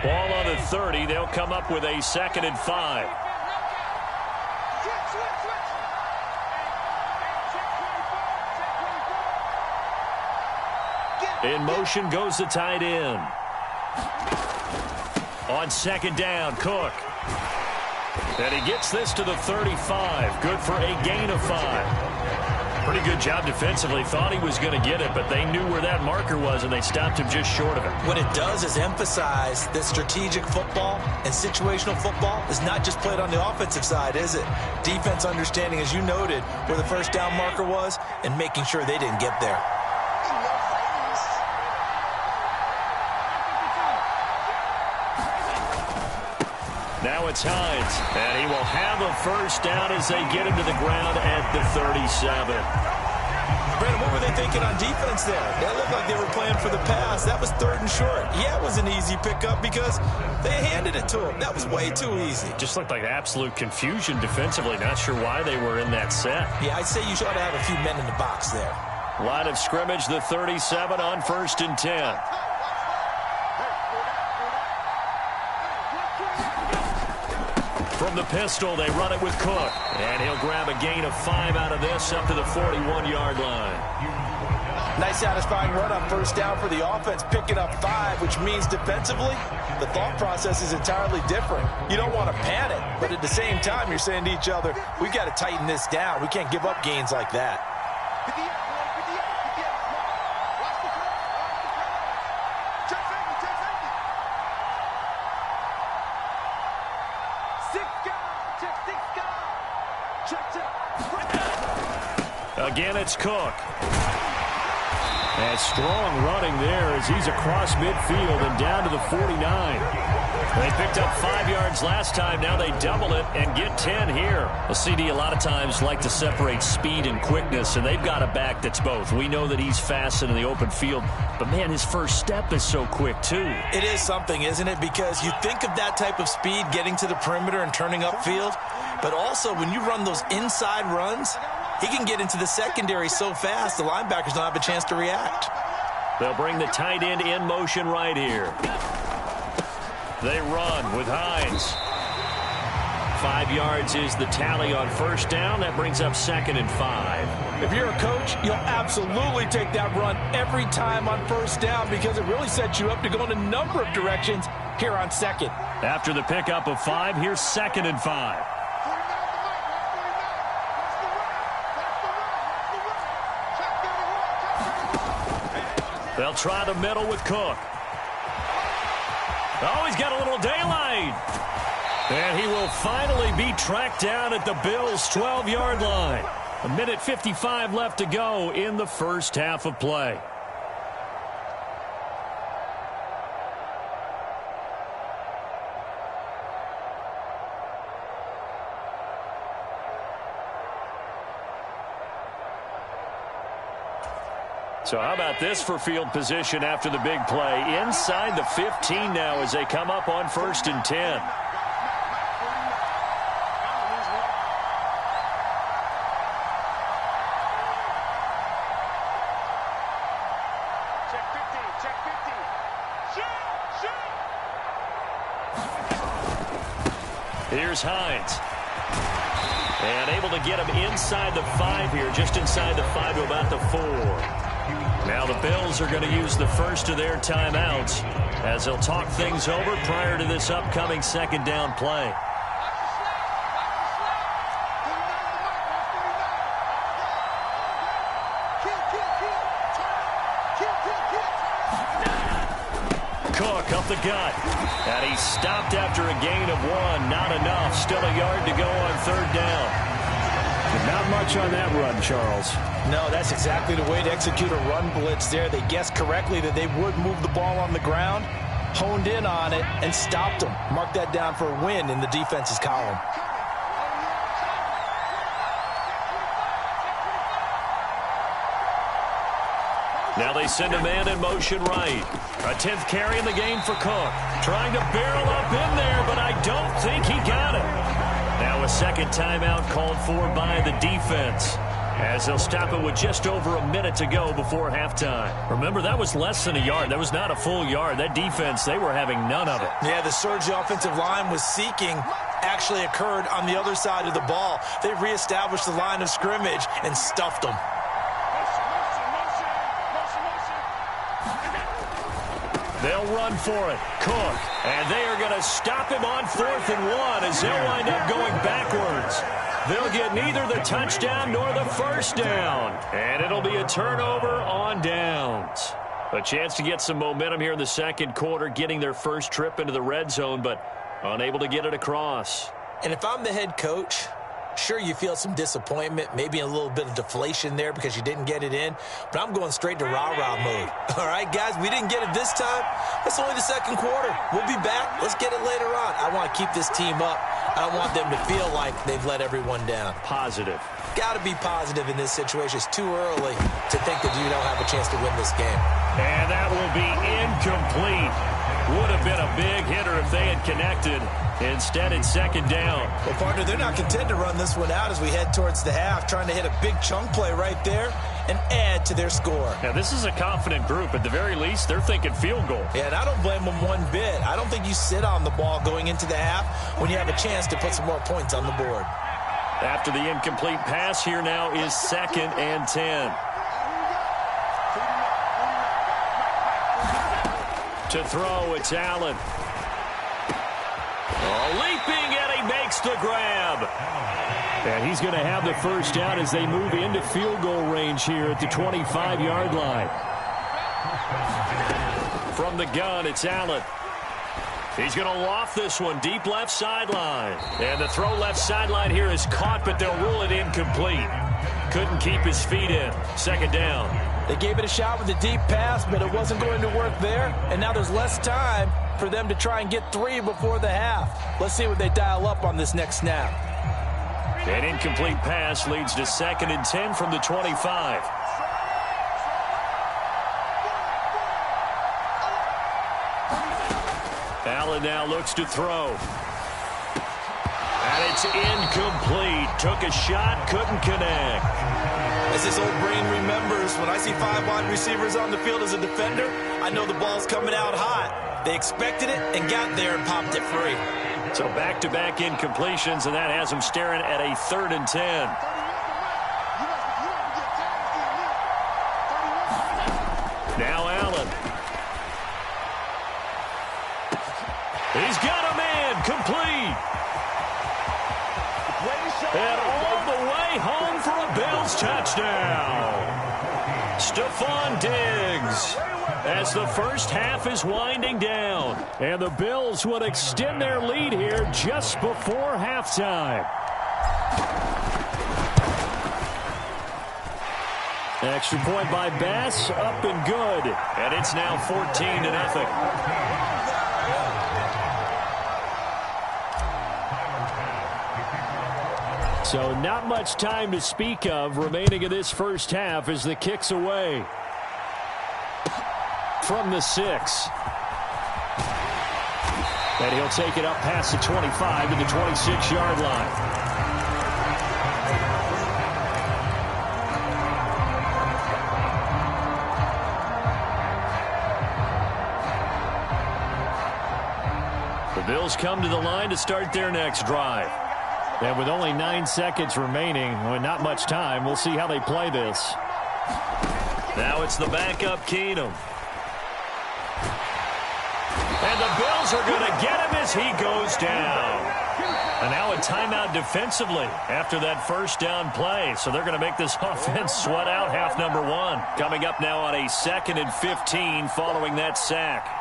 Ball on the 30. They'll come up with a 2nd and 5. In motion goes the tight end. On 2nd down, Cook. And he gets this to the 35. Good for a gain of 5. Pretty good job defensively. Thought he was going to get it, but they knew where that marker was, and they stopped him just short of it. What it does is emphasize that strategic football and situational football is not just played on the offensive side, is it? Defense understanding, as you noted, where the first down marker was and making sure they didn't get there. Now it's Hines, and he will have a first down as they get him to the ground at the 37. Brandon, what were they thinking on defense there? They looked like they were playing for the pass. That was 3rd and short. Yeah, it was an easy pickup because they handed it to him. That was way too easy. Just looked like absolute confusion defensively. Not sure why they were in that set. Yeah, I'd say you ought to have a few men in the box there. Line of scrimmage, the 37 on 1st and 10. From the pistol, they run it with Cook. And he'll grab a gain of 5 out of this up to the 41-yard line. Nice satisfying run on first down for the offense, picking up 5, which means defensively, the thought process is entirely different. You don't want to panic, but at the same time, you're saying to each other, we've got to tighten this down. We can't give up gains like that. Again, it's Cook. And strong running there as he's across midfield and down to the 49. They picked up 5 yards last time. Now they double it and get 10 here. A CD a lot of times like to separate speed and quickness, and they've got a back that's both. We know that he's fast in the open field, but, man, his first step is so quick, too. It is something, isn't it? Because you think of that type of speed getting to the perimeter and turning upfield, but also when you run those inside runs, he can get into the secondary so fast, the linebackers don't have a chance to react. They'll bring the tight end in motion right here. They run with Hines. 5 yards is the tally on first down. That brings up 2nd and 5. If you're a coach, you'll absolutely take that run every time on first down because it really sets you up to go in a number of directions here on 2nd. After the pickup of 5, here's 2nd and 5. They'll try the middle with Cook. Oh, he's got a little daylight. And he will finally be tracked down at the Bills' 12-yard line. 1:55 left to go in the first half of play. So how about this for field position after the big play? Inside the 15 now as they come up on 1st and 10. Check 50, check 50. Shoot, shoot. Here's Hines. And able to get him inside the 5 here, just inside the 5 to about the 4. Now the Bills are going to use the first of their timeouts as they'll talk things over prior to this upcoming 2nd down play. Cook up the gut. And he stopped after a gain of 1. Not enough. Still a yard to go on 3rd down. Not much on that run, Charles. No, that's exactly the way to execute a run blitz there. They guessed correctly that they would move the ball on the ground, honed in on it, and stopped them. Mark that down for a win in the defense's column. Now they send a man in motion right. A 10th carry in the game for Cook. Trying to barrel up in there, but I don't think he got it. Now a 2nd timeout called for by the defense. as they'll stop it with just over a minute to go before halftime. Remember, that was less than a yard. That was not a full yard. That defense, they were having none of it. Yeah, the surge the offensive line was seeking actually occurred on the other side of the ball. They reestablished the line of scrimmage and stuffed them. They'll run for it. Cook. And they are going to stop him on 4th and 1 as they'll wind up going backwards. They'll get neither the touchdown nor the first down. And it'll be a turnover on downs. A chance to get some momentum here in the second quarter, getting their first trip into the red zone, but unable to get it across. And if I'm the head coach, sure, you feel some disappointment, maybe a little bit of deflation there because you didn't get it in, but I'm going straight to rah-rah mode. All right, guys, we didn't get it this time. It's only the second quarter. We'll be back. Let's get it later on. I want to keep this team up. I don't want them to feel like they've let everyone down. Positive. Got to be positive in this situation. It's too early to think that you don't have a chance to win this game. And that will be incomplete. Would have been a big hitter if they had connected. Instead, it's second down. Well, partner, they're not content to run this one out as we head towards the half, trying to hit a big chunk play right there and add to their score. Now, this is a confident group. At the very least, they're thinking field goal. Yeah, and I don't blame them one bit. I don't think you sit on the ball going into the half when you have a chance to put some more points on the board. After the incomplete pass, here now is 2nd and 10. To throw, it's Allen. Leaping, and he makes the grab. And he's going to have the first down as they move into field goal range here at the 25-yard line. From the gun, it's Allen. He's going to loft this one deep left sideline. And the throw left sideline here is caught, but they'll rule it incomplete. Couldn't keep his feet in. Second down. They gave it a shot with a deep pass, but it wasn't going to work there. And now there's less time for them to try and get 3 before the half. Let's see what they dial up on this next snap. An incomplete pass leads to 2nd and 10 from the 25. Allen now looks to throw. And it's incomplete. Took a shot, couldn't connect. As this old brain remembers, when I see 5 wide receivers on the field as a defender, I know the ball's coming out hot. They expected it and got there and popped it free. So back-to-back incompletions, and that has them staring at a 3rd and 10. Now Allen. He's got a man, complete. And all the way home for a Bills touchdown. Stephon Diggs, as the first half is winding down. And the Bills would extend their lead here just before halftime. Extra point by Bass, up and good. And it's now 14-0. So not much time to speak of remaining in this first half as the kick's away. From the 6. And he'll take it up past the 25 to the 26-yard line. The Bills come to the line to start their next drive. And with only 9 seconds remaining, with not much time, we'll see how they play this. Now it's the backup Keenum. And the Bills are going to get him as he goes down. And now a timeout defensively after that first down play. So they're going to make this offense sweat out half number 1. Coming up now on a 2nd and 15 following that sack.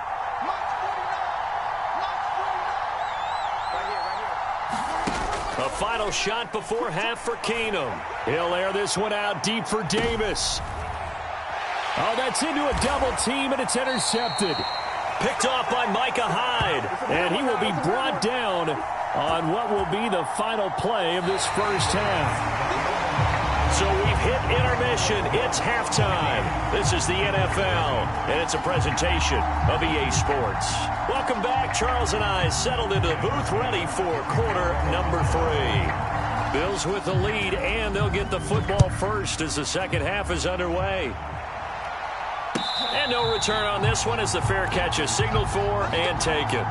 A final shot before half for Keenum. He'll air this one out deep for Davis. Oh, that's into a double team, and it's intercepted. Picked off by Micah Hyde. And he will be brought down on what will be the final play of this first half. So we've hit intermission. It's halftime. This is the NFL, and it's a presentation of EA Sports. Welcome back. Charles and I settled into the booth, ready for quarter number 3. Bills with the lead, and they'll get the football first as the second half is underway. And no return on this one as the fair catch is signaled for and taken.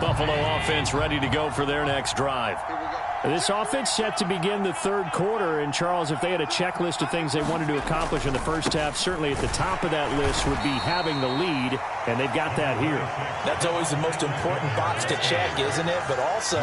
Buffalo offense ready to go for their next drive. This offense set to begin the third quarter, and Charles, if they had a checklist of things they wanted to accomplish in the first half, certainly at the top of that list would be having the lead, and they've got that here. That's always the most important box to check, isn't it? But also,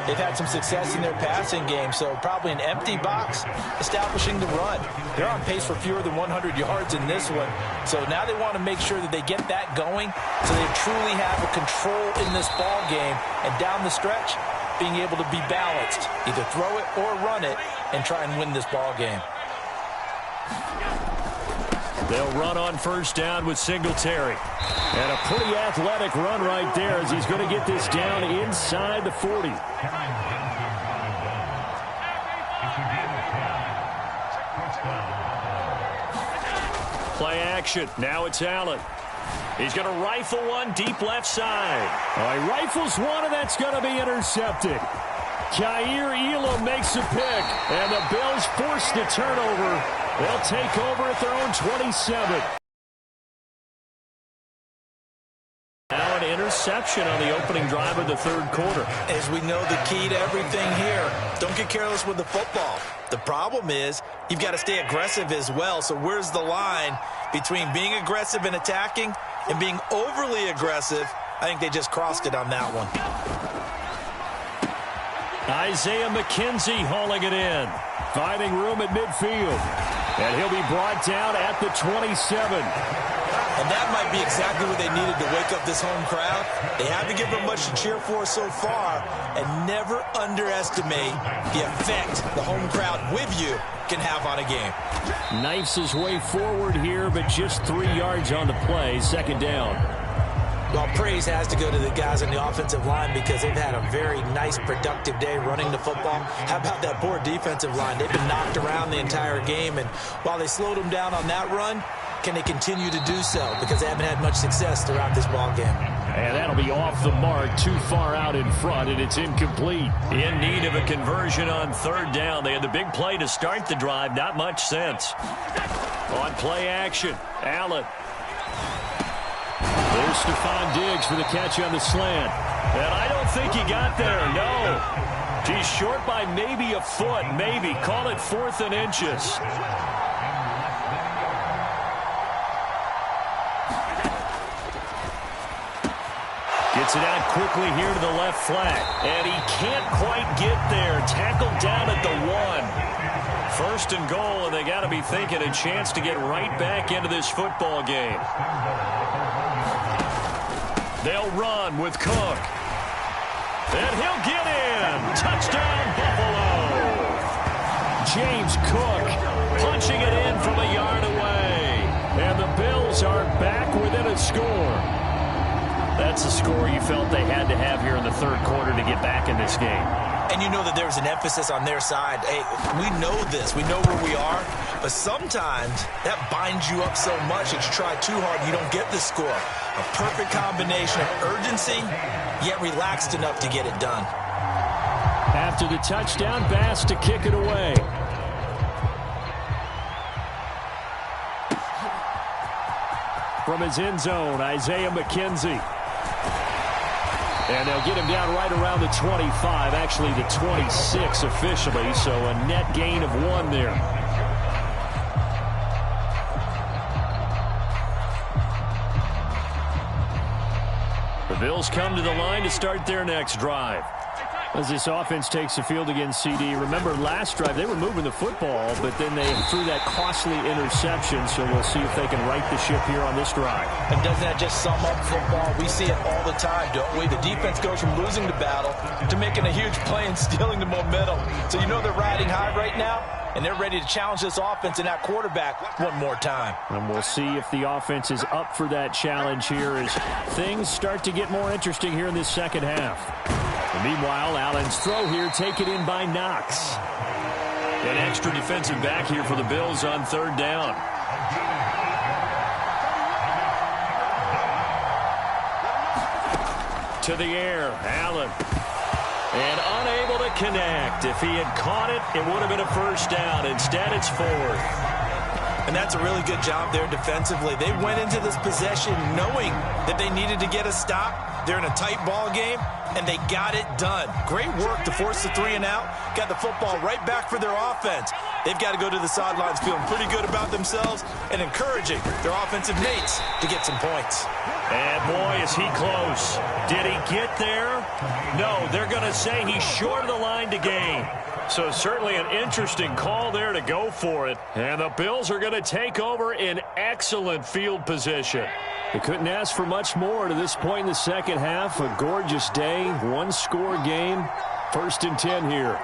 they've had some success in their passing game, so probably an empty box establishing the run. They're on pace for fewer than 100 yards in this one, so now they want to make sure that they get that going so they truly have a control in this ball game, and down the stretch, being able to be balanced, either throw it or run it, and try and win this ball game. They'll run on first down with Singletary. And a pretty athletic run right there as he's going to get this down inside the 40. Play action. Now it's Allen. He's going to rifle one deep left side. He rifles one, and that's going to be intercepted. Kaiir Elam makes a pick, and the Bills force the turnover. They'll take over at their own 27. Now an interception on the opening drive of the third quarter. As we know, the key to everything here, don't get careless with the football. The problem is you've got to stay aggressive as well. So where's the line between being aggressive and attacking and being overly aggressive? I think they just crossed it on that one. Isaiah McKenzie hauling it in. Finding room at midfield. And he'll be brought down at the 27. And that might be exactly what they needed to wake up this home crowd. They haven't given them much to cheer for so far. And never underestimate the effect the home crowd with you can have on a game. Knifes his way forward here, but just 3 yards on the play. Second down. Well, praise has to go to the guys on the offensive line because they've had a very nice, productive day running the football. How about that poor defensive line? They've been knocked around the entire game, and while they slowed them down on that run, can they continue to do so? Because they haven't had much success throughout this ball game. And that'll be off the mark, too far out in front, and it's incomplete. In need of a conversion on third down. They had the big play to start the drive. Not much sense. On play action, Allen. There's Stephon Diggs for the catch on the slant. And I don't think he got there, no. He's short by maybe a foot, maybe. Call it 4th and inches. Gets it out quickly here to the left flat. And he can't quite get there. Tackled down at the 1. 1st and goal, and they got to be thinking a chance to get right back into this football game. They'll run with Cook. And he'll get in. Touchdown, Buffalo. James Cook punching it in from a yard away. And the Bills are back within a score. That's a score you felt they had to have here in the third quarter to get back in this game. And you know that there's an emphasis on their side. Hey, we know this. We know where we are. But sometimes that binds you up so much that you try too hard and you don't get the score. A perfect combination of urgency, yet relaxed enough to get it done. After the touchdown, Bass to kick it away. From his end zone, Isaiah McKenzie. And they'll get him down right around the 25, actually the 26 officially, so a net gain of 1 there. The Bills come to the line to start their next drive. As this offense takes the field against CD, remember last drive they were moving the football, but then they threw that costly interception, so we'll see if they can right the ship here on this drive. And doesn't that just sum up football? We see it all the time, don't we? The defense goes from losing the battle to making a huge play and stealing the momentum. So you know they're riding high right now, and they're ready to challenge this offense and that quarterback one more time. And we'll see if the offense is up for that challenge here as things start to get more interesting here in this second half. And meanwhile, Allen's throw here taken in by Knox. An extra defensive back here for the Bills on third down. To the air, Allen. And unable to connect. If he had caught it, it would have been a first down. Instead, it's 4th. And that's a really good job there defensively. They went into this possession knowing that they needed to get a stop. They're in a tight ball game, and they got it done. Great work to force the 3 and out. Got the football right back for their offense. They've got to go to the sidelines feeling pretty good about themselves and encouraging their offensive mates to get some points. And boy, is he close. Did he get there? No, they're going to say he's short of the line to gain. So certainly an interesting call there to go for it. And the Bills are going to take over in excellent field position. They couldn't ask for much more to this point in the second half. A gorgeous day, one-score game. 1st and 10 here.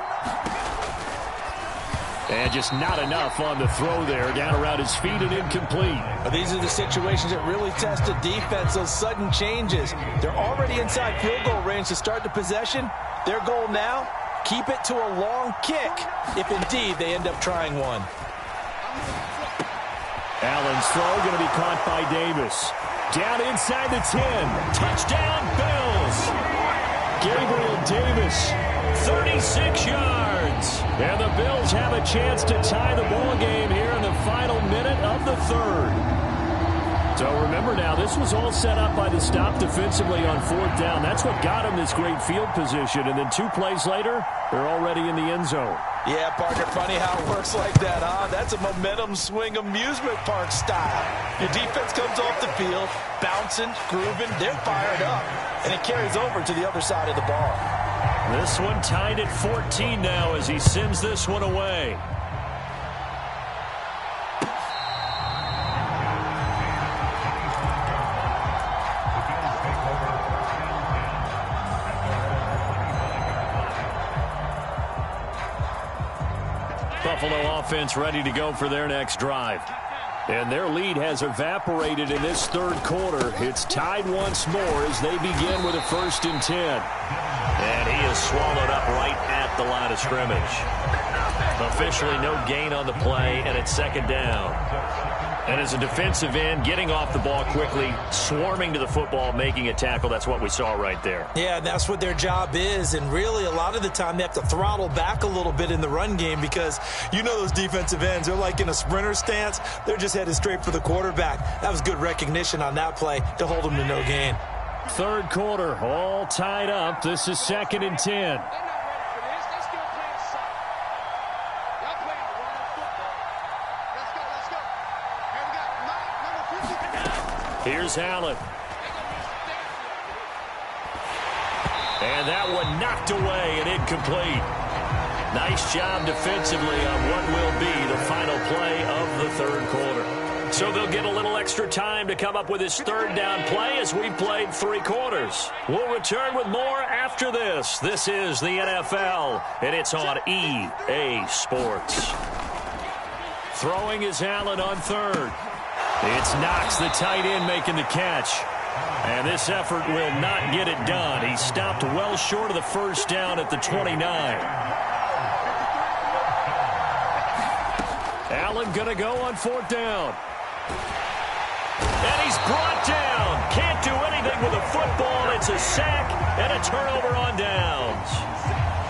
And just not enough on the throw there. Down around his feet and incomplete. These are the situations that really test a defense, those sudden changes. They're already inside field goal range to start the possession. Their goal now, keep it to a long kick, if indeed they end up trying one. Allen's throw going to be caught by Davis. Down inside the 10. Touchdown, Bills. Gabriel Davis, 36 yards. And the Bills have a chance to tie the ball game here in the final minute of the 3rd. So remember now, this was all set up by the stop defensively on 4th down. That's what got them this great field position. And then 2 plays later, they're already in the end zone. Yeah, partner, funny how it works like that, huh? That's a momentum swing amusement park style. Your defense comes off the field, bouncing, grooving, they're fired up. And it carries over to the other side of the ball. This one tied at 14 now as he sends this one away. Buffalo offense ready to go for their next drive. And their lead has evaporated in this 3rd quarter. It's tied once more as they begin with a 1st and 10. And he is swallowed up right at the line of scrimmage. Officially no gain on the play, and it's 2nd down. And as a defensive end, getting off the ball quickly, swarming to the football, making a tackle, that's what we saw right there. Yeah, and that's what their job is. And really, a lot of the time, they have to throttle back a little bit in the run game because you know those defensive ends, they're like in a sprinter stance. They're just headed straight for the quarterback. That was good recognition on that play to hold them to no gain. 3rd quarter, all tied up. This is 2nd and 10. Here's Allen. And that one knocked away and incomplete. Nice job defensively on what will be the final play of the 3rd quarter. So they'll get a little extra time to come up with his 3rd down play as we played 3 quarters. We'll return with more after this. This is the NFL, and it's on EA Sports. Throwing is Allen on 3rd. It's Knox, the tight end, making the catch. And this effort will not get it done. He stopped well short of the 1st down at the 29. Allen going to go on 4th down. And he's brought down. Can't do anything with a football. It's a sack and a turnover on downs.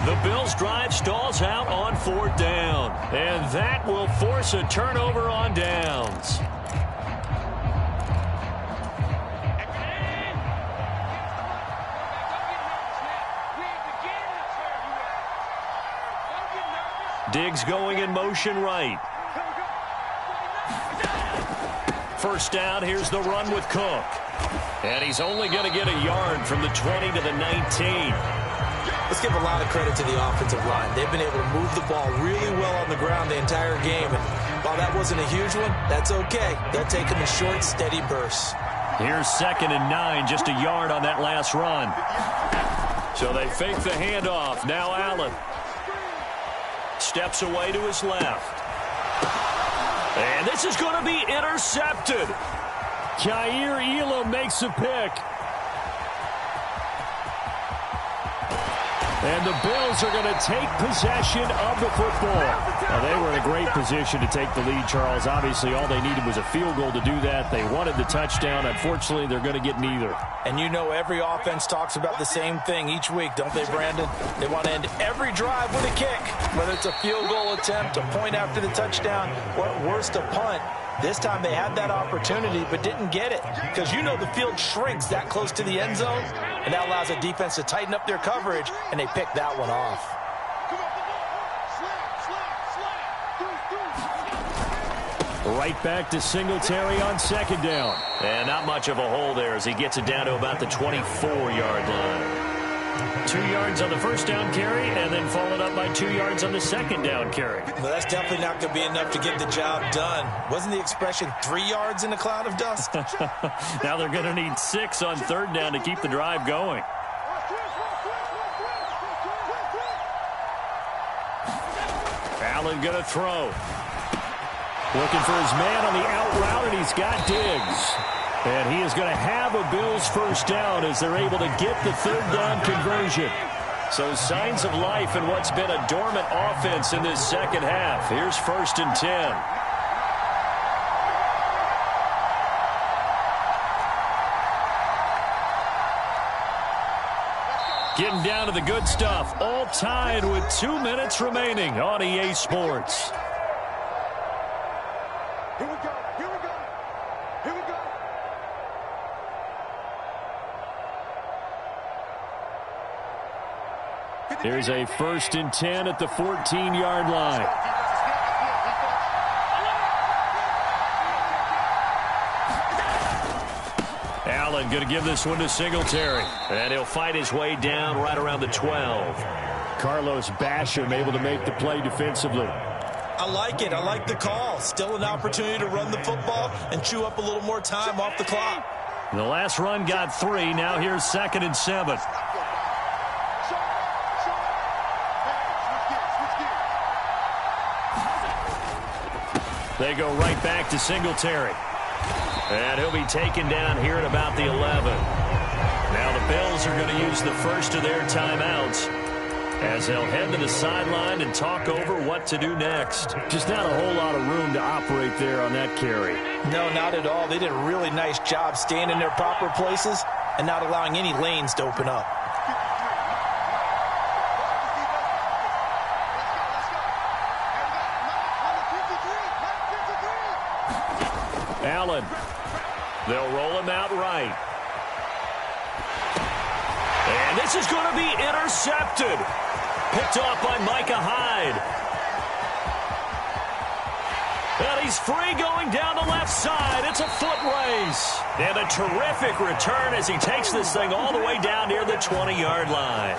The Bills' drive stalls out on 4th down. And that will force a turnover on downs. Diggs going in motion right. 1st down, here's the run with Cook. And he's only going to get a yard from the 20 to the 19. Let's give a lot of credit to the offensive line. They've been able to move the ball really well on the ground the entire game. And while that wasn't a huge one, that's okay. They'll take them in short, steady bursts. Here's 2nd and 9, just a yard on that last run. So they fake the handoff. Now Allen steps away to his left. And this is going to be intercepted. Kaiir Elam makes a pick. And the Bills are going to take possession of the football. Well, they were in a great position to take the lead, Charles. Obviously, all they needed was a field goal to do that. They wanted the touchdown. Unfortunately, they're going to get neither. And you know every offense talks about the same thing each week, don't they, Brandon? They want to end every drive with a kick, whether it's a field goal attempt, a point after the touchdown, or at worst, a punt. This time they had that opportunity but didn't get it because you know the field shrinks that close to the end zone, and that allows the defense to tighten up their coverage, and they picked that one off. Right back to Singletary on second down. And not much of a hole there as he gets it down to about the 24-yard line. 2 yards on the first down carry, and then followed up by 2 yards on the second down carry. Well, that's definitely not going to be enough to get the job done. Wasn't the expression 3 yards in a cloud of dust? Now they're going to need 6 on third down to keep the drive going. Allen going to throw. Looking for his man on the out route, and he's got Diggs. And he is going to have a Bills first down as they're able to get the third down conversion. So signs of life in what's been a dormant offense in this second half. Here's 1st and 10. Getting down to the good stuff. All tied with 2 minutes remaining on EA Sports. Here we go. Here we go. Here we go. Here's a 1st and 10 at the 14-yard line. Allen going to give this one to Singletary. And he'll fight his way down right around the 12. Carlos Basham able to make the play defensively. I like it. I like the call. Still an opportunity to run the football and chew up a little more time off the clock. The last run got 3. Now here's 2nd and 7. They go right back to Singletary. And he'll be taken down here at about the 11. Now the Bills are going to use the first of their timeouts as they'll head to the sideline and talk over what to do next. Just not a whole lot of room to operate there on that carry. No, not at all. They did a really nice job staying in their proper places and not allowing any lanes to open up. Allen. They'll roll him out right. And this is going to be intercepted. Picked off by Micah Hyde. And he's free going down the left side. It's a foot race. And a terrific return as he takes this thing all the way down near the 20-yard line.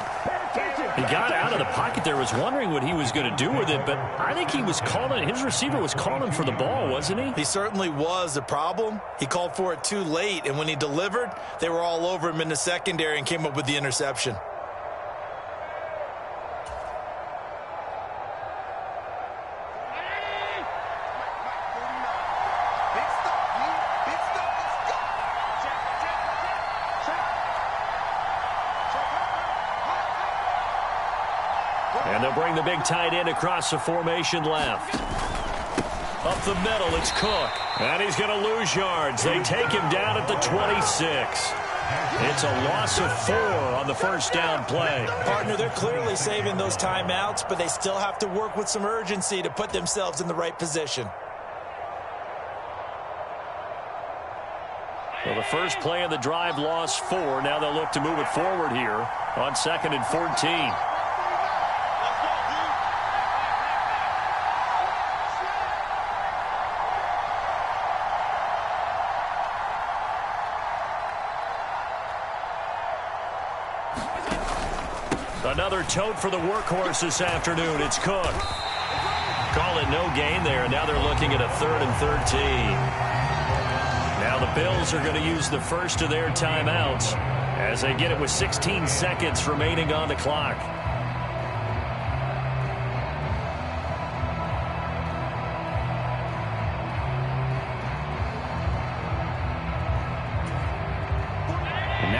He got out of the pocket there, was wondering what he was going to do with it, but I think he was calling, his receiver was calling for the ball, wasn't he? He certainly was. The problem, he called for it too late, and when he delivered, they were all over him in the secondary and came up with the interception. And they'll bring the big tight end across the formation left. Up the middle, it's Cook. And he's going to lose yards. They take him down at the 26. It's a loss of 4 on the first down play. Partner, they're clearly saving those timeouts, but they still have to work with some urgency to put themselves in the right position. Well, the first play of the drive lost 4. Now they'll look to move it forward here on 2nd and 14. Another tote for the workhorse this afternoon. It's Cook. Call it no gain there, and now they're looking at a 3rd and 13. Now the Bills are going to use the first of their timeouts as they get it with 16 seconds remaining on the clock.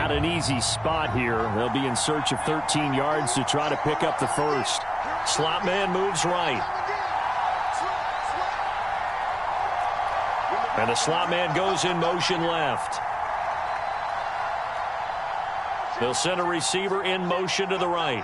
not an easy spot here. They'll be in search of 13 yards to try to pick up the first. Slot man moves right. And the slot man goes in motion left. They'll send a receiver in motion to the right.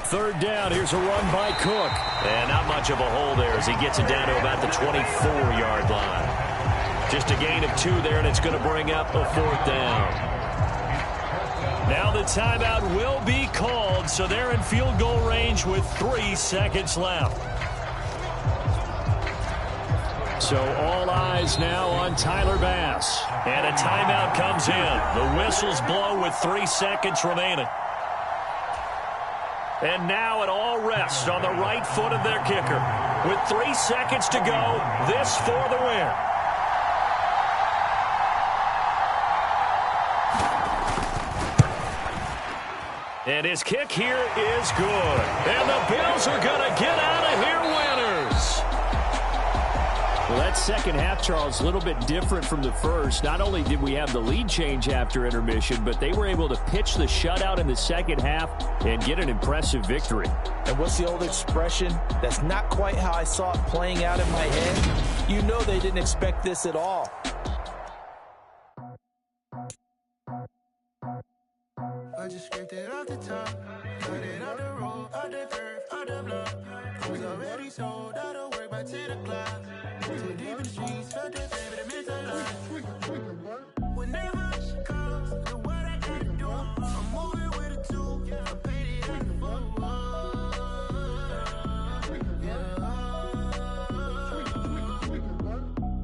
Third down, here's a run by Cook. And not much of a hole there as he gets it down to about the 24-yard line. Just a gain of 2 there, and it's going to bring up a 4th down. Now the timeout will be called, so they're in field goal range with 3 seconds left. So all eyes now on Tyler Bass. And a timeout comes in. The whistles blow with 3 seconds remaining. And now it all rests on the right foot of their kicker. With 3 seconds to go, this for the win. And his kick here is good. And the Bills are going to get out of here winners. Well, that second half, Charles, a little bit different from the first. Not only did we have the lead change after intermission, but they were able to pitch the shutout in the second half and get an impressive victory. And what's the old expression? That's not quite how I saw it playing out in my head. You know they didn't expect this at all. I just scraped it off the top, cut it off the road, off the curve, off the block. I was already sold out of work by 10 o'clock. Too deep in the streets, felt that baby, that meant a lot. Whenever she calls, do what I gotta do. I'm moving with a 2, I paid it out the book.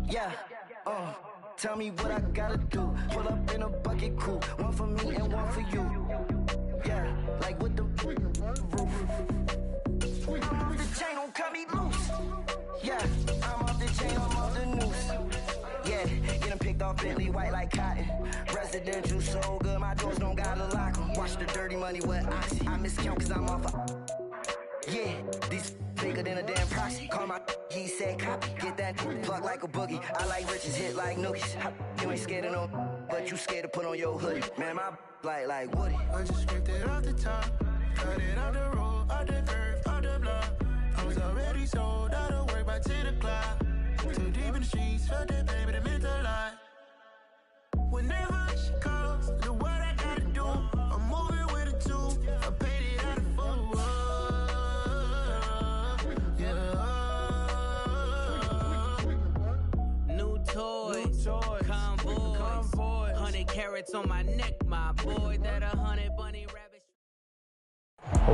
Yeah, tell me what I gotta do. Pull up in a bucket crew, one for me and one for you. Yeah, like with the roof. I'm off the chain, don't cut me loose. Yeah, I'm off the chain, I'm off the noose. Yeah, getting picked off Bentley white like cotton. Residential so good, my doors don't gotta lock 'em. Watch the dirty money with oxy. I miscount cause I'm off yeah, these bigger than a damn proxy. Call my he said copy. Get that plug like a boogie. I like riches, hit like nookies. You ain't scared of no, but you scared to put on your hoodie. Man, my like Woody. I just scraped it off the top, cut it off the road, off the curve, off the block. I was already sold out of work by 10 o'clock. Too deep in the streets, felt that baby, that meant a lot. Whenever she calls, do what I gotta do. I'm moving with a 2, I paid it out of full. Toys, convoys, 100 carats on my neck, my boy, that 100 bunny rabbits.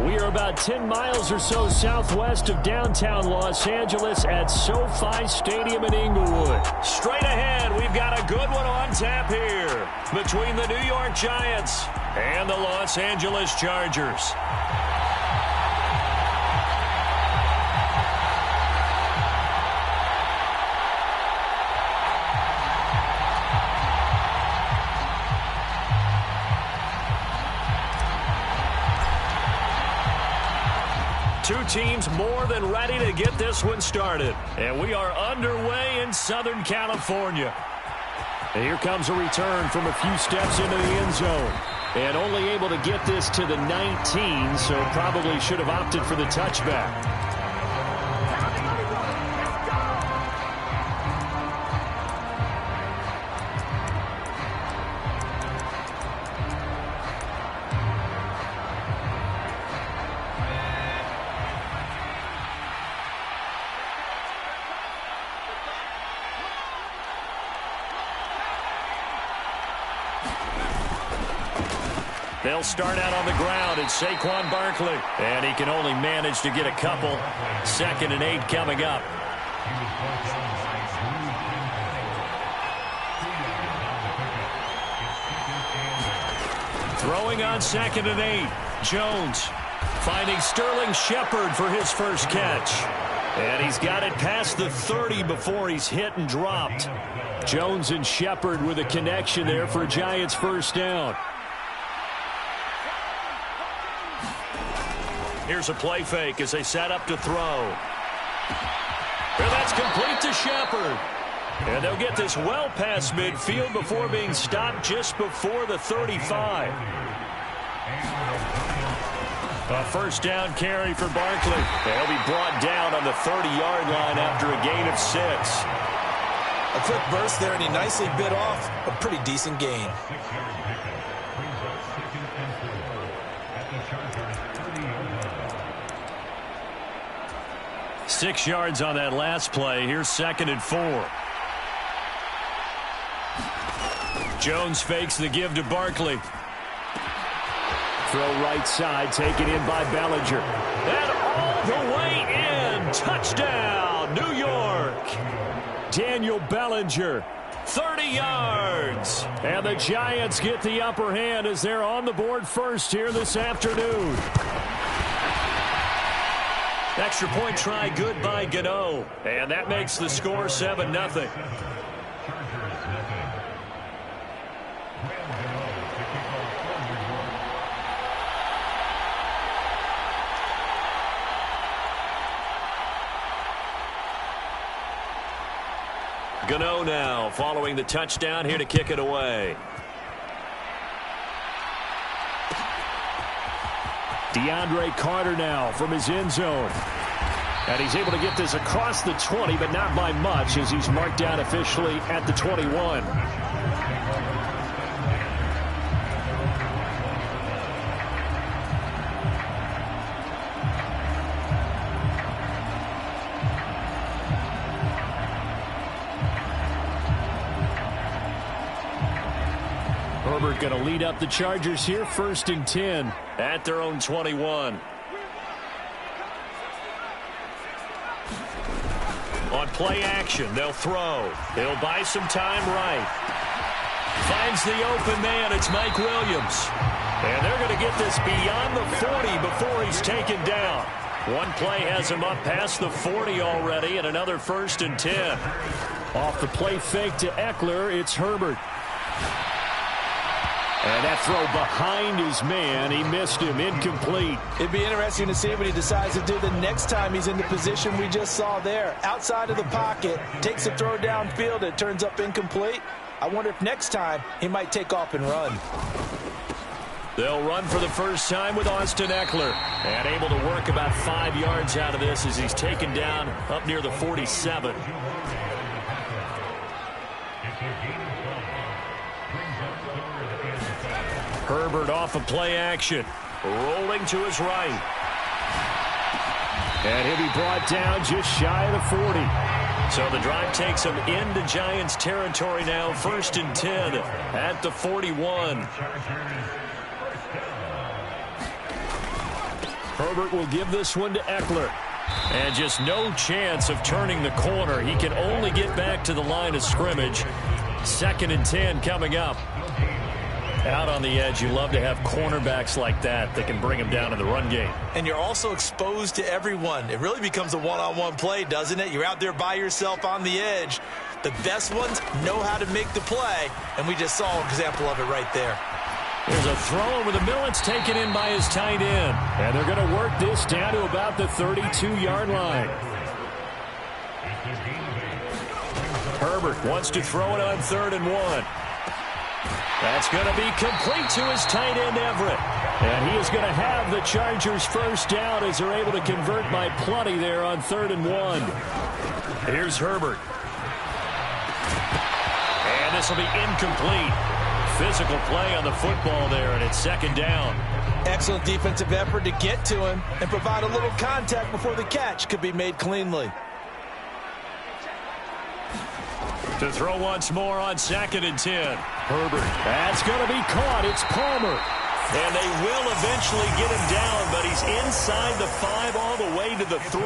We are about 10 miles or so southwest of downtown Los Angeles at SoFi Stadium in Inglewood. Straight ahead, we've got a good one on tap here between the New York Giants and the Los Angeles Chargers. Two teams more than ready to get this one started. And we are underway in Southern California. And here comes a return from a few steps into the end zone. And only able to get this to the 19, so probably should have opted for the touchback. They'll start out on the ground. It's Saquon Barkley. And he can only manage to get a couple. 2nd and 8 coming up. Throwing on 2nd and 8. Jones finding Sterling Shepard for his first catch. And he's got it past the 30 before he's hit and dropped. Jones and Shepard with a connection there for Giants first down. Here's a play fake as they set up to throw. And that's complete to Shepard. And they'll get this well past midfield before being stopped just before the 35. A first down carry for Barkley. They'll be brought down on the 30-yard line after a gain of 6. A quick burst there, and he nicely bit off a pretty decent gain. Six yards on that last play. Here's 2nd and 4. Jones fakes the give to Barkley. Throw right side, taken in by Bellinger. And all the way in. Touchdown, New York. Daniel Bellinger. 30 yards. And the Giants get the upper hand as they're on the board first here this afternoon. Extra point try good by Gano. And that makes the score 7-0. Gano now following the touchdown here to kick it away. DeAndre Carter now from his end zone. And he's able to get this across the 20, but not by much as he's marked down officially at the 21. Herbert going to lead up the Chargers here, 1st and 10. At their own 21. On play action, they'll throw. He'll buy some time right. Finds the open man. It's Mike Williams. And they're going to get this beyond the 40 before he's taken down. One play has him up past the 40 already, and another 1st and 10. Off the play fake to Eckler, it's Herbert. And that throw behind his man, he missed him, incomplete. It'd be interesting to see what he decides to do the next time he's in the position we just saw there. Outside of the pocket, takes a throw downfield, it turns up incomplete. I wonder if next time he might take off and run. They'll run for the first time with Austin Eckler. And able to work about 5 yards out of this as he's taken down up near the 47. Herbert off of play action. Rolling to his right. And he'll be brought down just shy of the 40. So the drive takes him into Giants territory now. 1st and 10 at the 41. Herbert will give this one to Eckler. And just no chance of turning the corner. He can only get back to the line of scrimmage. 2nd and 10 coming up. Out on the edge, you love to have cornerbacks like that that can bring him down in the run game. And you're also exposed to everyone. It really becomes a one-on-one play, doesn't it? You're out there by yourself on the edge. The best ones know how to make the play, and we just saw an example of it right there. There's a throw over the middle. It's taken in by his tight end. And they're going to work this down to about the 32-yard line. Herbert wants to throw it on 3rd and 1. That's going to be complete to his tight end, Everett. And he is going to have the Chargers first down as they're able to convert by plenty there on 3rd and 1. Here's Herbert. And this will be incomplete. Physical play on the football there, and it's 2nd down. Excellent defensive effort to get to him and provide a little contact before the catch could be made cleanly. To throw once more on 2nd and 10. Herbert. That's going to be caught. It's Palmer. And they will eventually get him down, but he's inside the 5 all the way to the 3.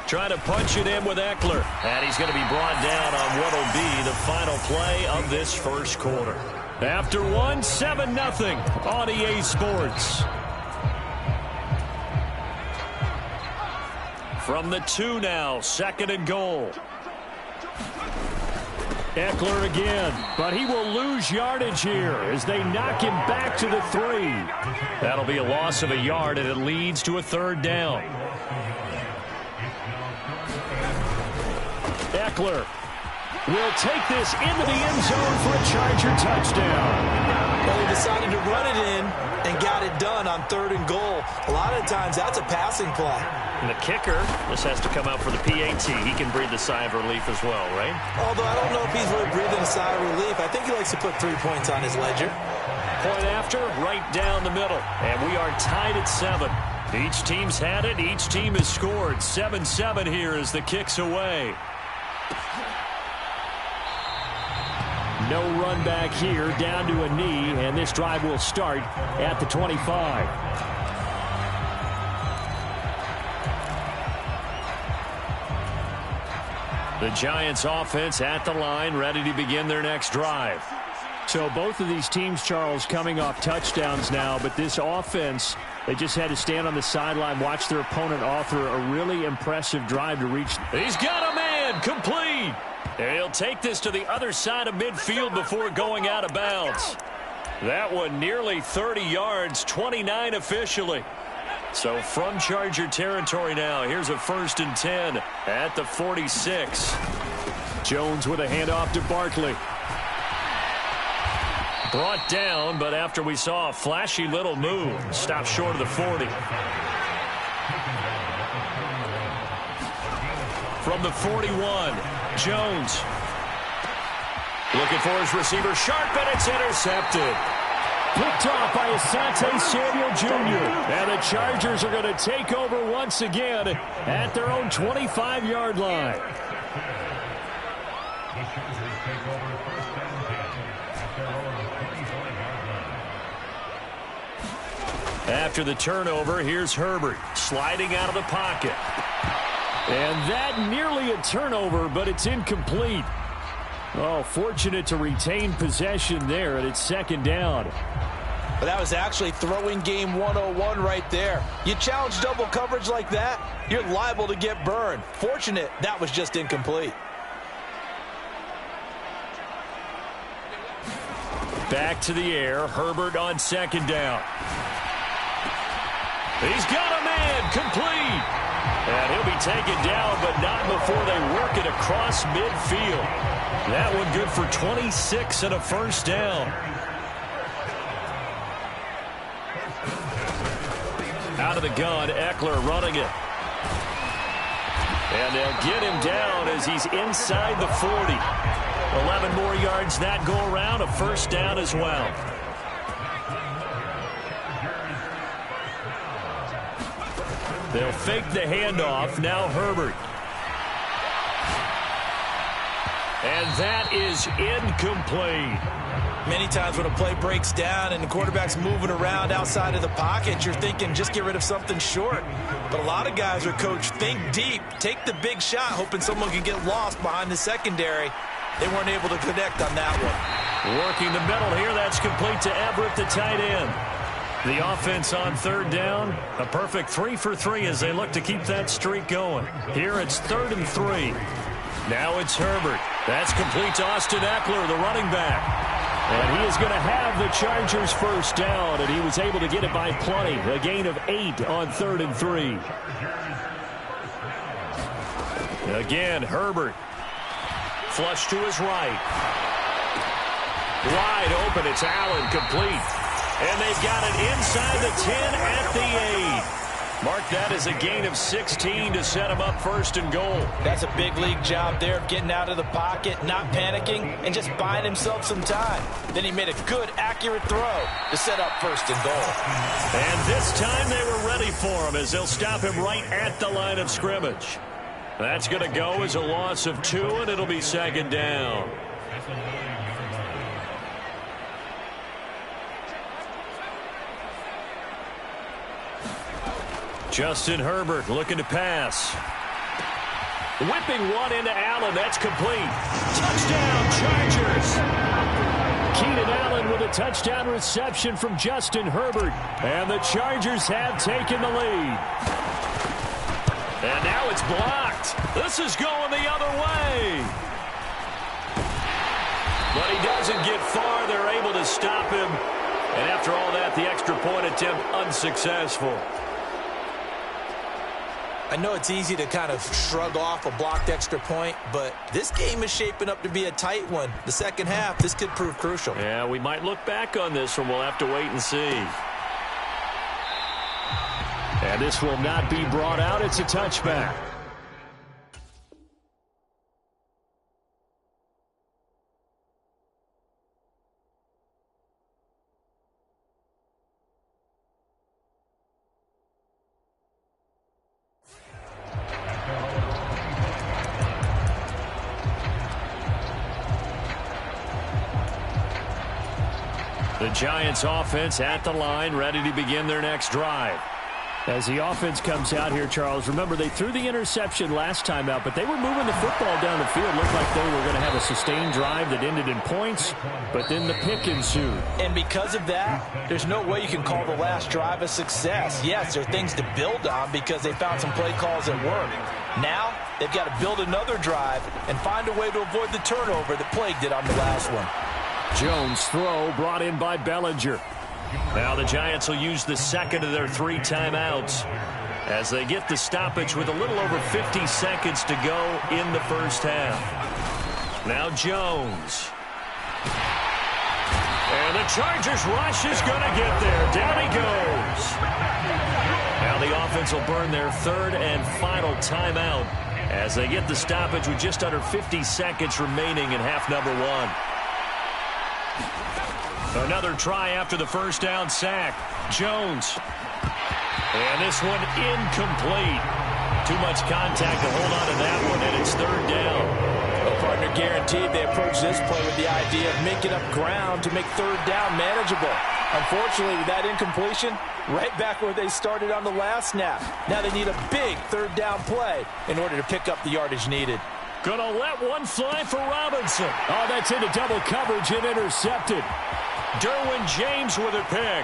Trying to punch it in with Eckler. And he's going to be brought down on what will be the final play of this first quarter. After one, 7-0 on EA Sports. From the 2 now, 2nd and goal. Eckler again, but he will lose yardage here as they knock him back to the 3. That'll be a loss of a yard, and it leads to a 3rd down. Eckler will take this into the end zone for a Charger touchdown. Well, he decided to run it in and got it done on 3rd and goal. A lot of times that's a passing play. And the kicker, this has to come out for the PAT. He can breathe a sigh of relief as well, right? Although I don't know if he's really breathing a sigh of relief. I think he likes to put 3 points on his ledger. Point after, right down the middle. And we are tied at 7. Each team's had it. Each team has scored. 7-7 here as the kick's away. No run back here, down to a knee, and this drive will start at the 25. The Giants offense at the line, ready to begin their next drive. So both of these teams, Charles, coming off touchdowns now, but this offense, they just had to stand on the sideline, watch their opponent author a really impressive drive to reach. He's got a man, complete. And he'll take this to the other side of midfield before going out of bounds. That one nearly 30 yards, 29 officially. So from Charger territory now, here's a 1st and 10 at the 46. Jones with a handoff to Barkley. Brought down, but after we saw a flashy little move, stopped short of the 40. From the 41, Jones. Looking for his receiver, sharp, and it's intercepted. Picked off by Asante Samuel Jr. And the Chargers are going to take over once again at their own 25-yard line. After the turnover, here's Herbert sliding out of the pocket. And that nearly a turnover, but it's incomplete. Oh, fortunate to retain possession there, and it's 2nd down. But that was actually throwing game 101 right there. You challenge double coverage like that, you're liable to get burned. Fortunate that was just incomplete. Back to the air, Herbert on 2nd down. He's got a man, complete. And he'll be taken down, but not before they work it across midfield. That one good for 26 and a 1st down. Out of the gun, Eckler running it. And they'll get him down as he's inside the 40. 11 more yards that go around, a 1st down as well. They'll fake the handoff. Now Herbert. And that is incomplete. Many times when a play breaks down and the quarterback's moving around outside of the pocket, you're thinking just get rid of something short. But a lot of guys are coached, think deep, take the big shot, hoping someone can get lost behind the secondary. They weren't able to connect on that one. Working the middle here, that's complete to Everett, the tight end. The offense on 3rd down, a perfect 3 for 3 as they look to keep that streak going. Here it's 3rd and 3. Now it's Herbert. That's complete to Austin Eckler, the running back. And he is going to have the Chargers 1st down, and he was able to get it by plenty. A gain of 8 on 3rd and 3. Again, Herbert. Flush to his right. Wide open, it's Allen, complete. And they've got it inside the 10 at the 8. Mark that as a gain of 16 to set him up 1st and goal. That's a big league job there of getting out of the pocket, not panicking, and just buying himself some time. Then he made a good, accurate throw to set up 1st and goal. And this time they were ready for him as they'll stop him right at the line of scrimmage. That's going to go as a loss of 2, and it'll be 2nd down. Justin Herbert looking to pass. Whipping one into Allen. That's complete. Touchdown, Chargers. Keenan Allen with a touchdown reception from Justin Herbert. And the Chargers have taken the lead. And now it's blocked. This is going the other way. But he doesn't get far. They're able to stop him. And after all that, the extra point attempt unsuccessful. I know it's easy to kind of shrug off a blocked extra point, but this game is shaping up to be a tight one. The second half, this could prove crucial. Yeah, we might look back on this one. We'll have to wait and see. And this will not be brought out. It's a touchback. The Giants offense at the line, ready to begin their next drive. As the offense comes out here, Charles, remember they threw the interception last time out, but they were moving the football down the field. Looked like they were going to have a sustained drive that ended in points, but then the pick ensued. And because of that, there's no way you can call the last drive a success. Yes, there are things to build on because they found some play calls that work. Now, they've got to build another drive and find a way to avoid the turnover that plagued it on the last one. Jones' throw brought in by Bellinger. Now the Giants will use the second of their 3 timeouts as they get the stoppage with a little over 50 seconds to go in the first half. Now Jones. And the Chargers rush is going to get there. Down he goes. Now the offense will burn their 3rd and final timeout as they get the stoppage with just under 50 seconds remaining in half number 1. Another try after the first down sack. Jones. And this one incomplete. Too much contact to hold on to that one, and it's 3rd down. Well, partner, guaranteed they approach this play with the idea of making up ground to make 3rd down manageable. Unfortunately, with that incompletion, right back where they started on the last snap. Now they need a big 3rd down play in order to pick up the yardage needed. Gonna let one fly for Robinson. Oh, that's into double coverage and intercepted. Derwin James with a pick.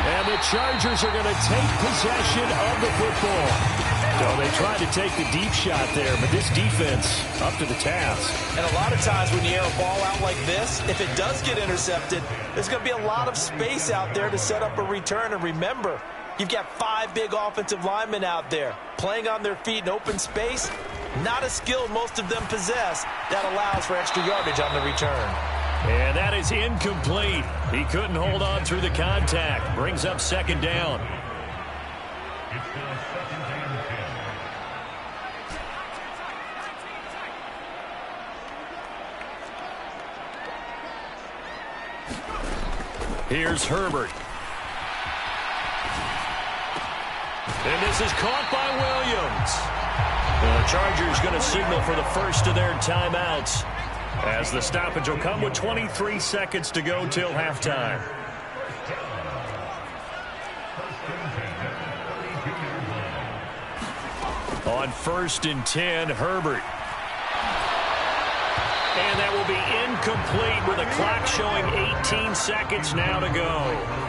And the Chargers are going to take possession of the football. So they tried to take the deep shot there, but this defense up to the task. And a lot of times when you air a ball out like this, if it does get intercepted, there's going to be a lot of space out there to set up a return. And remember, you've got 5 big offensive linemen out there playing on their feet in open space. Not a skill most of them possess that allows for extra yardage on the return. And that is incomplete. He couldn't hold on through the contact. Brings up 2nd down. Here's Herbert. And this is caught by Williams. The Chargers going to signal for the first of their timeouts, as the stoppage will come with 23 seconds to go till halftime. On 1st and 10, Herbert. And that will be incomplete with a clock showing 18 seconds now to go.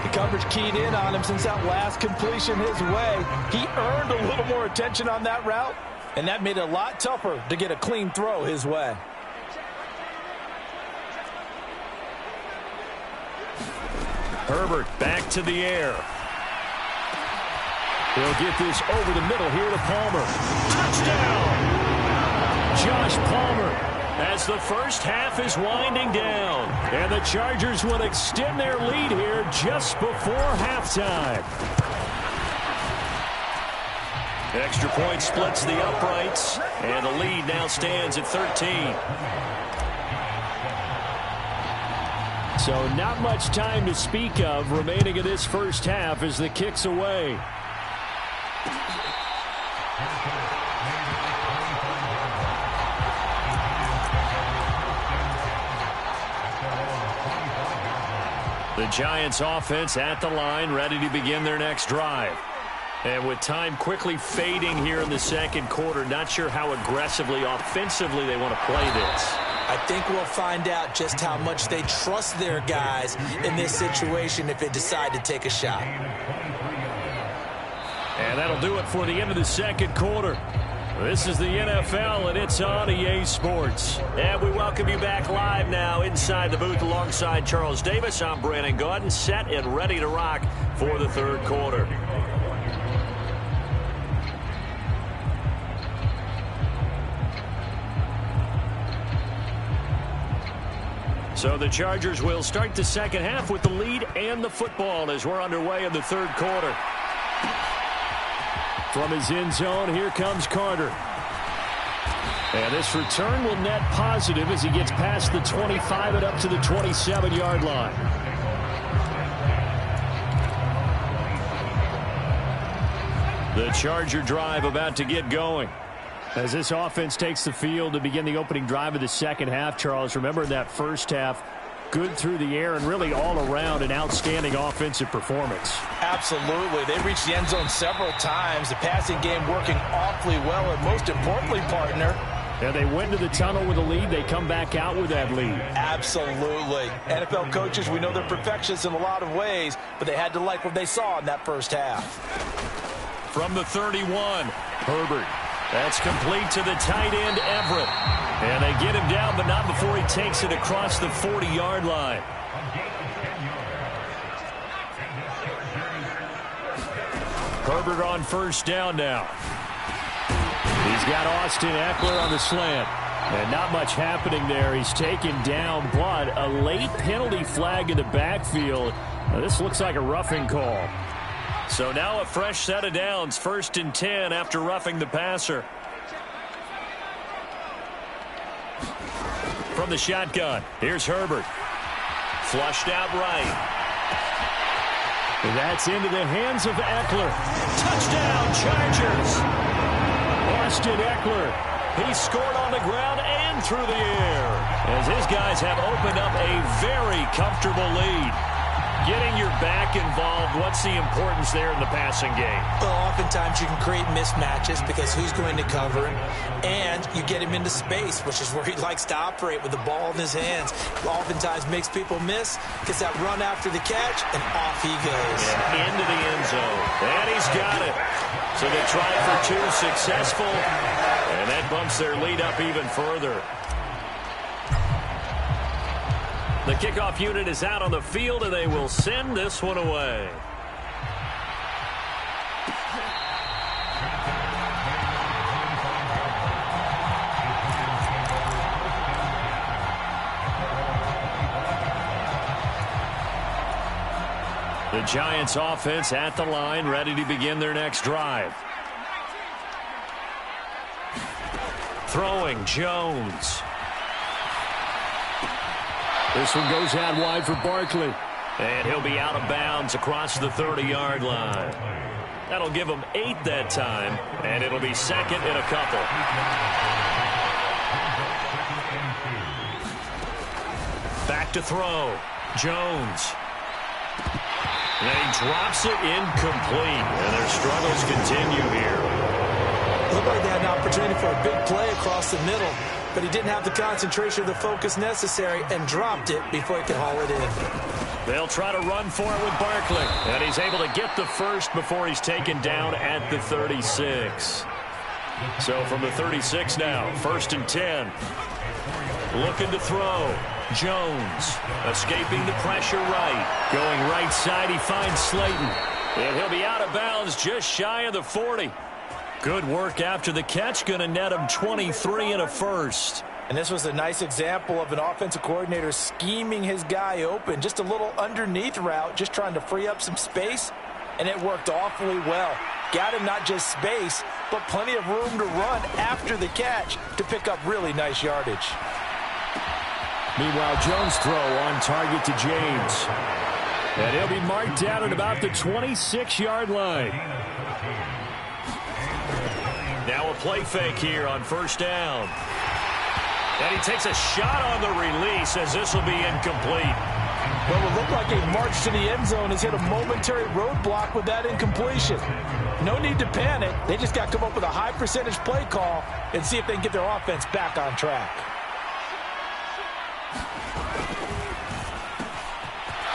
The coverage keyed in on him since that last completion his way. He earned a little more attention on that route, and that made it a lot tougher to get a clean throw his way. Herbert back to the air. He'll get this over the middle here to Palmer. Touchdown! Josh Palmer, as the first half is winding down. And the Chargers will extend their lead here just before halftime. Extra point splits the uprights, and the lead now stands at 13. So not much time to speak of remaining in this first half as the kick's away. The Giants offense at the line, ready to begin their next drive. And with time quickly fading here in the second quarter, not sure how aggressively, offensively they want to play this. I think we'll find out just how much they trust their guys in this situation if they decide to take a shot. And that'll do it for the end of the second quarter. This is the NFL, and it's on EA Sports. And we welcome you back live now inside the booth alongside Charles Davis. I'm Brandon Gaudin, set and ready to rock for the third quarter. So the Chargers will start the second half with the lead and the football as we're underway in the third quarter. From his end zone, here comes Carter. And this return will net positive as he gets past the 25 and up to the 27-yard line. The Charger drive about to get going. As this offense takes the field to begin the opening drive of the second half, Charles, remember in that first half, good through the air and really all around an outstanding offensive performance. Absolutely. They reached the end zone several times. The passing game working awfully well, and most importantly, partner, and they went to the tunnel with a lead. They come back out with that lead. Absolutely. NFL coaches, we know they're perfectionists in a lot of ways, but they had to like what they saw in that first half. From the 31, Herbert. That's complete to the tight end, Everett. And they get him down, but not before he takes it across the 40-yard line. Herbert on first down now. He's got Austin Eckler on the slant. And not much happening there. He's taken down, but a late penalty flag in the backfield. Now, this looks like a roughing call. So now a fresh set of downs, 1st and 10 after roughing the passer. From the shotgun, here's Herbert. Flushed out right. And that's into the hands of Eckler. Touchdown, Chargers! Austin Eckler, he scored on the ground and through the air, as his guys have opened up a very comfortable lead. Getting your back involved, what's the importance there in the passing game? Well, oftentimes you can create mismatches because who's going to cover him, and you get him into space, which is where he likes to operate with the ball in his hands. Oftentimes makes people miss, gets that run after the catch, and off he goes. And into the end zone. And he's got it. So they try for 2, successful, and that bumps their lead up even further. The kickoff unit is out on the field, and they will send this one away. The Giants offense at the line, ready to begin their next drive. Throwing, Jones. This one goes out wide for Barkley. And he'll be out of bounds across the 30-yard line. That'll give him 8 that time, and it'll be second and a couple. Back to throw. Jones. And he drops it incomplete. And their struggles continue here. Looked like they had an opportunity for a big play across the middle, but he didn't have the concentration or the focus necessary and dropped it before he could haul it in. They'll try to run for it with Barkley. And he's able to get the first before he's taken down at the 36. So from the 36 now, 1st and 10. Looking to throw. Jones escaping the pressure right. Going right side, he finds Slayton. And he'll be out of bounds just shy of the 40. Good work after the catch. Going to net him 23 and a first. And this was a nice example of an offensive coordinator scheming his guy open. Just a little underneath route, just trying to free up some space. And it worked awfully well. Got him not just space, but plenty of room to run after the catch to pick up really nice yardage. Meanwhile, Jones' throw on target to James. And he'll be marked down at about the 26-yard line. Now a play fake here on first down. And he takes a shot on the release as this will be incomplete. Well, it looked like a march to the end zone has hit a momentary roadblock with that incompletion. No need to panic. They just got to come up with a high percentage play call and see if they can get their offense back on track.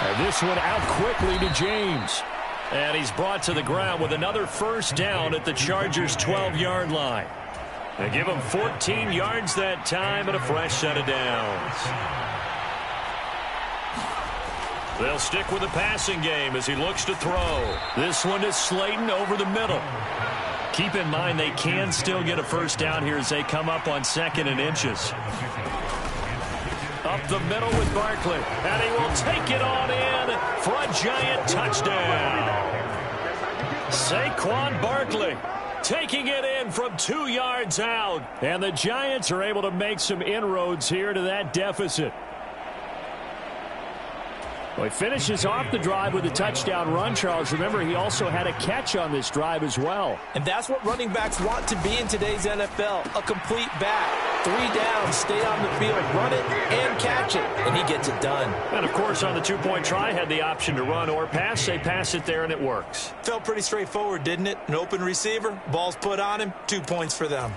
And this one out quickly to James. And he's brought to the ground with another first down at the Chargers' 12-yard line. They give him 14 yards that time and a fresh set of downs. They'll stick with the passing game as he looks to throw. This one is Slayton over the middle. Keep in mind they can still get a first down here as they come up on 2nd and inches. Up the middle with Barkley. And he will take it on in for a giant touchdown. Saquon Barkley taking it in from 2 yards out. And the Giants are able to make some inroads here to that deficit. Well, he finishes off the drive with a touchdown run, Charles. Remember, he also had a catch on this drive as well. And that's what running backs want to be in today's NFL, a complete back. 3 downs, stay on the field, run it, and catch it. And he gets it done. And, of course, on the 2-point try, had the option to run or pass. They pass it there, and it works. Felt pretty straightforward, didn't it? An open receiver, ball's put on him, 2 points for them.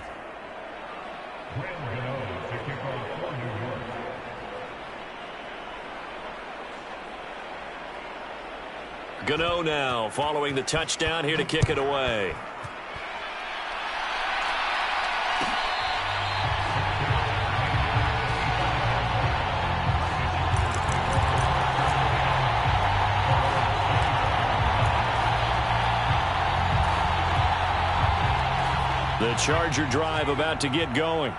Gano now following the touchdown here to kick it away. The Charger drive about to get going.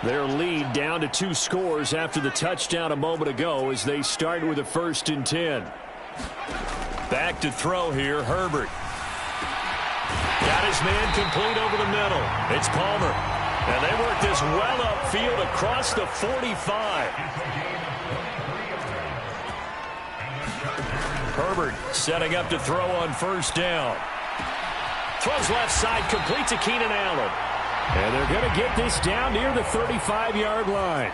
Their lead down to 2 scores after the touchdown a moment ago as they start with a 1st and 10. Back to throw here, Herbert. Got his man complete over the middle. It's Palmer. And they work this well upfield across the 45. Herbert setting up to throw on 1st down. Throws left side, complete to Keenan Allen. And they're going to get this down near the 35-yard line.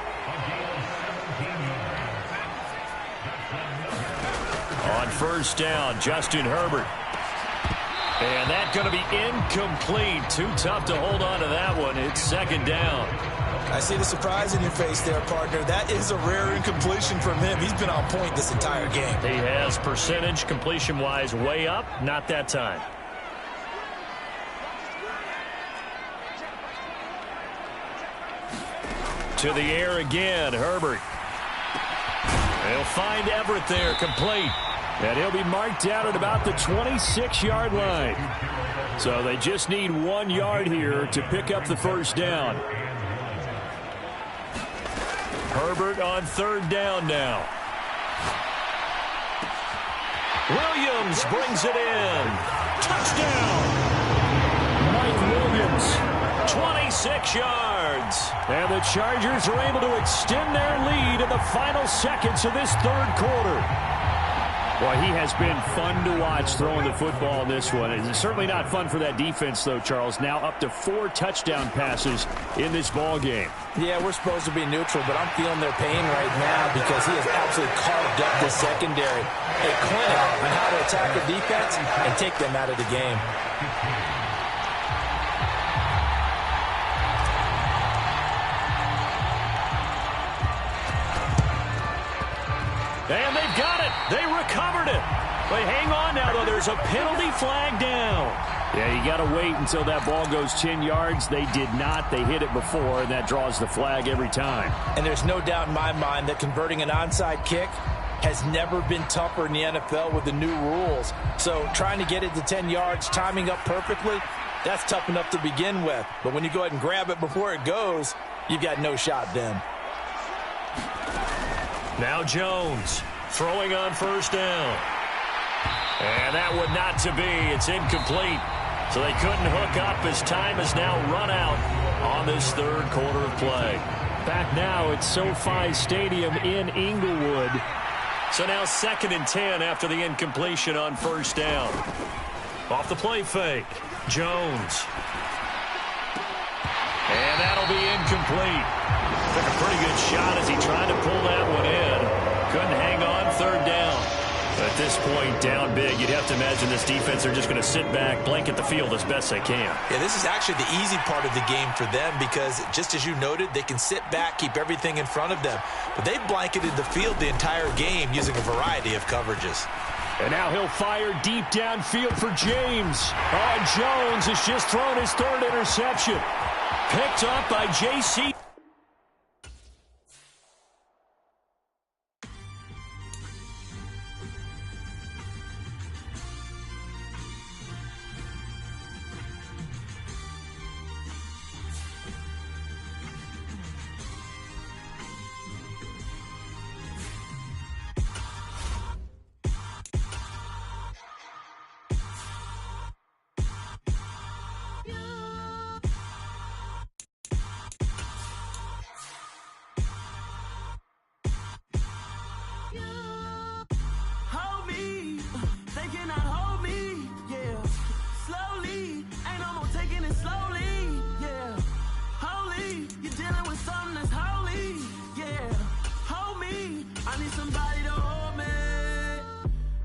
On 1st down, Justin Herbert. And that's going to be incomplete. Too tough to hold on to that one. It's 2nd down. I see the surprise in your face there, partner. That is a rare incompletion from him. He's been on point this entire game. He has percentage completion-wise way up. Not that time. To the air again, Herbert. He'll find Everett there, complete. And he'll be marked down at about the 26-yard line. So they just need 1 yard here to pick up the 1st down. Herbert on 3rd down now. Williams brings it in. Touchdown! Mike Williams, 26 yards. And the Chargers are able to extend their lead in the final seconds of this 3rd quarter. Well, he has been fun to watch throwing the football in this one. It's certainly not fun for that defense, though, Charles. Now up to 4 touchdown passes in this ball game. Yeah, we're supposed to be neutral, but I'm feeling their pain right now because he has absolutely carved up the secondary. A clinic on how to attack the defense and take them out of the game. And they've got it. They recovered it. But hang on now, though. There's a penalty flag down. Yeah, you got to wait until that ball goes 10 yards. They did not. They hit it before, and that draws the flag every time. And there's no doubt in my mind that converting an onside kick has never been tougher in the NFL with the new rules. So trying to get it to 10 yards, timing up perfectly, that's tough enough to begin with. But when you go ahead and grab it before it goes, you've got no shot then. Now Jones throwing on 1st down. And that would not to be. It's incomplete. So they couldn't hook up as time has now run out on this 3rd quarter of play. Back now at SoFi Stadium in Inglewood. So now 2nd and 10 after the incompletion on 1st down. Off the play fake. Jones. And that'll be incomplete. Took a pretty good shot as he tried to pull that one in. Couldn't hang on 3rd down. At this point, down big, you'd have to imagine this defense are just going to sit back, blanket the field as best they can. Yeah, this is actually the easy part of the game for them because, just as you noted, they can sit back, keep everything in front of them. But they've blanketed the field the entire game using a variety of coverages. And now he'll fire deep downfield for James. Oh, Jones has just thrown his 3rd interception. Picked up by J.C.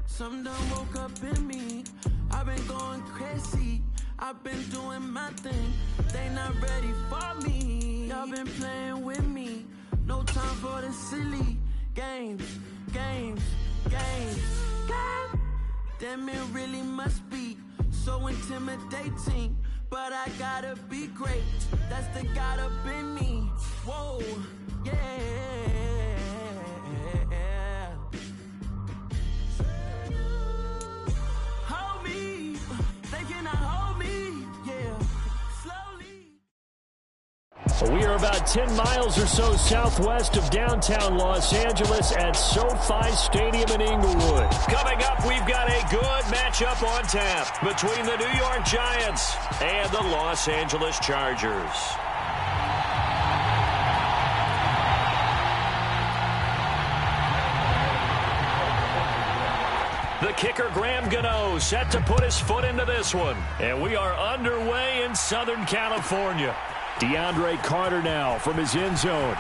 Something done woke up in me. I've been going crazy. I've been doing my thing. They not ready for me. Y'all been playing with me. No time for the silly games. Damn, it really must be so intimidating. But I gotta be great. That's the God up in me. Whoa, yeah. We are about 10 miles or so southwest of downtown Los Angeles at SoFi Stadium in Inglewood. Coming up, we've got a good matchup on tap between the New York Giants and the Los Angeles Chargers. The kicker, Graham Gano, set to put his foot into this one. And we are underway in Southern California. DeAndre Carter now from his end zone.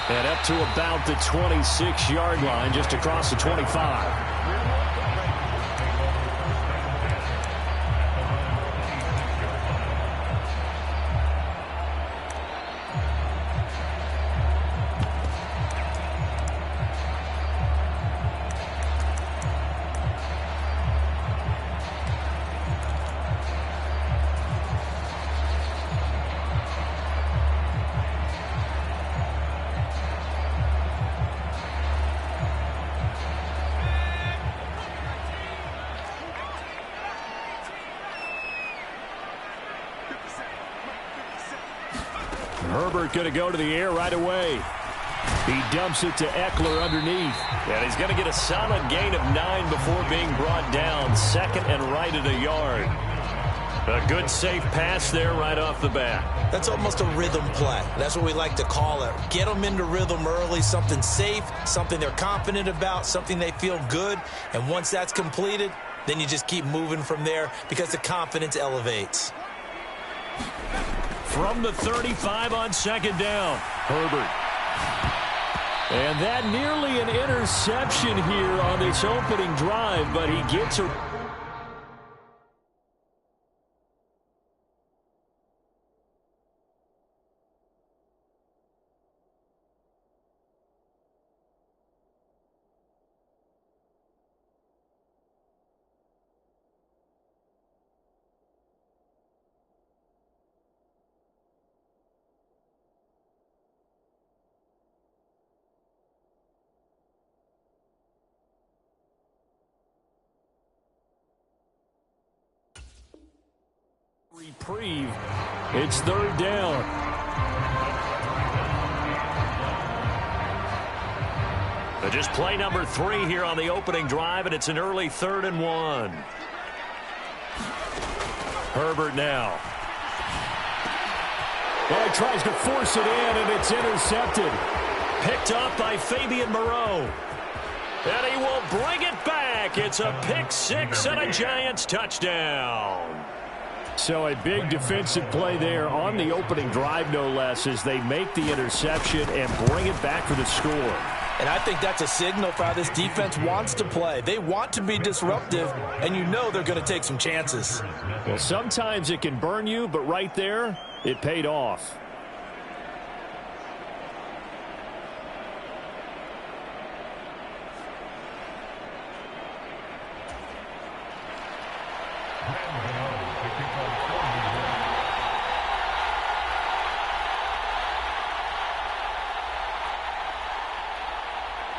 And up to about the 26-yard line, just across the 25. Herbert going to go to the air right away. He dumps it to Eckler underneath. And he's going to get a solid gain of 9 before being brought down. Second and right at a yard. A good safe pass there right off the bat. That's almost a rhythm play. That's what we like to call it. Get them into rhythm early, something safe, something they're confident about, something they feel good. And once that's completed, then you just keep moving from there because the confidence elevates. From the 35 on second down, Herbert. And that nearly an interception here on this opening drive, but he gets a... reprieve. It's third down. But just play number 3 here on the opening drive, and it's an early 3rd and 1. Herbert now. Well, he tries to force it in, and it's intercepted. Picked up by Fabian Moreau. And he will bring it back. It's a pick 6 and a Giants touchdown. So a big defensive play there on the opening drive, no less, as they make the interception and bring it back for the score. And I think that's a signal for how this defense wants to play. They want to be disruptive, and you know they're going to take some chances. Well, sometimes it can burn you, but right there, it paid off.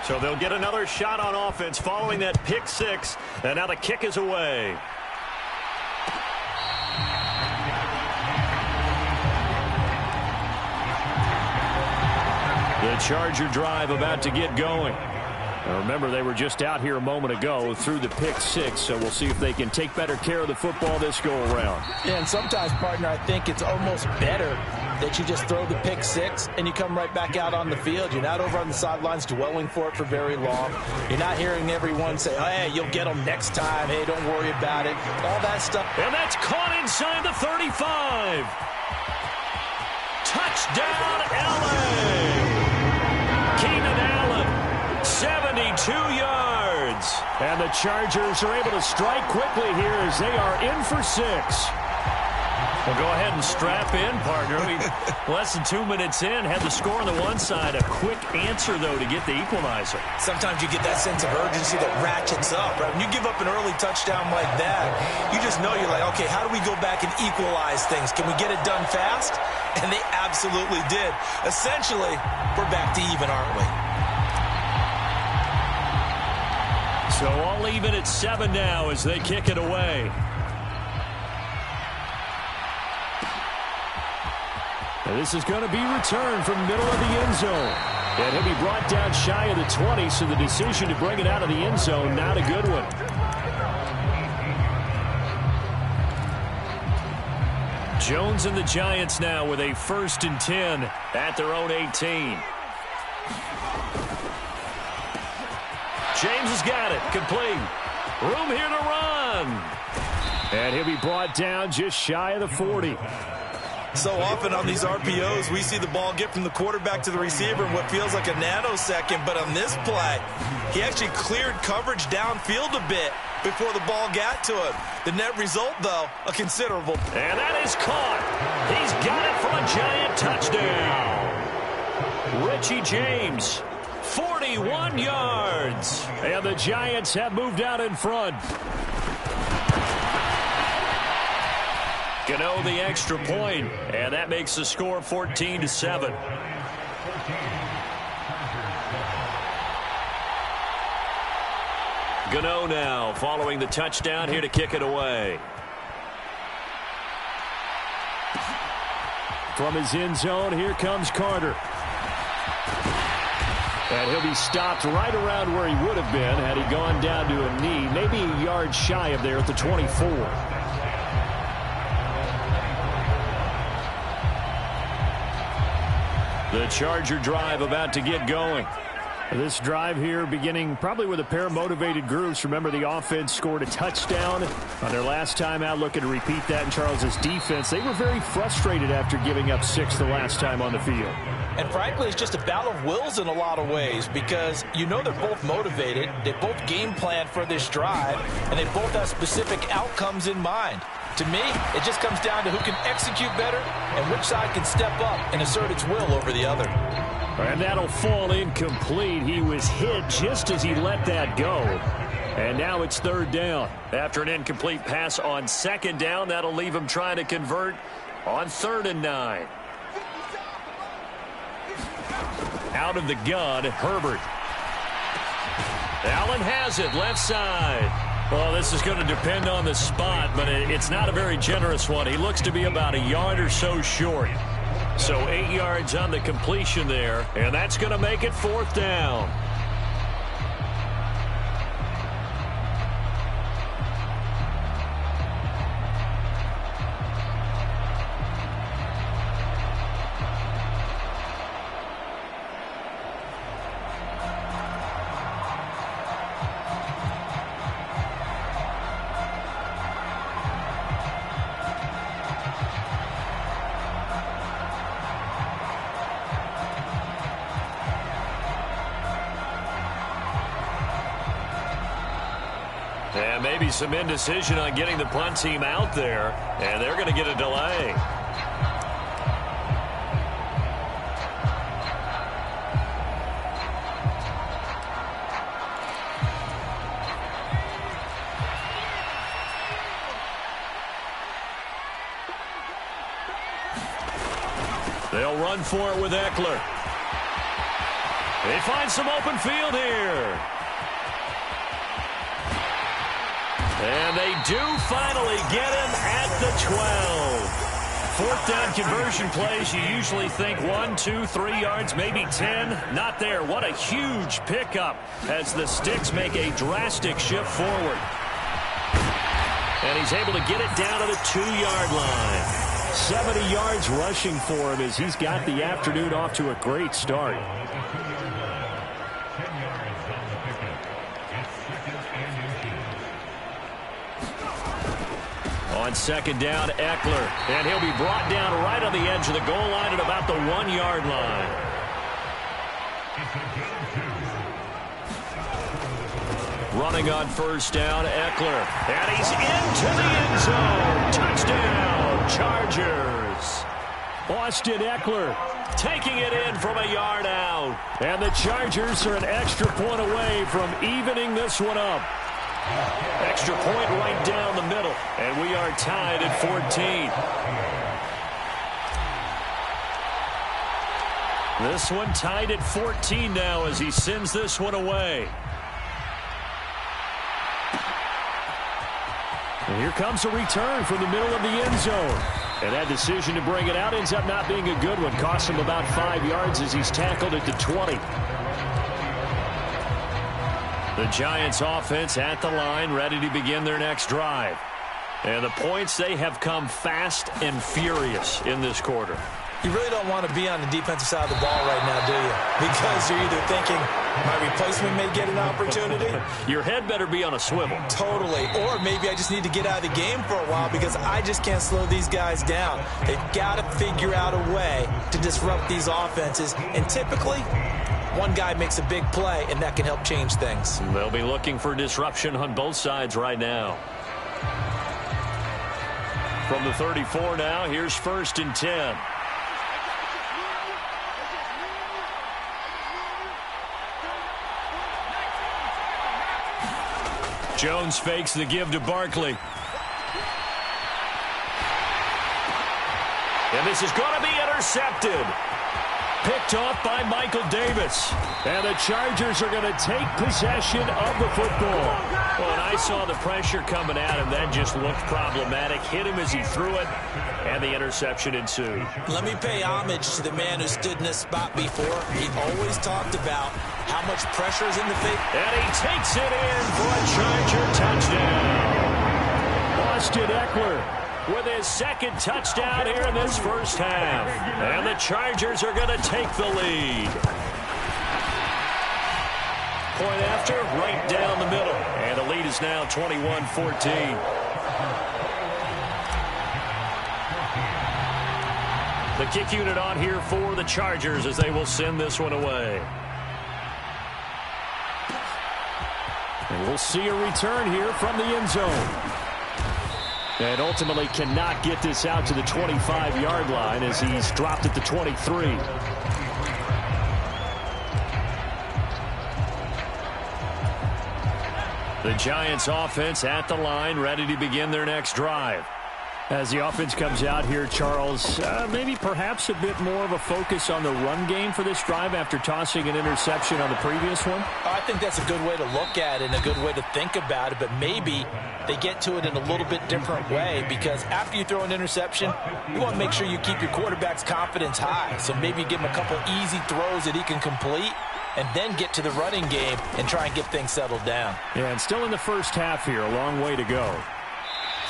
So they'll get another shot on offense following that pick six, and now the kick is away. The Charger drive about to get going. Now remember, they were just out here a moment ago through the pick six, so we'll see if they can take better care of the football this go-around. Yeah, and sometimes, partner, I think it's almost better that you just throw the pick six and you come right back out on the field. You're not over on the sidelines dwelling for it for very long. You're not hearing everyone say, oh, hey, you'll get them next time. Hey, don't worry about it. All that stuff. And that's caught inside the 35. Touchdown, L.A. Keenan Allen, 72 yards. And the Chargers are able to strike quickly here as they are in for 6. Well, go ahead and strap in, partner. Less than 2 minutes in, had the score on the one side. A quick answer, though, to get the equalizer. Sometimes you get that sense of urgency that ratchets up, right? When you give up an early touchdown like that, you just know you're like, okay, how do we go back and equalize things? Can we get it done fast? And they absolutely did. Essentially, we're back to even, aren't we? So all even at 7 now as they kick it away. And this is going to be returned from the middle of the end zone. And he'll be brought down shy of the 20, so the decision to bring it out of the end zone, not a good one. Jones and the Giants now with a 1st and 10 at their own 18. James has got it. Complete. Room here to run. And he'll be brought down just shy of the 40. So often on these RPOs, we see the ball get from the quarterback to the receiver in what feels like a nanosecond. But on this play, he actually cleared coverage downfield a bit before the ball got to him. The net result, though, a considerable. And that is caught. He's got it for a Giant touchdown. Richie James, 41 yards. And the Giants have moved out in front. Gano the extra point, and that makes the score 14-7. Gano now following the touchdown here to kick it away. From his end zone, here comes Carter. And he'll be stopped right around where he would have been had he gone down to a knee, maybe a yard shy of there at the 24. The Charger drive about to get going. This drive here beginning probably with a pair of motivated groups. Remember, the offense scored a touchdown on their last time out. Looking to repeat that in Charles's defense. They were very frustrated after giving up 6 the last time on the field. And frankly, it's just a battle of wills in a lot of ways because you know they're both motivated. They both game plan for this drive, and they both have specific outcomes in mind. To me, it just comes down to who can execute better and which side can step up and assert its will over the other. And that'll fall incomplete. He was hit just as he let that go. And now it's 3rd down. After an incomplete pass on 2nd down, that'll leave him trying to convert on 3rd and 9. Out of the gun, Herbert. Allen has it, left side. Well, this is going to depend on the spot, but it's not a very generous one. He looks to be about a yard or so short. So 8 yards on the completion there, and that's going to make it 4th down. And maybe some indecision on getting the punt team out there. And they're going to get a delay. They'll run for it with Eckler. They find some open field here. And they do finally get him at the 12. Fourth down conversion plays, you usually think 1, 2, 3 yards, maybe 10. Not there. What a huge pickup as the Sticks make a drastic shift forward. And he's able to get it down to the 2-yard line. 70 yards rushing for him as he's got the afternoon off to a great start. On second down, Eckler. And he'll be brought down right on the edge of the goal line at about the 1-yard line. Running on first down, Eckler. And he's into the end zone. Touchdown, Chargers. Austin Eckler taking it in from a yard out. And the Chargers are an extra point away from evening this one up. Extra point right down the middle. And we are tied at 14. This one tied at 14 now as he sends this one away. And here comes a return from the middle of the end zone. And that decision to bring it out ends up not being a good one. Costs him about 5 yards as he's tackled at the 20. The Giants offense at the line, ready to begin their next drive. And the points, they have come fast and furious in this quarter. You really don't want to be on the defensive side of the ball right now, do you? Because you're either thinking, my replacement may get an opportunity. Your head better be on a swivel. Totally. Or maybe I just need to get out of the game for a while because I just can't slow these guys down. They've got to figure out a way to disrupt these offenses. And typically, one guy makes a big play, and that can help change things. They'll be looking for disruption on both sides right now. From the 34 now, here's 1st and 10. Jones fakes the give to Barkley. And this is going to be intercepted. Picked off by Michael Davis. And the Chargers are going to take possession of the football. Well, and I saw the pressure coming at him. That just looked problematic. Hit him as he threw it, and the interception ensued. Let me pay homage to the man who stood in this spot before. He always talked about how much pressure is in the face. And he takes it in for a Charger touchdown. Austin Eckler with his second touchdown here in this first half. And the Chargers are going to take the lead. Point after, right down the middle. And the lead is now 21-14. The kick unit on here for the Chargers as they will send this one away. And we'll see a return here from the end zone. And ultimately cannot get this out to the 25-yard line as he's dropped at the 23. The Giants offense at the line, ready to begin their next drive. As the offense comes out here, Charles, maybe perhaps a bit more of a focus on the run game for this drive after tossing an interception on the previous one? I think that's a good way to look at it and a good way to think about it, but maybe they get to it in a little bit different way because after you throw an interception, you want to make sure you keep your quarterback's confidence high. So maybe give him a couple easy throws that he can complete and then get to the running game and try and get things settled down. Yeah, and still in the first half here, a long way to go.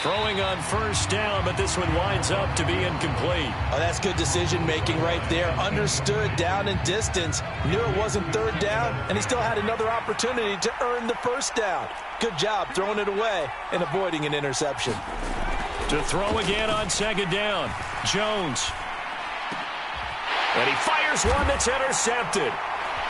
Throwing on first down, but this one winds up to be incomplete. Oh, that's good decision-making right there. Understood down and distance. Knew it wasn't third down, and he still had another opportunity to earn the first down. Good job throwing it away and avoiding an interception. To throw again on second down, Jones. And he fires one that's intercepted.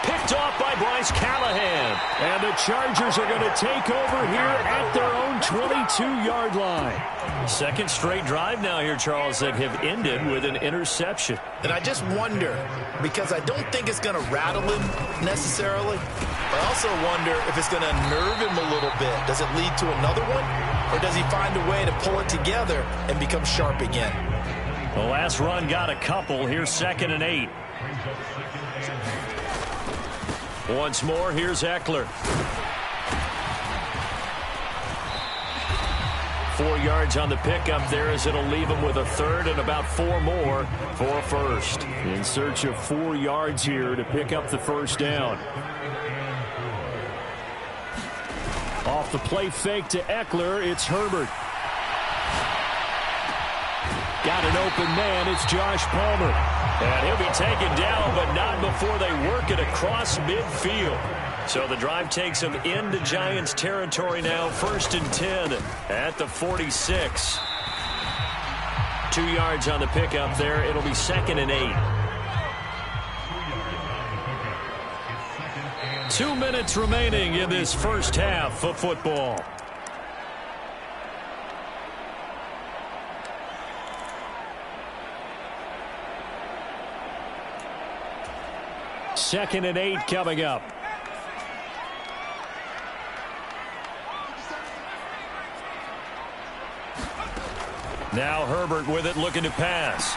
Picked off by Bryce Callahan. And the Chargers are going to take over here at their own 22-yard line. Second straight drive now here, Charles, that have ended with an interception. And I just wonder, because I don't think it's going to rattle him necessarily, I also wonder if it's going to nerve him a little bit. Does it lead to another one? Or does he find a way to pull it together and become sharp again? The last run got a couple. Here's 2nd and 8. Once more, here's Eckler. 4 yards on the pickup there as it'll leave him with a third and about 4 more for a first. In search of 4 yards here to pick up the first down. Off the play fake to Eckler, it's Herbert. Got an open man, it's Josh Palmer. And he'll be taken down, but not before they work it across midfield. So the drive takes him into Giants territory now, 1st and 10 at the 46. 2 yards on the pickup there. It'll be 2nd and 8. 2 minutes remaining in this first half of football. Second and 8 coming up. Now Herbert with it, looking to pass.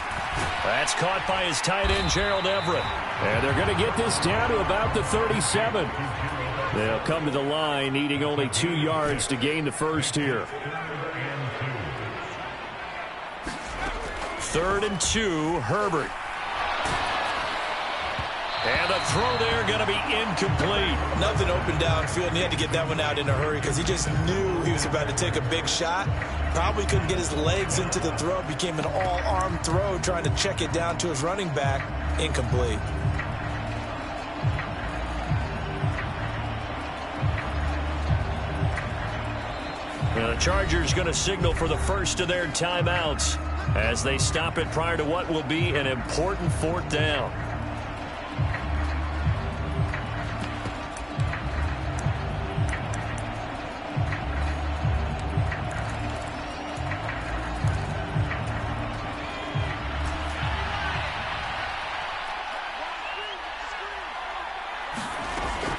That's caught by his tight end, Gerald Everett. And they're going to get this down to about the 37. They'll come to the line, needing only 2 yards to gain the first here. 3rd and 2, Herbert. And the throw there going to be incomplete. Nothing open downfield, and he had to get that one out in a hurry because he just knew he was about to take a big shot. Probably couldn't get his legs into the throw. Became an all-arm throw, trying to check it down to his running back. Incomplete. Well, the Chargers going to signal for the first of their timeouts as they stop it prior to what will be an important 4th down.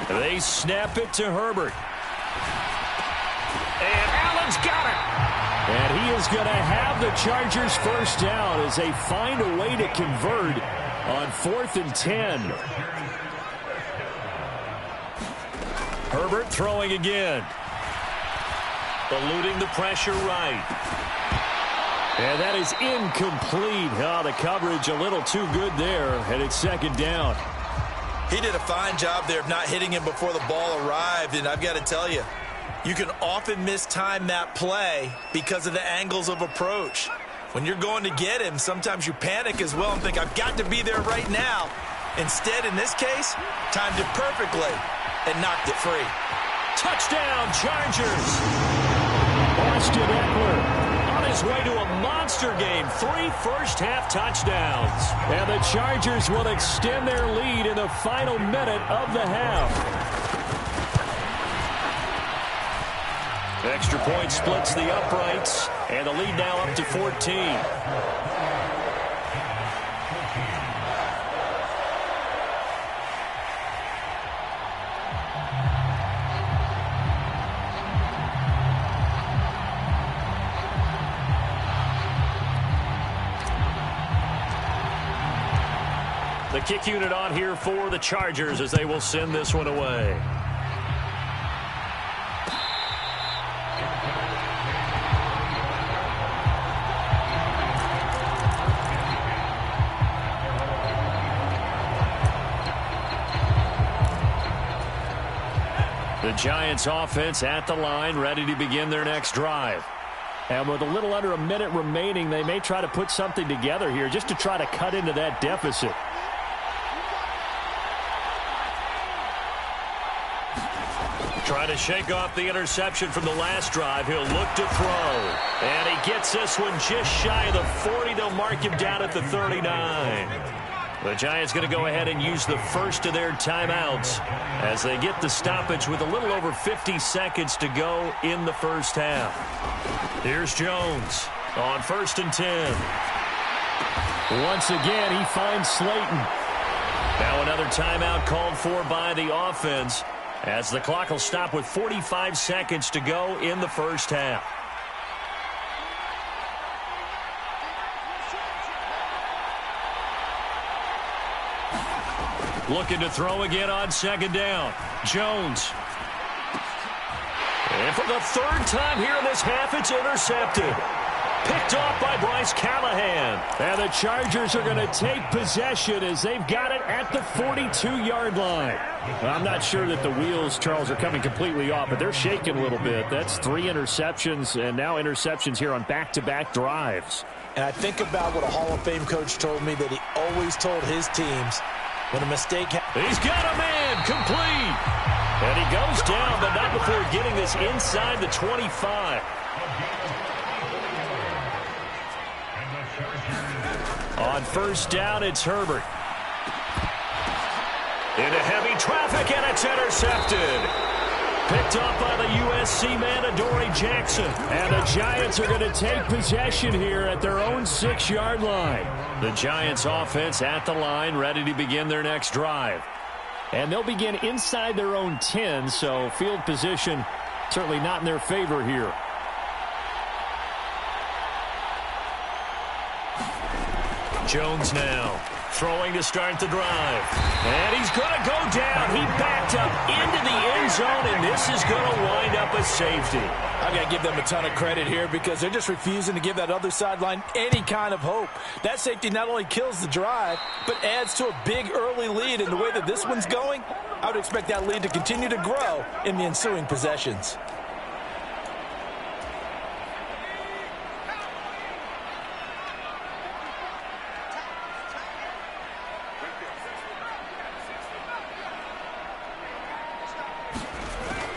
They snap it to Herbert. And Allen's got it. And he is going to have the Chargers first down as they find a way to convert on 4th and 10. Herbert throwing again. Eluding the pressure right. And that is incomplete. Oh, the coverage a little too good there, and it's 2nd down. He did a fine job there of not hitting him before the ball arrived, and I've got to tell you, you can often mistime that play because of the angles of approach. When you're going to get him, sometimes you panic as well and think, I've got to be there right now. Instead, in this case, timed it perfectly and knocked it free. Touchdown, Chargers! Austin Eckler on his way to a monster game. 3 first-half touchdowns. And the Chargers will extend their lead in the final minute of the half. Extra point splits the uprights, and the lead now up to 14. The kick unit on here for the Chargers as they will send this one away. The Giants offense at the line, ready to begin their next drive. And with a little under a minute remaining, they may try to put something together here just to try to cut into that deficit. Trying to shake off the interception from the last drive. He'll look to throw. And he gets this one just shy of the 40. They'll mark him down at the 39. The Giants going to go ahead and use the first of their timeouts as they get the stoppage with a little over 50 seconds to go in the first half. Here's Jones on 1st and 10. Once again, he finds Slayton. Now another timeout called for by the offense as the clock will stop with 45 seconds to go in the first half. Looking to throw again on second down. Jones. And for the third time here in this half, it's intercepted. Picked off by Bryce Callahan. And the Chargers are going to take possession as they've got it at the 42-yard line. Well, I'm not sure that the wheels, Charles, are coming completely off, but they're shaking a little bit. That's 3 interceptions, and now interceptions here on back-to-back drives. And I think about what a Hall of Fame coach told me that he always told his teams when a mistake He's got a man complete. And he goes down, but not before getting this inside the 25. On first down, it's Herbert. Into heavy traffic, and it's intercepted. Picked off by the USC man, Adoree Jackson. And the Giants are going to take possession here at their own 6-yard line. The Giants offense at the line, ready to begin their next drive. And they'll begin inside their own 10, so field position certainly not in their favor here. Jones now throwing to start the drive. And he's going to go down. He backed up into the end zone, and this is going to wind up a safety. I've got to give them a ton of credit here because they're just refusing to give that other sideline any kind of hope. That safety not only kills the drive, but adds to a big early lead. In the way that this one's going, I would expect that lead to continue to grow in the ensuing possessions.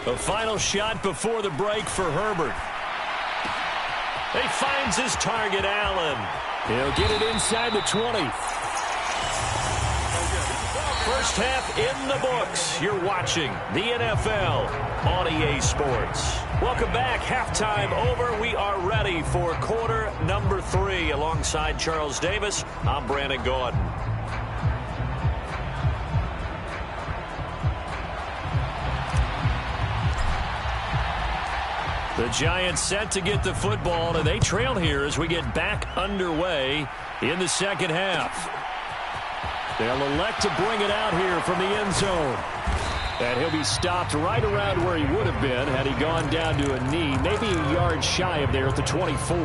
The final shot before the break for Herbert. He finds his target, Allen. He'll get it inside the 20. First half in the books. You're watching the NFL on EA Sports. Welcome back. Halftime over. We are ready for quarter number 3. Alongside Charles Davis, I'm Brandon Gordon. The Giants set to get the football, and they trail here as we get back underway in the second half. They'll elect to bring it out here from the end zone. And he'll be stopped right around where he would have been had he gone down to a knee, maybe a yard shy of there at the 24.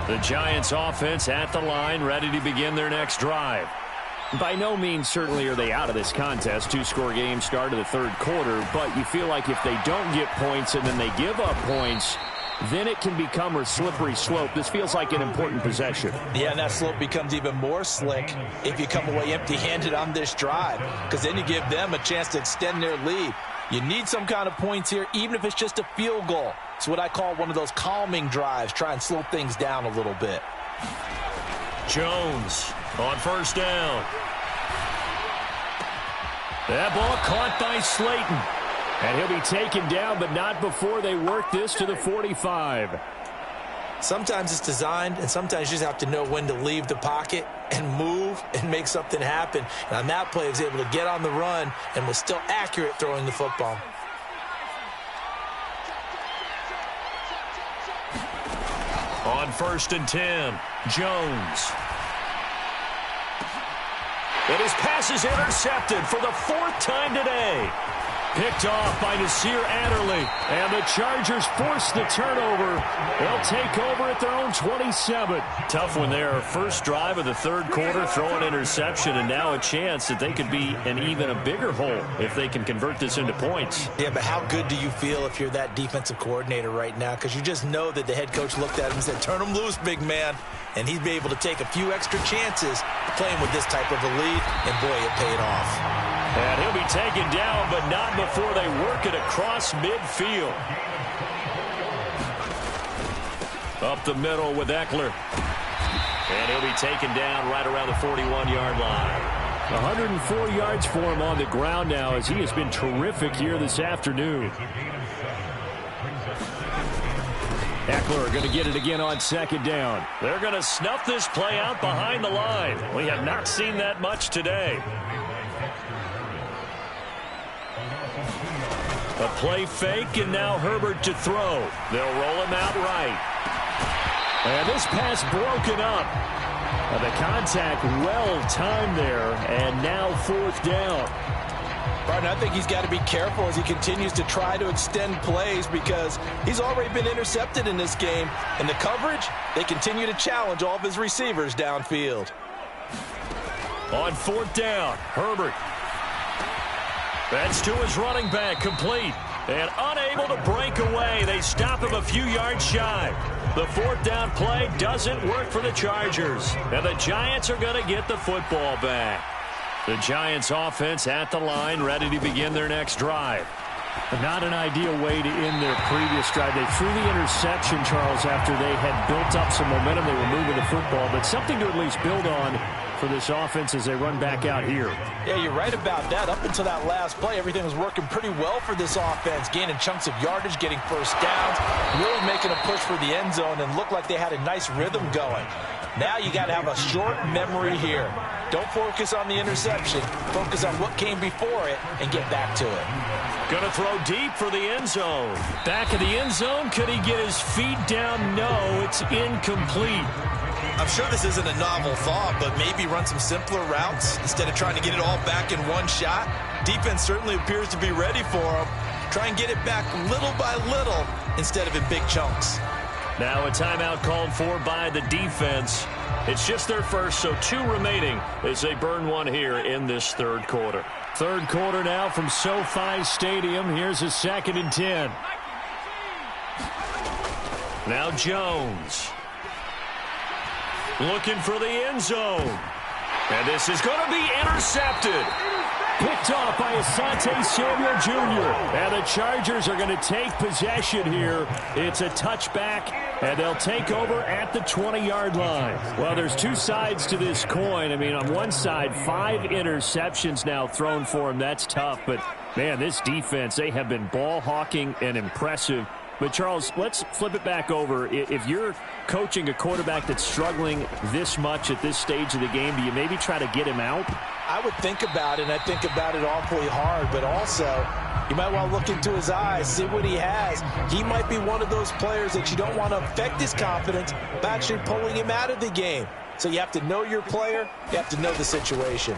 The Giants offense at the line, ready to begin their next drive. By no means certainly are they out of this contest. 2-score game start of the third quarter, but you feel like if they don't get points and then they give up points, then it can become a slippery slope. This feels like an important possession. Yeah, and that slope becomes even more slick if you come away empty-handed on this drive, because then you give them a chance to extend their lead. You need some kind of points here, even if it's just a field goal. It's what I call one of those calming drives. Try and slow things down a little bit. Jones on first down. That ball caught by Slayton. And he'll be taken down, but not before they work this to the 45. Sometimes it's designed, and sometimes you just have to know when to leave the pocket and move and make something happen. And on that play, he was able to get on the run and was still accurate throwing the football. On first and 10, Jones. And his pass is intercepted for the 4th time today. Picked off by Nasir Adderley. And the Chargers force the turnover. They'll take over at their own 27. Tough one there. First drive of the third quarter, throw an interception, and now a chance that they could be in even a bigger hole if they can convert this into points. Yeah, but how good do you feel if you're that defensive coordinator right now? Because you just know that the head coach looked at him and said, turn him loose, big man. And he'd be able to take a few extra chances playing with this type of a lead, and boy, it paid off. And he'll be taken down, but not before they work it across midfield. Up the middle with Eckler. And he'll be taken down right around the 41-yard line. 104 yards for him on the ground now as he has been terrific here this afternoon. Eckler going to get it again on second down. They're going to snuff this play out behind the line. We have not seen that much today. A play fake, and now Herbert to throw. They'll roll him out right. And this pass broken up. The contact well timed there, and now 4th down. Barton, I think he's got to be careful as he continues to try to extend plays because he's already been intercepted in this game. And the coverage, they continue to challenge all of his receivers downfield. On 4th down, Herbert. That's to his running back, complete. And unable to break away. They stop him a few yards shy. The 4th down play doesn't work for the Chargers. And the Giants are going to get the football back. The Giants offense at the line, ready to begin their next drive. Not an ideal way to end their previous drive. They threw the interception, Charles, after they had built up some momentum. They were moving the football, but something to at least build on for this offense as they run back out here. Yeah, you're right about that. Up until that last play, everything was working pretty well for this offense, gaining chunks of yardage, getting first downs, really making a push for the end zone, and looked like they had a nice rhythm going. Now you got to have a short memory here. Don't focus on the interception. Focus on what came before it and get back to it. Going to throw deep for the end zone. Back of the end zone. Could he get his feet down? No, it's incomplete. I'm sure this isn't a novel thought, but maybe run some simpler routes instead of trying to get it all back in one shot. Defense certainly appears to be ready for him. Try and get it back little by little instead of in big chunks. Now a timeout called for by the defense. It's just their first, so 2 remaining as they burn one here in this 3rd quarter. 3rd quarter now from SoFi Stadium. Here's a 2nd and 10. Now Jones. Looking for the end zone. And this is going to be intercepted. Picked off by Asante Samuel Jr. And the Chargers are going to take possession here. It's a touchback, and they'll take over at the 20-yard line. Well, there's 2 sides to this coin. I mean, on one side, 5 interceptions now thrown for him. That's tough. But, man, this defense, they have been ball hawking and impressive. But, Charles, let's flip it back over. If you're coaching a quarterback that's struggling this much at this stage of the game, do you maybe try to get him out? I would think about it, and I think about it awfully hard, but also you might want to look into his eyes, see what he has. He might be one of those players that you don't want to affect his confidence by actually pulling him out of the game. So you have to know your player, you have to know the situation.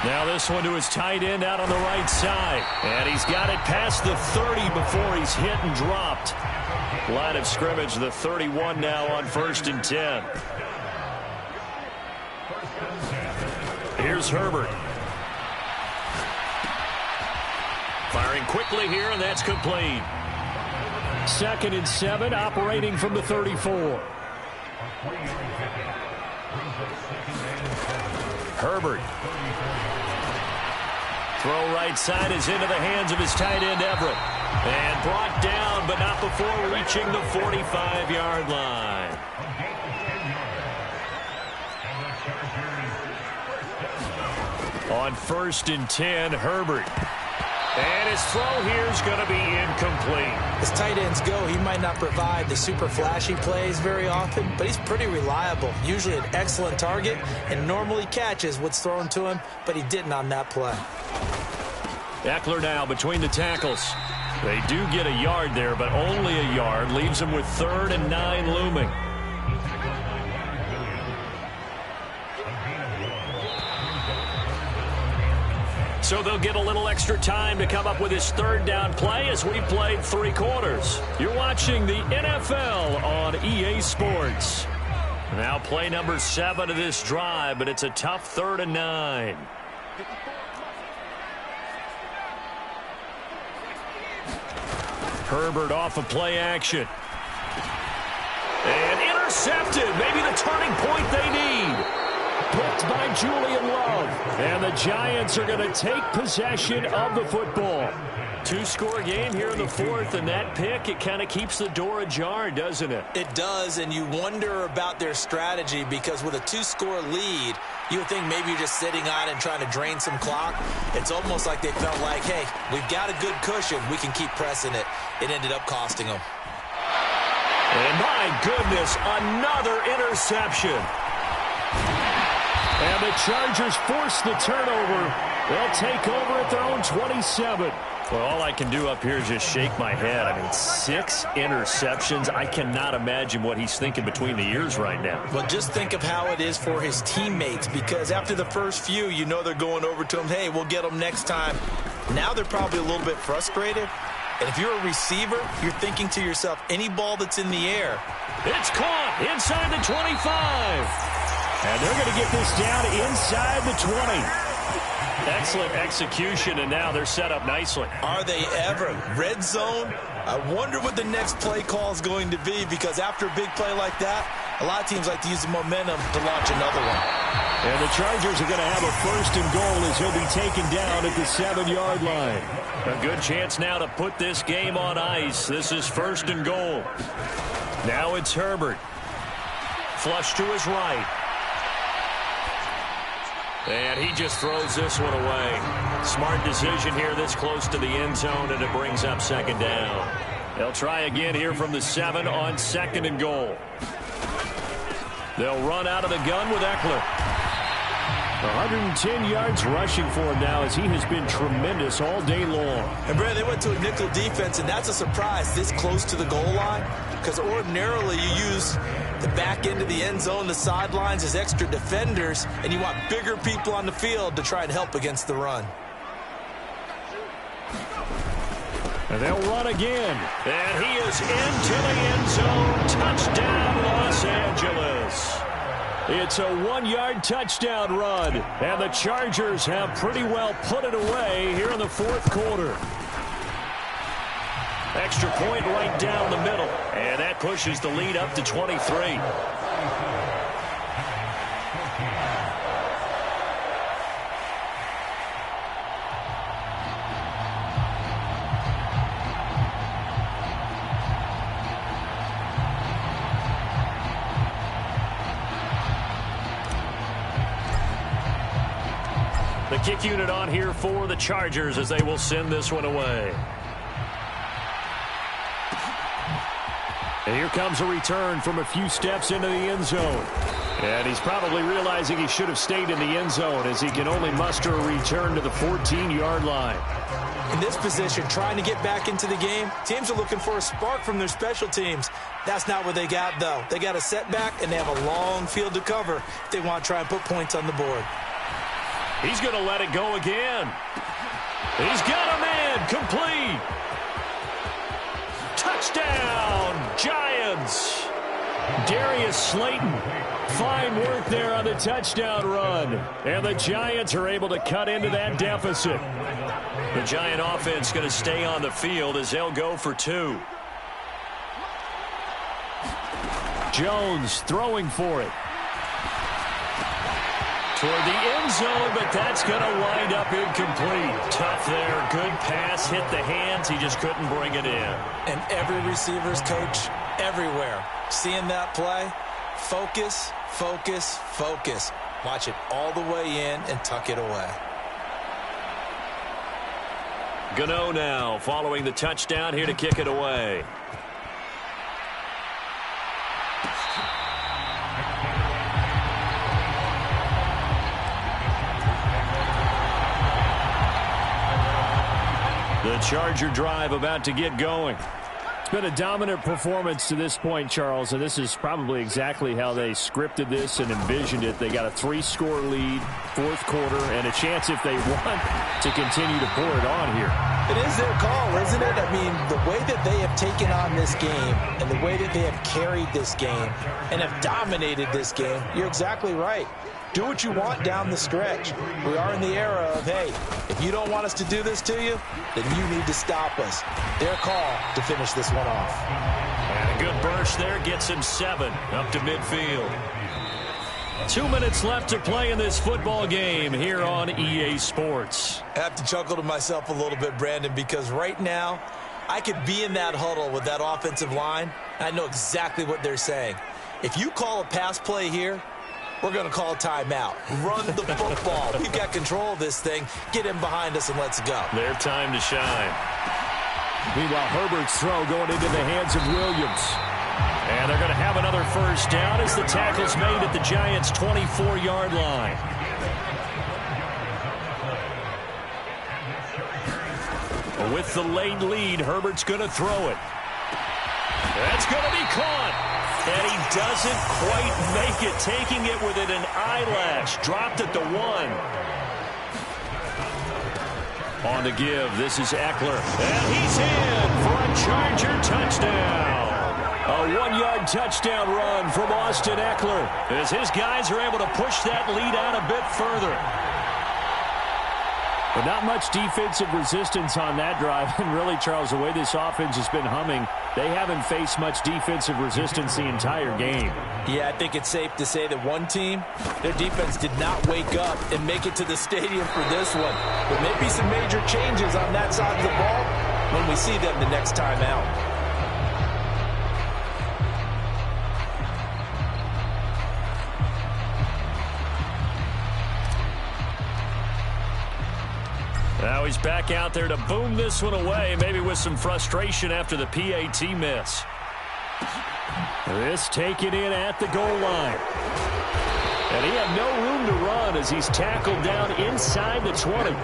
Now this one to his tight end out on the right side. And he's got it past the 30 before he's hit and dropped. Line of scrimmage, the 31 now on 1st and 10. Here's Herbert. Firing quickly here, and that's complete. 2nd and 7, operating from the 34. Herbert. Throw right side is into the hands of his tight end, Everett. And brought down, but not before reaching the 45-yard line. On 1st and 10, Herbert. And his throw here is going to be incomplete. As tight ends go, he might not provide the super flashy plays very often, but he's pretty reliable. Usually an excellent target and normally catches what's thrown to him, but he didn't on that play. Eckler now between the tackles. They do get a yard there, but only a yard. Leaves them with 3rd and 9 looming. So they'll get a little extra time to come up with his 3rd down play as we've played 3 quarters. You're watching the NFL on EA Sports. Now play number 7 of this drive, but it's a tough 3rd and 9. Herbert off of play action. And intercepted. Maybe the turning point they need. Picked by Julian Love. And the Giants are going to take possession of the football. 2-score game here in the 4th, and that pick, it kind of keeps the door ajar, doesn't it? It does, and you wonder about their strategy because with a 2-score lead, you would think maybe you're just sitting on and trying to drain some clock. It's almost like they felt like, hey, we've got a good cushion. We can keep pressing it. It ended up costing them. And my goodness, another interception. And the Chargers force the turnover They'll take over at their own 27. Well, all I can do up here is just shake my head. I mean, 6 interceptions. I cannot imagine what he's thinking between the ears right now. Well, just think of how it is for his teammates, because after the first few, you know they're going over to him, hey, we'll get them next time. Now they're probably a little bit frustrated. And if you're a receiver, you're thinking to yourself, any ball that's in the air. It's caught inside the 25. And they're going to get this down inside the 20. Excellent execution, and now they're set up nicely. Are they ever? Red zone? I wonder what the next play call is going to be, because after a big play like that, a lot of teams like to use the momentum to launch another one. And the Chargers are going to have a 1st and goal as he'll be taken down at the 7-yard line. A good chance now to put this game on ice. This is 1st and goal. Now it's Herbert. Flush to his right. And he just throws this one away. Smart decision here this close to the end zone, and it brings up 2nd down. They'll try again here from the 7 on 2nd and goal. They'll run out of the gun with Eckler. 110 yards rushing for him now, as he has been tremendous all day long. And, Brad, they went to a nickel defense, and that's a surprise this close to the goal line, because ordinarily you use the back end of the end zone, the sidelines, as extra defenders, and you want bigger people on the field to try and help against the run. And they'll run again. And he is into the end zone. Touchdown, Los Angeles. It's a 1-yard touchdown run. And the Chargers have pretty well put it away here in the 4th quarter. Extra point right down the middle. And that pushes the lead up to 23. The kick unit on here for the Chargers as they will send this one away. And here comes a return from a few steps into the end zone. And he's probably realizing he should have stayed in the end zone, as he can only muster a return to the 14-yard line. In this position, trying to get back into the game, teams are looking for a spark from their special teams. That's not what they got, though. They got a setback, and they have a long field to cover if they want to try and put points on the board. He's going to let it go again. He's got him in. Complete. Touchdown, Giants. Darius Slayton. Fine work there on the touchdown run. And the Giants are able to cut into that deficit. The Giant offense going to stay on the field as they'll go for 2. Jones throwing for it. Toward the end zone, but that's going to wind up incomplete. Tough there. Good pass. Hit the hands. He just couldn't bring it in. And every receiver's coach everywhere, seeing that play, focus, focus, focus. Watch it all the way in and tuck it away. Gano now following the touchdown here to kick it away. The Charger drive about to get going. It's been a dominant performance to this point, Charles, and this is probably exactly how they scripted this and envisioned it. They got a 3-score lead, 4th quarter, and a chance, if they want, to continue to pour it on here. It is their call, isn't it? I mean, the way that they have taken on this game and the way that they have carried this game and have dominated this game, you're exactly right. Do what you want down the stretch. We are in the era of, hey, if you don't want us to do this to you, then you need to stop us. Their call to finish this one off. And a good burst there gets him 7 up to midfield. 2 minutes left to play in this football game here on EA Sports. I have to chuckle to myself a little bit, Brandon, because right now I could be in that huddle with that offensive line. I know exactly what they're saying. If you call a pass play here, we're going to call a timeout. Run the football. We've got control of this thing. Get in behind us and let's go. Their time to shine. Meanwhile, Herbert's throw going into the hands of Williams. And they're going to have another first down as the tackle's made at the Giants' 24-yard line. With the late lead, Herbert's going to throw it. That's going to be caught. And he doesn't quite make it, taking it within an eyelash. Dropped at the 1. On to give. This is Eckler. And he's in for a Charger touchdown. A 1-yard touchdown run from Austin Eckler as his guys are able to push that lead out a bit further. But not much defensive resistance on that drive. And really, Charles, the way this offense has been humming, they haven't faced much defensive resistance the entire game. Yeah, I think it's safe to say that one team, their defense did not wake up and make it to the stadium for this one. There may be some major changes on that side of the ball when we see them the next time out. Now he's back out there to boom this one away, maybe with some frustration after the PAT miss. This taken in at the goal line. And he had no room to run as he's tackled down inside the 20.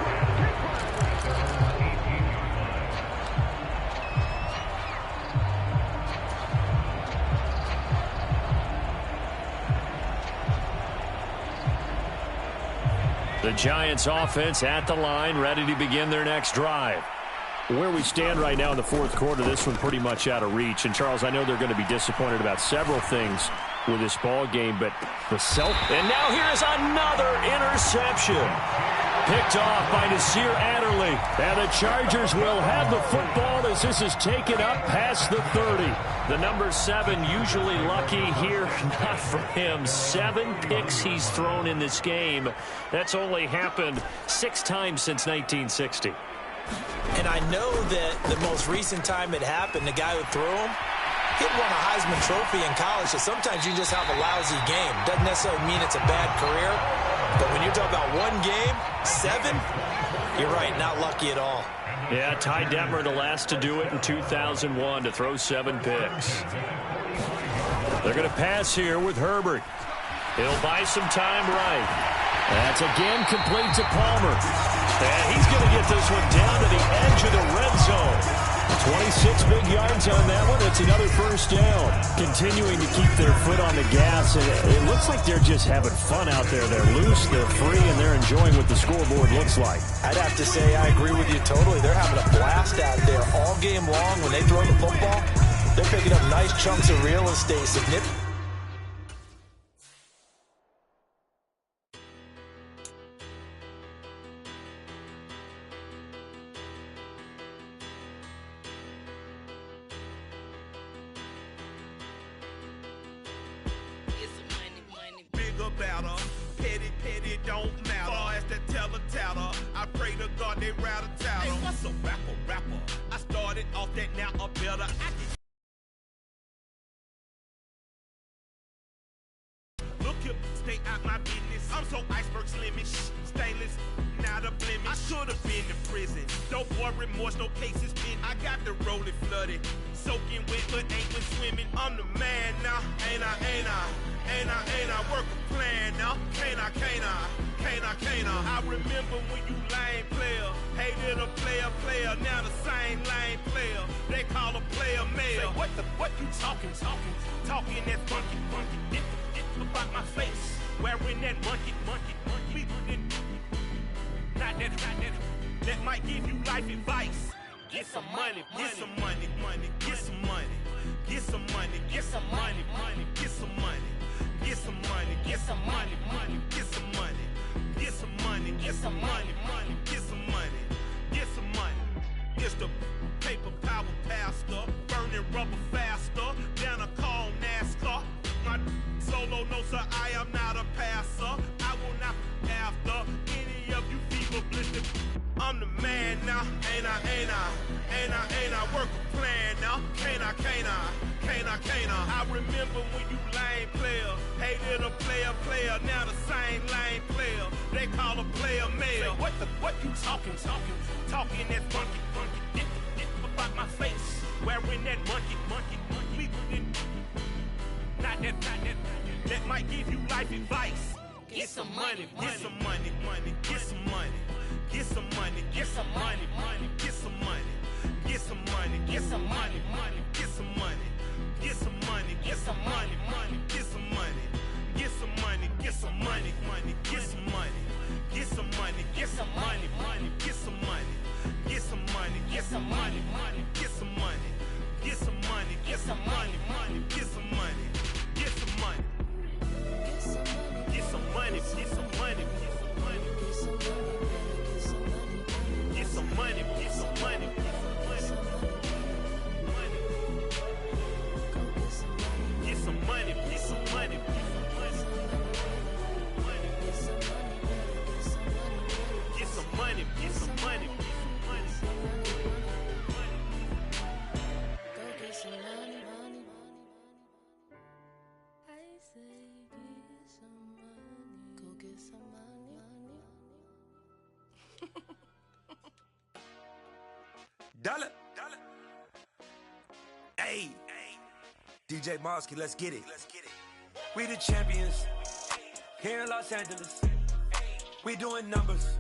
The Giants offense at the line, ready to begin their next drive. Where we stand right now in the fourth quarter, this one pretty much out of reach. And, Charles, I know they're going to be disappointed about several things with this ball game, but the And now here's another interception. Picked off by Nasir Adderley. And the Chargers will have the football as this is taken up past the 30. The number 7 usually lucky here. Not for him. 7 picks he's thrown in this game. That's only happened 6 times since 1960. And I know that the most recent time it happened, the guy who threw him, he'd won a Heisman Trophy in college, so sometimes you just have a lousy game. Doesn't necessarily mean it's a bad career, but when you're talking about one game, 7, you're right, not lucky at all. Yeah, Ty Detmer, the last to do it in 2001, to throw 7 picks. They're going to pass here with Herbert. He'll buy some time right. That's again complete to Palmer. And he's going to get this one down to the edge of the red zone. 26 big yards on that one. It's another first down. Continuing to keep their foot on the gas. And it looks like they're just having fun out there. They're loose, they're free, and they're enjoying what the scoreboard looks like. I'd have to say I agree with you totally. They're having a blast out there all game long. When they throw the football, they're picking up nice chunks of real estate. Significant. Stay out my business. I'm so iceberg slimming, stainless, not a blemish. I should have been in prison. No more remorse, no cases pinned. I got the rolling flooded, soaking wet, but ain't been swimming. I'm the man now, ain't I? Work a plan now, can't I? I remember when you lame player, hated a player, now the same lame player. They call a player mayor. Say, what you talking that funky, about my face, wearing that monkey. Not that might give you life advice. Get some money, get some money, get some money, get some money, get some money, get some money, get some money, get some money, get some money, get some money, get some money, get some money, get some money. It's the paper power pastor, burning rubber faster, down a call NASCAR. My solo, no sir, I am not a passer. I will not after any of you fever blistered. I'm the man now, ain't I? Work a plan now, can't I? I remember when you lame player, hated a player, now the same lame player. They call a player mayor. Say, what you talking that funky, about my face, wearing that monkey. Not that might give you life advice. Get some money, get some money, get some money, get some money, get some money, get some money. get some money, get some money, money, get some money, get some money, get some money, money, get some money, get some money, get some money, money, get some money, get some money, get some money, money, get some money, get some money, get some money, money, get some money, get some money, get some money, money, get some money, get some money, get some money, get some money, get some money, get some money, get some money, get some money, get some money, get some money. Dollar. Hey. DJ Mosky, let's get it. We the champions. Here in Los Angeles. We doing numbers.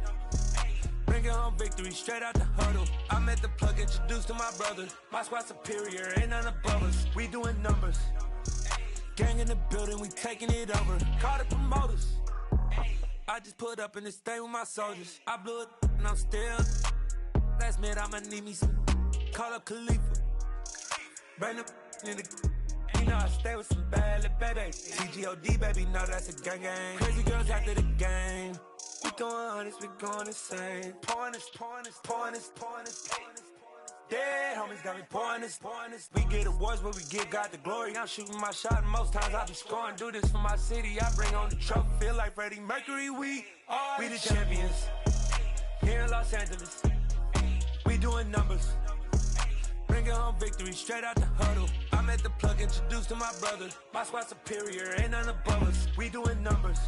Bringing home victory straight out the huddle. I met the plug, introduced to my brother. My squad superior, ain't none above us. We doing numbers. Gang in the building, we taking it over. Call the promoters. I just put up in this thing with my soldiers. I blew it and I'm still. Last minute I'ma need me some. Call up Khalifa. Bring them in the. You know I stay with some bad little babies. TGOD baby, know that's a gang gang. Crazy girls after the game. We going honest, we going insane. Pouring this. Dead homies got me pouring this. We get awards where we give God the glory. I'm shooting my shot and most times I be scoring. Do this for my city, I bring on the trophy. Feel like Freddie Mercury, we the champions. Here in Los Angeles, we doing numbers. Bringing home victory straight out the huddle. I met the plug, introduced to my brother. My squad superior, ain't none above us. We doing numbers.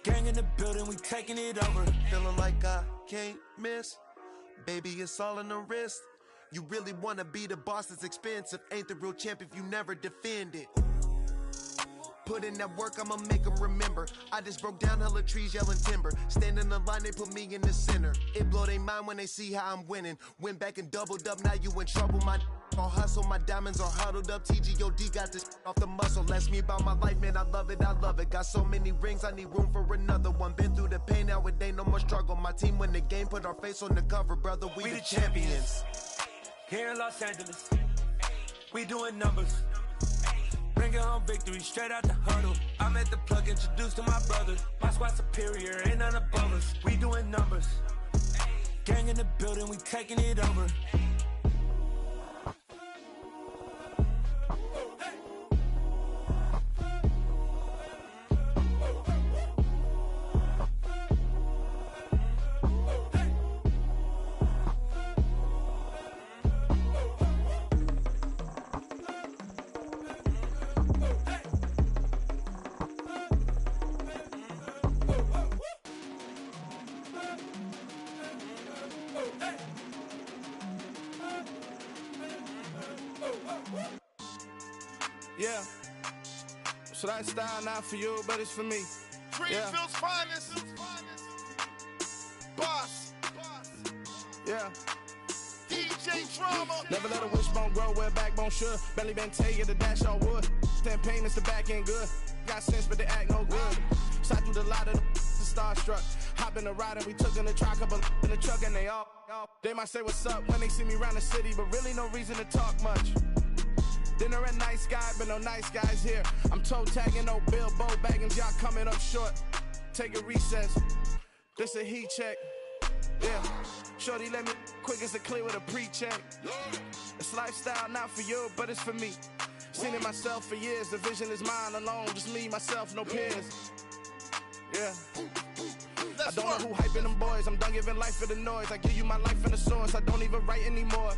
Gang in the building, we taking it over. Feeling like I can't miss. Baby, it's all in the wrist. You really wanna be the boss, it's expensive. Ain't the real champ if you never defend it. Put in that work, I'ma make them remember. I just broke down hella trees, yelling timber. Stand in the line, they put me in the center. It blow their mind when they see how I'm winning. Went back and doubled up, now you in trouble. My all hustle, my diamonds are huddled up. TGOD got this off the muscle. Ask me about my life, man, I love it. Got so many rings, I need room for another one. Been through the pain, now it ain't no more struggle. My team win the game, put our face on the cover, brother. We the champions. Here in Los Angeles, we doing numbers. Bringing home victory straight out the huddle. I met the plug, introduced to my brother. My squad superior, ain't none above us. We doing numbers. Gang in the building, we taking it over. Yeah. So that style not for you, but it's for me. Greenfield's finest. Boss. Yeah. DJ Drama. Never let a wishbone grow where a backbone should. Belly been taken to dash all wood. 10 payments, the back end good. Got sense, but they act no good. Shot through the lot of the starstruck. Hop in the ride and we took in the truck, up in the truck and they all. They might say what's up when they see me around the city, but really no reason to talk much. Dinner at Nice Guy, but no nice guys here. I'm toe tagging, no Bilbo bagging, y'all coming up short. Take a recess. This a heat check. Yeah. Shorty let me quick as a clear with a pre-check. It's lifestyle not for you, but it's for me. Seen it myself for years. The vision is mine alone. Just me, myself, no peers. Yeah. I don't know who hyping them boys. I'm done giving life for the noise. I give you my life in the source. I don't even write anymore.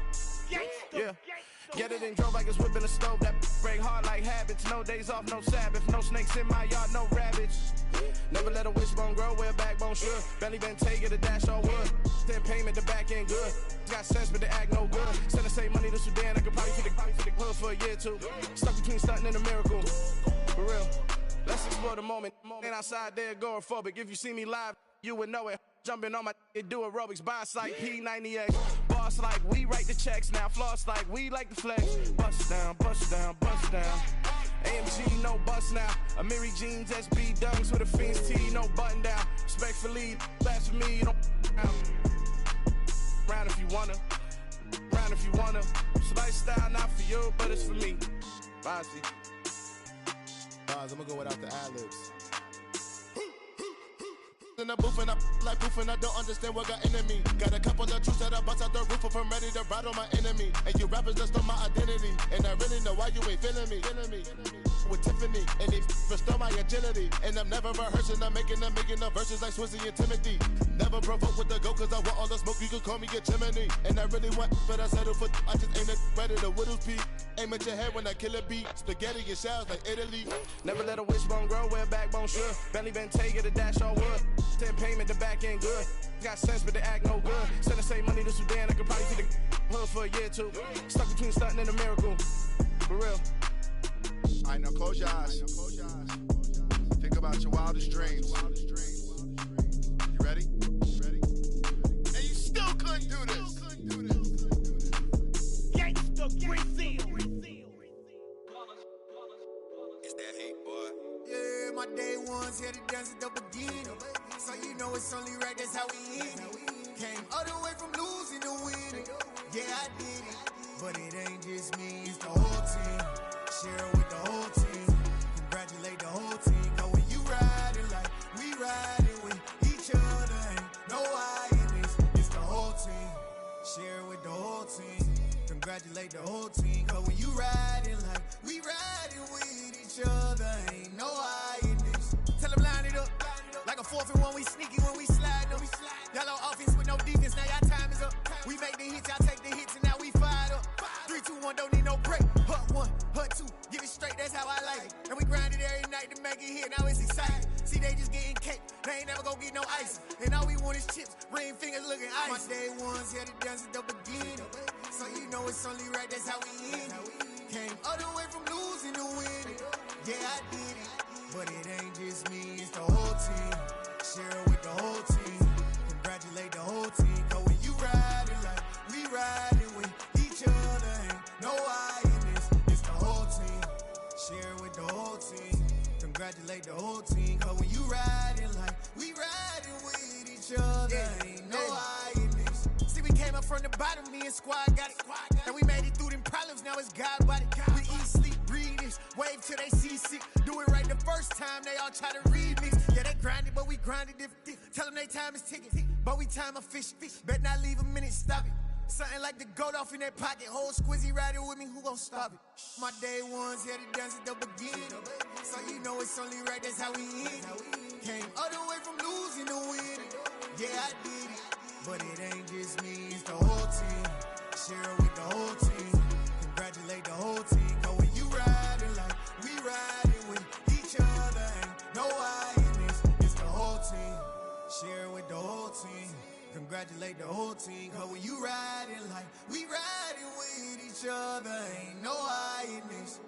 Yeah. Get it and drove like it's whipping a stove. That break hard like habits. No days off, no Sabbath. No snakes in my yard, no rabbits. Never let a wishbone grow where a backbone should. Belly been taken to dash all wood. 10 payment, the back end good. Got sense, but they act no good. Send the same money to Sudan. I could probably feed the hood for a year or two. Stuck between stunting and a miracle. For real. Let's explore the moment. Ain't outside there agoraphobic. If you see me live, you would know it. Jumping on my do aerobics. Buy site P90X. Boss like we write the checks now. Floss like we like the flex. Bust down, bust down, bust down. AMG, no bust now. Amiri jeans, SB dunks with a Fiends tee, no button down. Respectfully, that's for me, you don't round if you wanna. Round if you wanna. It's lifestyle, not for you, but it's for me. Bozzy. I'm gonna go without the ad-libs. In the booth and I like proof and I don't understand what got into me. Got a couple of truths that I bust out the roof if I'm ready to ride on my enemy. And you rappers just stole my identity, and I really know why you ain't feeling me. With Tiffany, and they restore my agility. And I'm never rehearsing, I'm making a million of verses like Swizzy and Timothy. Never provoke with the go, cause I want all the smoke, you can call me a chimney. And I really want, but I settle for, I just aim it ready to whittles peak. Aim at your head when I kill a beat. Spaghetti and shells like Italy. Never let a wishbone grow where a backbone should. Bentley Bentayga, the dash all wood. 10 payment, the back end good. Got sense, but they act no good. Send the same money to Sudan, I could probably see the hood for a year or two. Stuck between stunting and a miracle. For real. Alright, now close your eyes. Think about your wildest dreams. You ready? And you still couldn't do this. Gangsta Brazil. It's that hate, boy. Yeah, my day ones here to dance at the beginning. So you know it's only right, that's how we end it. Came all the way from losing to winning. Yeah, I did it. But it ain't just me, it's the whole team. Share it with the whole team. Congratulate the whole team. Cause when you riding like we riding with each other, ain't no I in this. It's the whole team. Share it with the whole team. Congratulate the whole team. Cause when you riding like we riding with each other, ain't no I in this. Tell them line it up. Like a 4th and 1, we sneaky when we slide them. Yellow offense with no defense, now y'all time is up. We make the hits, y'all take the hits, and now we fired up. 3, 2, 1, don't need no break. Hut 1, hut 2, give it straight, that's how I like it. And we grind it every night to make it hit, now it's exciting. See, they just getting cake, they ain't never gonna get no ice. And all we want is chips, ring fingers looking ice. My day ones here to dance at the beginning. So you know it's only right, that's how we end it. Came all the way from losing to winning. Yeah, I did it. But it ain't just me, it's the whole team. Share it with the whole team. Congratulate the whole team. Cause when you riding like we riding with each other, ain't no I in this. It's the whole team. Share it with the whole team. Congratulate the whole team. Cause when you riding like we riding with each other, ain't no I in this. See, we came up from the bottom, me and squad got it. And we made it through them problems, now it's God body. We eat, sleep, breathe this. Wave till they see sick. Do it right the first time, they all try to remix. Yeah, they grinded, but we grinded different. Tell them they time is ticking, but we time a fish. Bet not leave a minute, stop it. Something like the goat off in their pocket. Whole squizzy riding with me, who gon' stop it? My day ones here to dance at the beginning. So you know it's only right, that's how we end it. Came all the way from losing to winning. Yeah, I did it. But it ain't just me, it's the whole team. Share it with the whole team. Congratulate the whole team. Cause when you riding like we riding with each other, ain't no I in this. It's the whole team. Share it with the whole team. Congratulate the whole team. Cause when you riding like we riding with each other, ain't no I in this.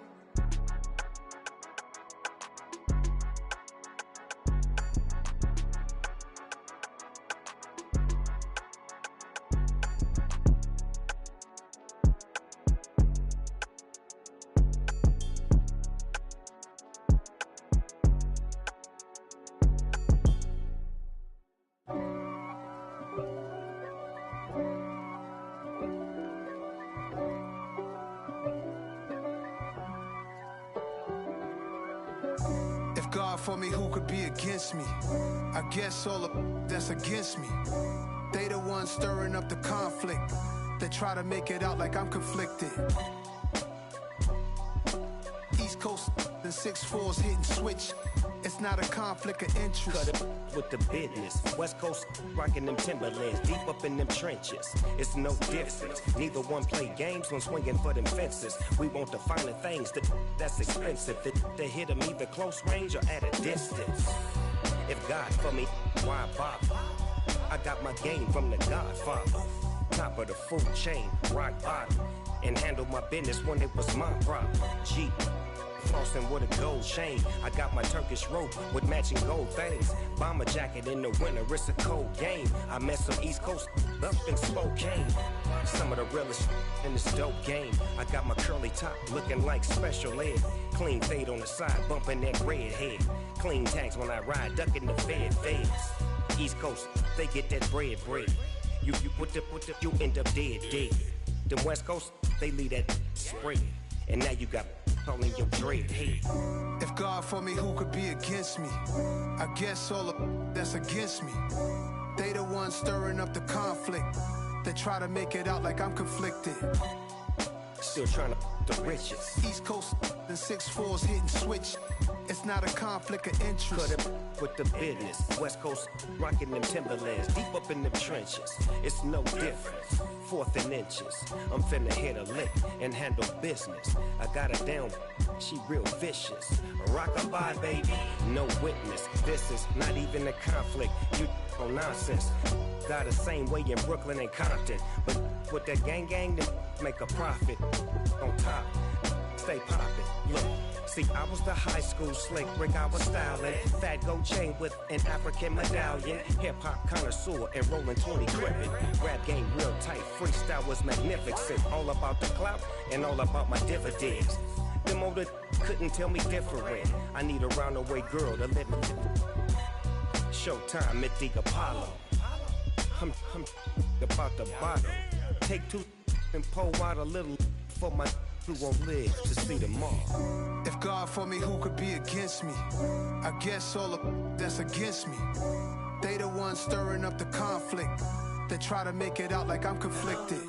God for me, who could be against me? I guess all of that's against me. They the ones stirring up the conflict. They try to make it out like I'm conflicted. East Coast and 6'4's hitting switch. It's not a conflict of interest. Cut it with the business. West Coast rocking them Timberlands, deep up in them trenches. It's no difference. Neither one play games when swinging for them fences. We want the finer things that's expensive. That hit them either close range or at a distance. If God for me, why bother? I got my game from the Godfather. Top of the food chain, rock bottom. And handle my business when it was my problem. G. flossing with a gold chain. I got my Turkish rope with matching gold things. Bomber jacket in the winter, it's a cold game. I met some East Coast up in Spokane. Some of the realest in this dope game. I got my curly top looking like special ed. Clean fade on the side, bumping that red head. Clean tags when I ride, ducking the feds. East Coast, they get that bread. You you end up dead. Them West Coast, they leave that spread. And now you got all in your dread head. If God for me, who could be against me? I guess all of that's against me. They the ones stirring up the conflict. They try to make it out like I'm conflicted. Still trying to the riches. East Coast and 6'4's hitting switch. It's not a conflict of interest. Cut it with the business. West Coast rocking them Timberlands. Deep up in them trenches. It's no difference. 4th and inches. I'm finna hit a lick and handle business. I got her down. She real vicious. Rock-a-bye, baby. No witness. This is not even a conflict. You on nonsense. Got the same way in Brooklyn and Compton. But with that gang, then make a profit. On top, stay poppin'. Look, see, I was the high school slick Rick, I was styling. Fat gold chain with an African medallion. Hip-hop connoisseur and rolling 20 gripping. Rap game real tight, freestyle was magnificent. All about the clout and all about my dividends. Them older couldn't tell me different. I need a roundaway girl to live it. Showtime at the Apollo. I'm about the bottom. Take 2 and pour out a little for my who won't live to see tomorrow. If God for me, who could be against me? I guess all of that's against me. They the ones stirring up the conflict. They try to make it out like I'm conflicted.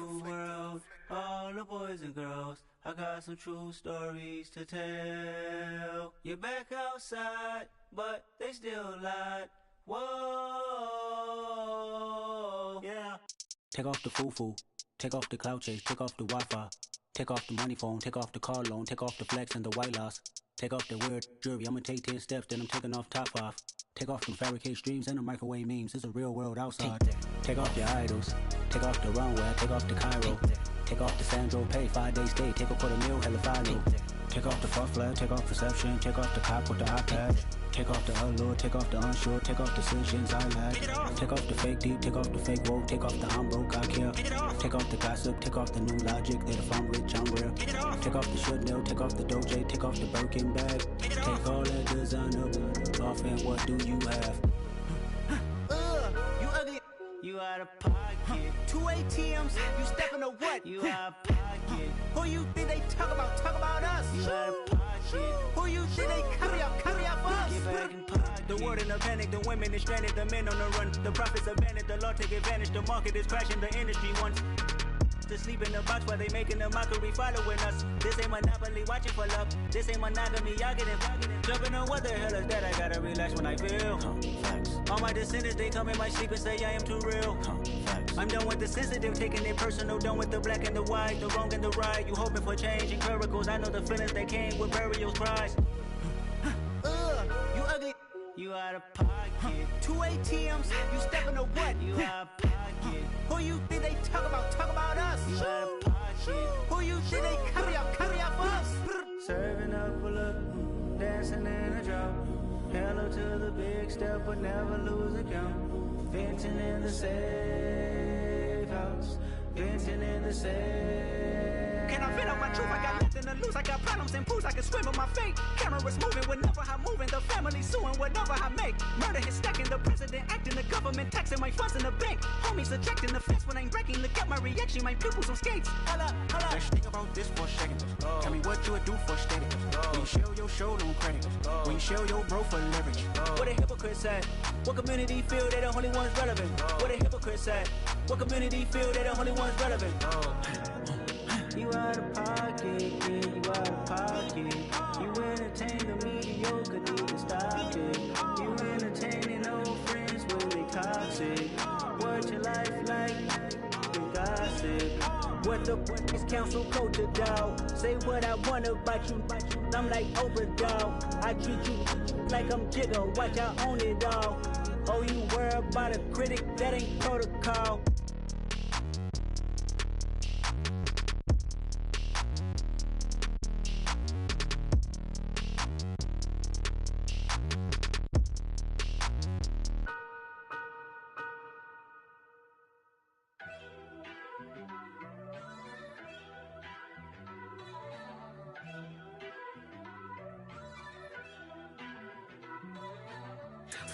All the boys and girls, I got some true stories to tell. You're back outside, but they still lied. Whoa, yeah. Take off the foo-foo, take off the cloud chase, take off the Wi-Fi. Take off the money phone, take off the car loan, take off the flex and the white loss. Take off the weird jewelry, I'ma take 10 steps, then I'm taking off top 5. Take off them fabricated streams and the microwave memes, it's a real world outside. Take off your idols, take off the runway, take off the Cairo. Take off the Sandro pay, 5 days stay, take a $250,000, hella follow. Take off the fuck flag, take off perception, take off the cop with the iPad. Take off the allure, take off the unsure, take off the decisions I lack. Take off the fake deep, take off the fake woke, take off the I'm broke, I care. Take off the gossip, take off the new logic, that if I'm rich, I'm real. Take off the Chanel, take off the Doja, take off the Birkin bag. Take all that designer off and what do you have? You ugly. You out of pocket. 2 ATMs, you stepping to what? You out of pocket. Who you think they talk about us? You out of pocket. Who you think they carry up for us? Get back in pocket. The world in a panic, the women is stranded, the men on the run. The profits abandoned, the law take advantage, the market is crashing, the industry wants to sleep in the box while they making a mockery following us. This ain't monopoly, watching for love. This ain't monogamy, y'all getting jumping on what the hell is that? I gotta relax when I feel. All my descendants, they come in my sleep and say I am too real. I'm done with the sensitive, taking it personal. Done with the black and the white, the wrong and the right. You hoping for change and miracles. I know the feelings that came with burial cries. You ugly. You out of pocket. 2 ATMs, you stepping to what? You out of pocket. Who you think they talk about us? You out of pocket. Who you think they carry up for us? Serving up a look, dancing in a drop. Hello to the big step, but never lose a count. Venting in the safe house. Venting in the safe. Can I vent out my truth? I got nothing to lose. I got problems and pools. I can swim with my fate. Cameras moving whenever I'm moving. The family suing whatever I make. Murder is stacking. The president acting. The government taxing my funds in the bank. Homies ejecting the fence when I'm breaking. Look at my reaction. My pupils on skates. Holla. Let's think about this for a second. Tell me what you would do for status. When you show your show, no credit. When you show your bro for leverage. What a hypocrite said. What community feel they the only ones relevant? What a hypocrite said. What community feel they the only ones relevant? You out of pocket, yeah, you out of pocket. You entertain the mediocre, need to stop it. You entertaining old friends, well they toxic. What your life like? The gossip. What the is council code to doubt? Say what I want about you. I'm like overdog. I treat you like I'm Jigga. Watch I own it all. Oh, you worry about a critic? That ain't protocol.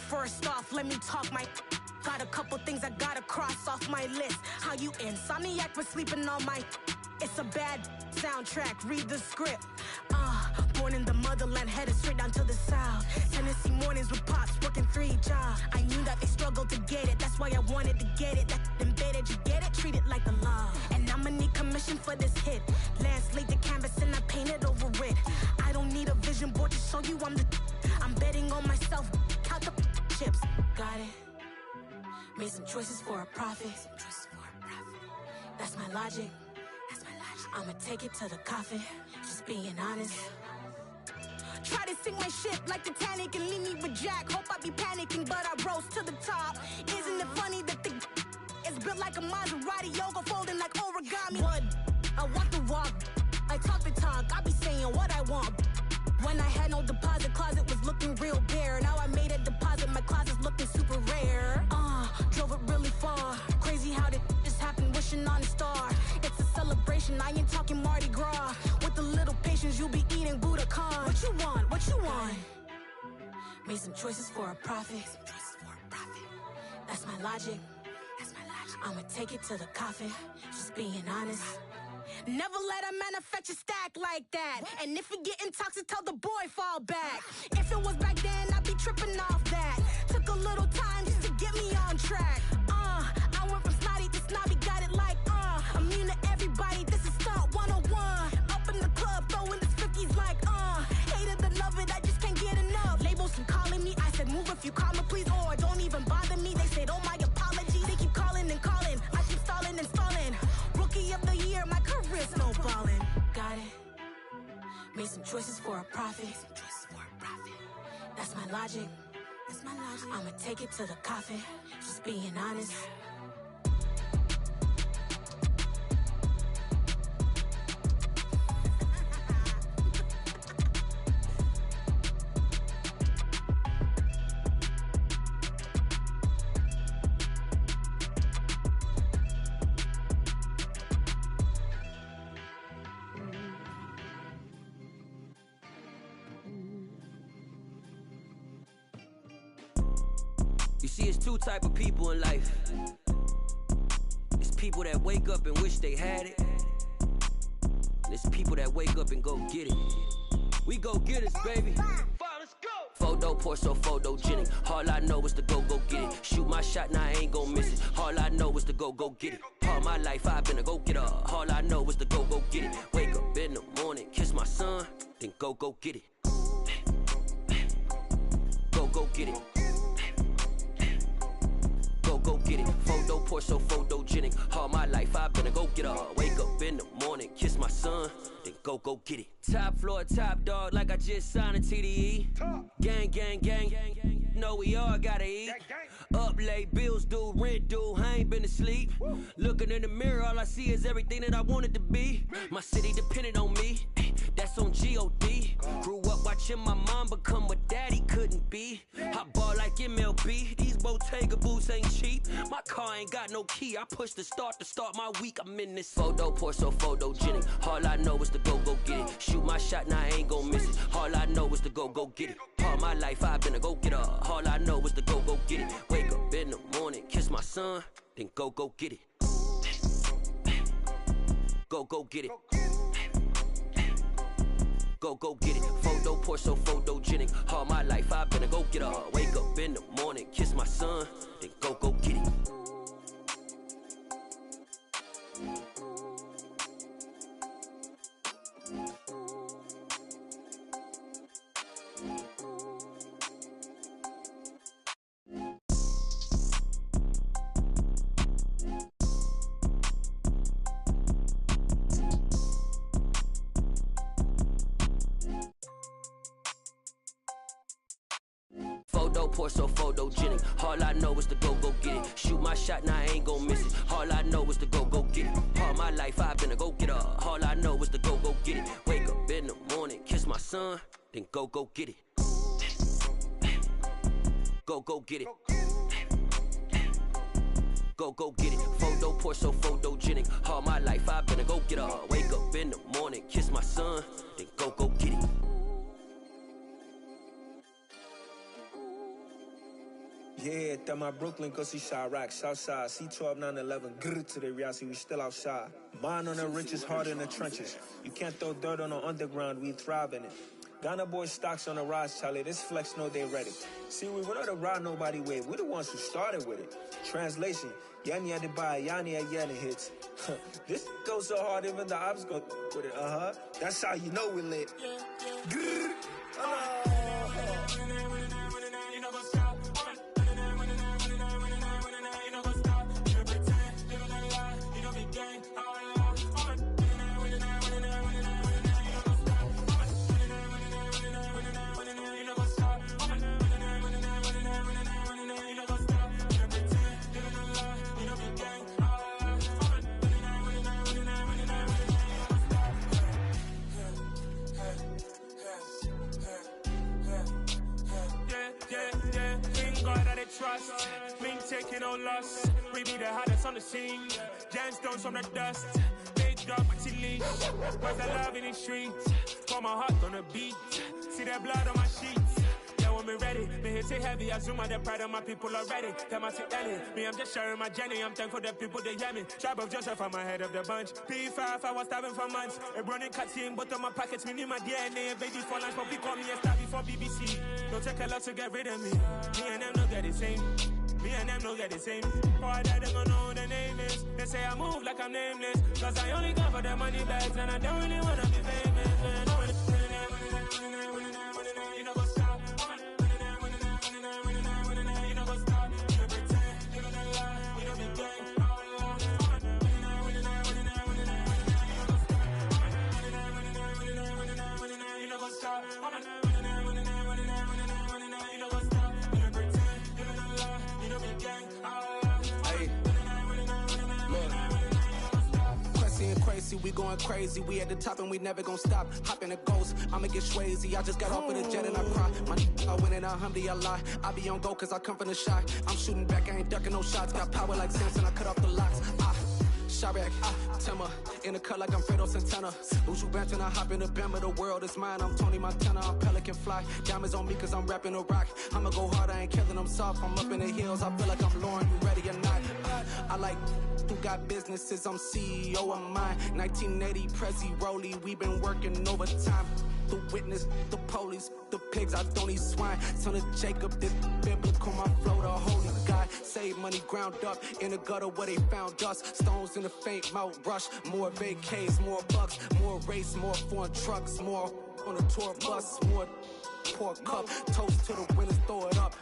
First off, let me talk my. Got a couple things I gotta cross off my list. How you insomniac for sleeping on my. It's a bad soundtrack, read the script. Born in the motherland, headed straight down to the south. Tennessee mornings with pops, working 3 jobs. I knew that they struggled to get it, that's why I wanted to get it. That embedded, you get it, treat it like the law. And I'ma need commission for this hit. Lance laid the canvas and I painted over it. I don't need a vision board to show you I'm the. I'm betting on myself, count the chips. Got it. Made some choices for a profit. That's my logic. I'ma take it to the coffin, just being honest. Try to sink my ship like Titanic and leave me with Jack. Hope I be panicking, but I rose to the top. Isn't it funny that the is built like a Maserati, yoga folding like origami? What? I walk the walk, I talk the talk, I be saying what I want. When I had no deposit, closet was looking real bare. Now I made a deposit, my closet's looking super rare. Drove it really far. Crazy how did this happen, wishing on a star. It's a celebration, I ain't talking Mardi Gras. With a little patience, you'll be eating Budokan. What you want, what you want? Made some choices for a profit. That's my logic. I'ma take it to the coffin, just being honest. Never let a manufacture stack like that. And if it getting toxic, tell the boy fall back. If it was back then, I'd be tripping off that. Took a little time just to get me on track. I went from snotty to snobby, got it like, immune to everybody, this is stunt 101. Up in the club, throwing the 50s like, hate it, I love it, I just can't get enough. Labels keep calling me, I said move if you call me please, or don't even bother me. They said, oh my apologies, they keep calling and calling. I keep stalling and stalling. Rookie of the year, my career snowballing. Got it. Made some choices for a profit. That's my logic. I'ma take it to the coffin, just being honest. You see, it's 2 type of people in life. It's people that wake up and wish they had it. And it's people that wake up and go get it. We go get it, baby. Photo poor, so photogenic. All I know is to go get it. Shoot my shot, now I ain't gon' miss it. All I know is to go get it. All my life I've been a go getter. All I know is to go get it. Wake up in the morning, kiss my son, then go get it. Go get it. Go get it. Photo poor, so photogenic. All my life I've been a go getter. Wake up in the morning, kiss my son, then go get it. Top floor, top dog, like I just signed a TDE. Gang. Know we all gotta eat. Up late, bills due, rent due, I ain't been asleep. Looking in the mirror, all I see is everything that I wanted to be. My city depended on me, that's on G.O.D. Grew up watching my mom become what daddy couldn't be. I ball like MLB, these Bottega boots ain't cheap. My car ain't got no key, I push the start to start my week. I'm in this photo poor, so photogenic. All I know is to go get it. Shoot my shot, now I ain't gon' miss it. All I know is to go get it. All my life I've been a go getter. All I know is to go get it. Wake up in the morning, kiss my son, then go get it. Go get it. Go get it. Photo poor, so photogenic. All my life I've been a go getter. Wake up in the morning, kiss my son, then go get it. Photo poor, so photogenic. All I know is to go get it. Shoot my shot, now I ain't gon' miss it. All I know is to go get it. All my life I've been a go getter. All I know is to go get it. Wake up in the morning, kiss my son, then go get it. Go get it. Go get it. Photo poor, so photogenic. All my life I've been a go getter. Wake up in the morning, kiss my son, then go get it. Yeah, that my Brooklyn, cause he Chirac, Southside, C12, 911, grrr to the reality, we still outside. Mine on the riches, hard in the trenches. You can't throw dirt on the underground, we thrive in it. Ghana boys stocks on the rise, Charlie, this flex know they ready. See, we were not to ride nobody with, we the ones who started with it. Translation, Yanni had to buy, Yanni had Yanni hits. This goes so hard, even the ops go with it, That's how you know we lit. Grrr. Trust, me taking no loss. We be the hottest on the scene. Gemstones from the dust. Big dog, but she leash. Where's the love in the streets? Pour my heart on the beat. See that blood on my sheets. Yeah, when me ready, me hit it heavy. I zoom out the pride of my people already. Tell my sit Ellie, me I'm just sharing my journey. I'm thankful that people they hear me. Tribe of Joseph, I'm ahead of the bunch. P5, I was starving for months. A running cutscene, but on my pockets, me need my DNA. Baby for lunch, but we call me a star before BBC. Don't take a lot to get rid of me. Me and them don't get the same. Me and them don't get the same. Boy, that they don't know who the name is. They say I move like I'm nameless. Cause I only come for the money bags and I don't really wanna be famous. Man. You know what's up? You know what's up? You pretend, you don't lie, you don't be gang. You know what's up? We going crazy, we at the top and we never gon' stop. Hop in a ghost, I'ma get swayzy. I just got off of the jet and I cry. My I win in a Humvee, I lie. I be on go cause I come from the shot. I'm shooting back, I ain't ducking no shots. Got power like Samson, I cut off the locks. Chirac, Timmer, in the cut like I'm Fredo Santana. Uju Banton, I hop in the Bama, the world is mine. I'm Tony Montana, I'm Pelican Fly. Diamonds on me cause I'm rapping a rock. I'ma go hard, I ain't killing them soft. I'm up in the hills, I feel like I'm Lauren, you ready or not? I like who got businesses, I'm CEO of mine. 1980, Prezi Rolly, we been working overtime. The witness, the police, the pigs, I don't eat swine. Son of Jacob, this biblical, my flow, the holy God. Save money ground up in the gutter where they found us. Stones in the faint Mount Rush. More vacays, more bucks, more race, more foreign trucks, more on the tour bus, more pour cup. Toast to the winners, throw it up.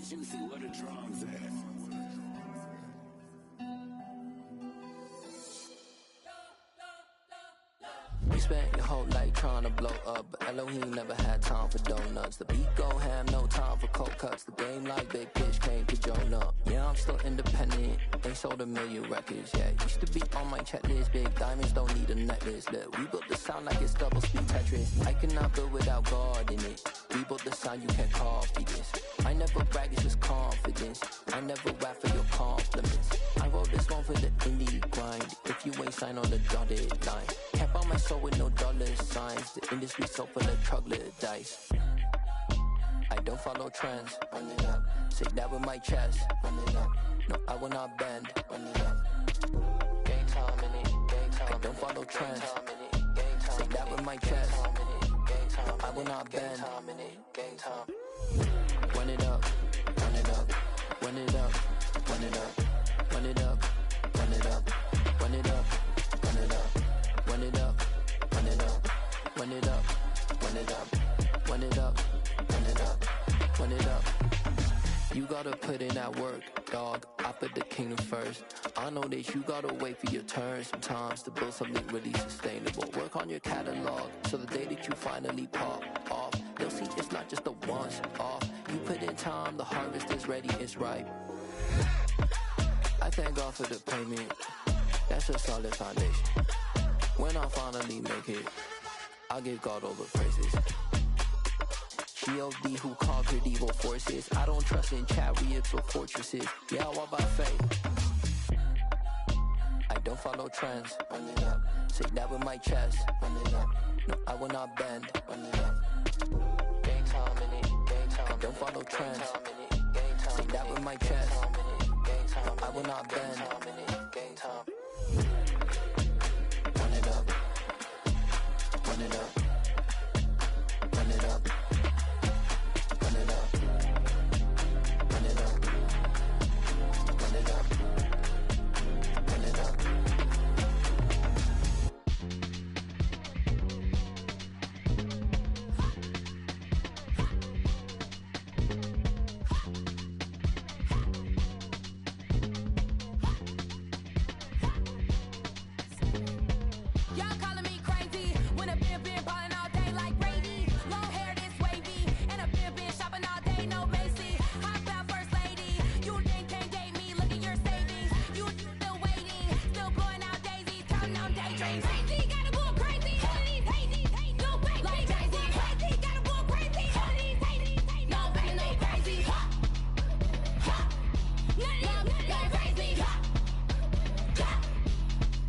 Juicy, where the drums at? We spent your whole life trying to blow up, but Elohim never had time for donuts. The beat go ham, no time for cold cuts. The game like Big Pitch came to Jonah. Yeah, I'm still independent, ain't sold 1 million records yet. Used to be on my checklist, big diamonds don't need a necklace. Look, we built the sound like it's double speed Tetris. I cannot build without God in it. We built the sound, you can't copy this. I never brag, it's just confidence. I never rap for your compliments. I wrote this one for the indie grind. If you ain't signed on the dotted line, can't buy my soul with no dollar signs. The industry so full of troglodytes. I don't follow trends. Run it up. Say that with my chest. Run it up. No, I will not bend. Run it up. Gang time in it. Gang time. I don't follow trends. Say that with my chest. No, I will not bend. Gang time. Run it up. Run it up. Run it up. Run it up. Run it up. Run it up. Run it up. Run it up. Run it up. Run it up. Run it up. Run it up. Run it up. Run it up. Run it up. You gotta put in that work, dog. I put the kingdom first. I know that you gotta wait for your turn sometimes to build something really sustainable. Work on your catalog so the day that you finally pop off, they'll see it's not just a once off. You put in time, the harvest is ready, it's ripe. I thank God for the payment. That's a solid foundation. When I finally make it, I'll give God all the praises. G.O.D. who conquered evil forces. I don't trust in chariots or fortresses. Yeah, I walk by faith. I don't follow trends. Run it up. Say that with my chest. Run it up. No, I will not bend. Run it up. Gang time in it. Gang time. I don't follow trends. Say that with my chest. No, I will not bend. Gang time. Run it up. Run it up. Run it up. Run it up. Run it up. Run it up. Run it up. Y'all calling me crazy when a been ballin' all day like Brady. Long hair this wavy, and a been shopping all day, no Macy. Hop out first lady, you think can't date me? Look at your savings, you still waiting, still blowing out daisies, counting on daydreams. Crazy, gotta go crazy. All of these hating, no baby. Like Jay-Z, crazy, gotta go crazy. All of these hating, no baby, no crazy. None of you crazy.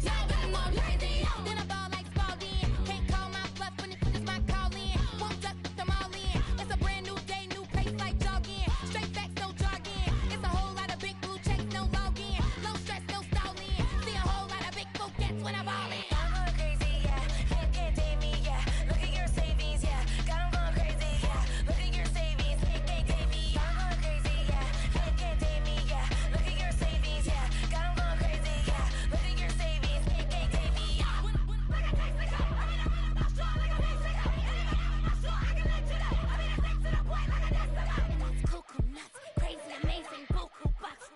Y'all got more crazy. Then I ball like Spalding. Can't call my bluff when it's my calling. Won't duck them all in. It's a brand new day, new pace like jogging. Straight facts, no jogging. It's a whole lot of big blue checks, no login. Low stress, no stalling. See a whole lot of big blue gets when I ball in. I'm going crazy, yeah. Can't date me, yeah. Look at your savings, yeah. Got 'em going crazy, yeah. Look at your savings, can't date me. I'm going crazy, yeah. Can't date me, yeah. Look at your savings, yeah. Got 'em going crazy, yeah. Look at your savings, can't date me. Cuckoo nuts, crazy, amazing, buku bucks.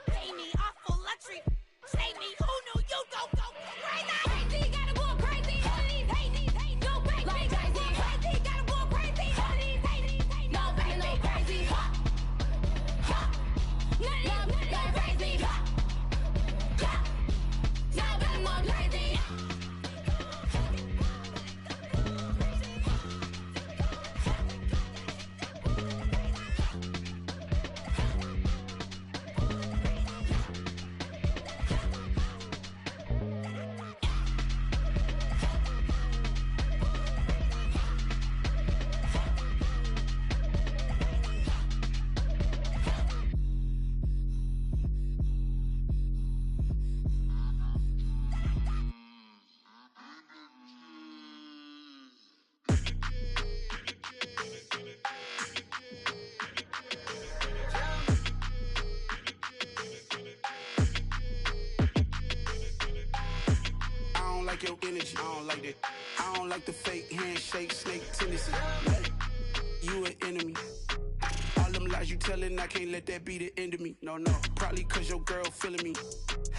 Pay me awful luxury. Save me, who knew you go crazy? Crazy, gotta go crazy. All of these hate, no baby. Like Jay-Z, crazy, gotta go crazy. All of these hate, no baby, no crazy. None of you crazy. Y'all got more crazy. I don't like your energy. I don't like that. I don't like the fake handshake, snake tendency. You an enemy. All them lies you telling, I can't let that be the end of me. No, probably cause your girl feeling me.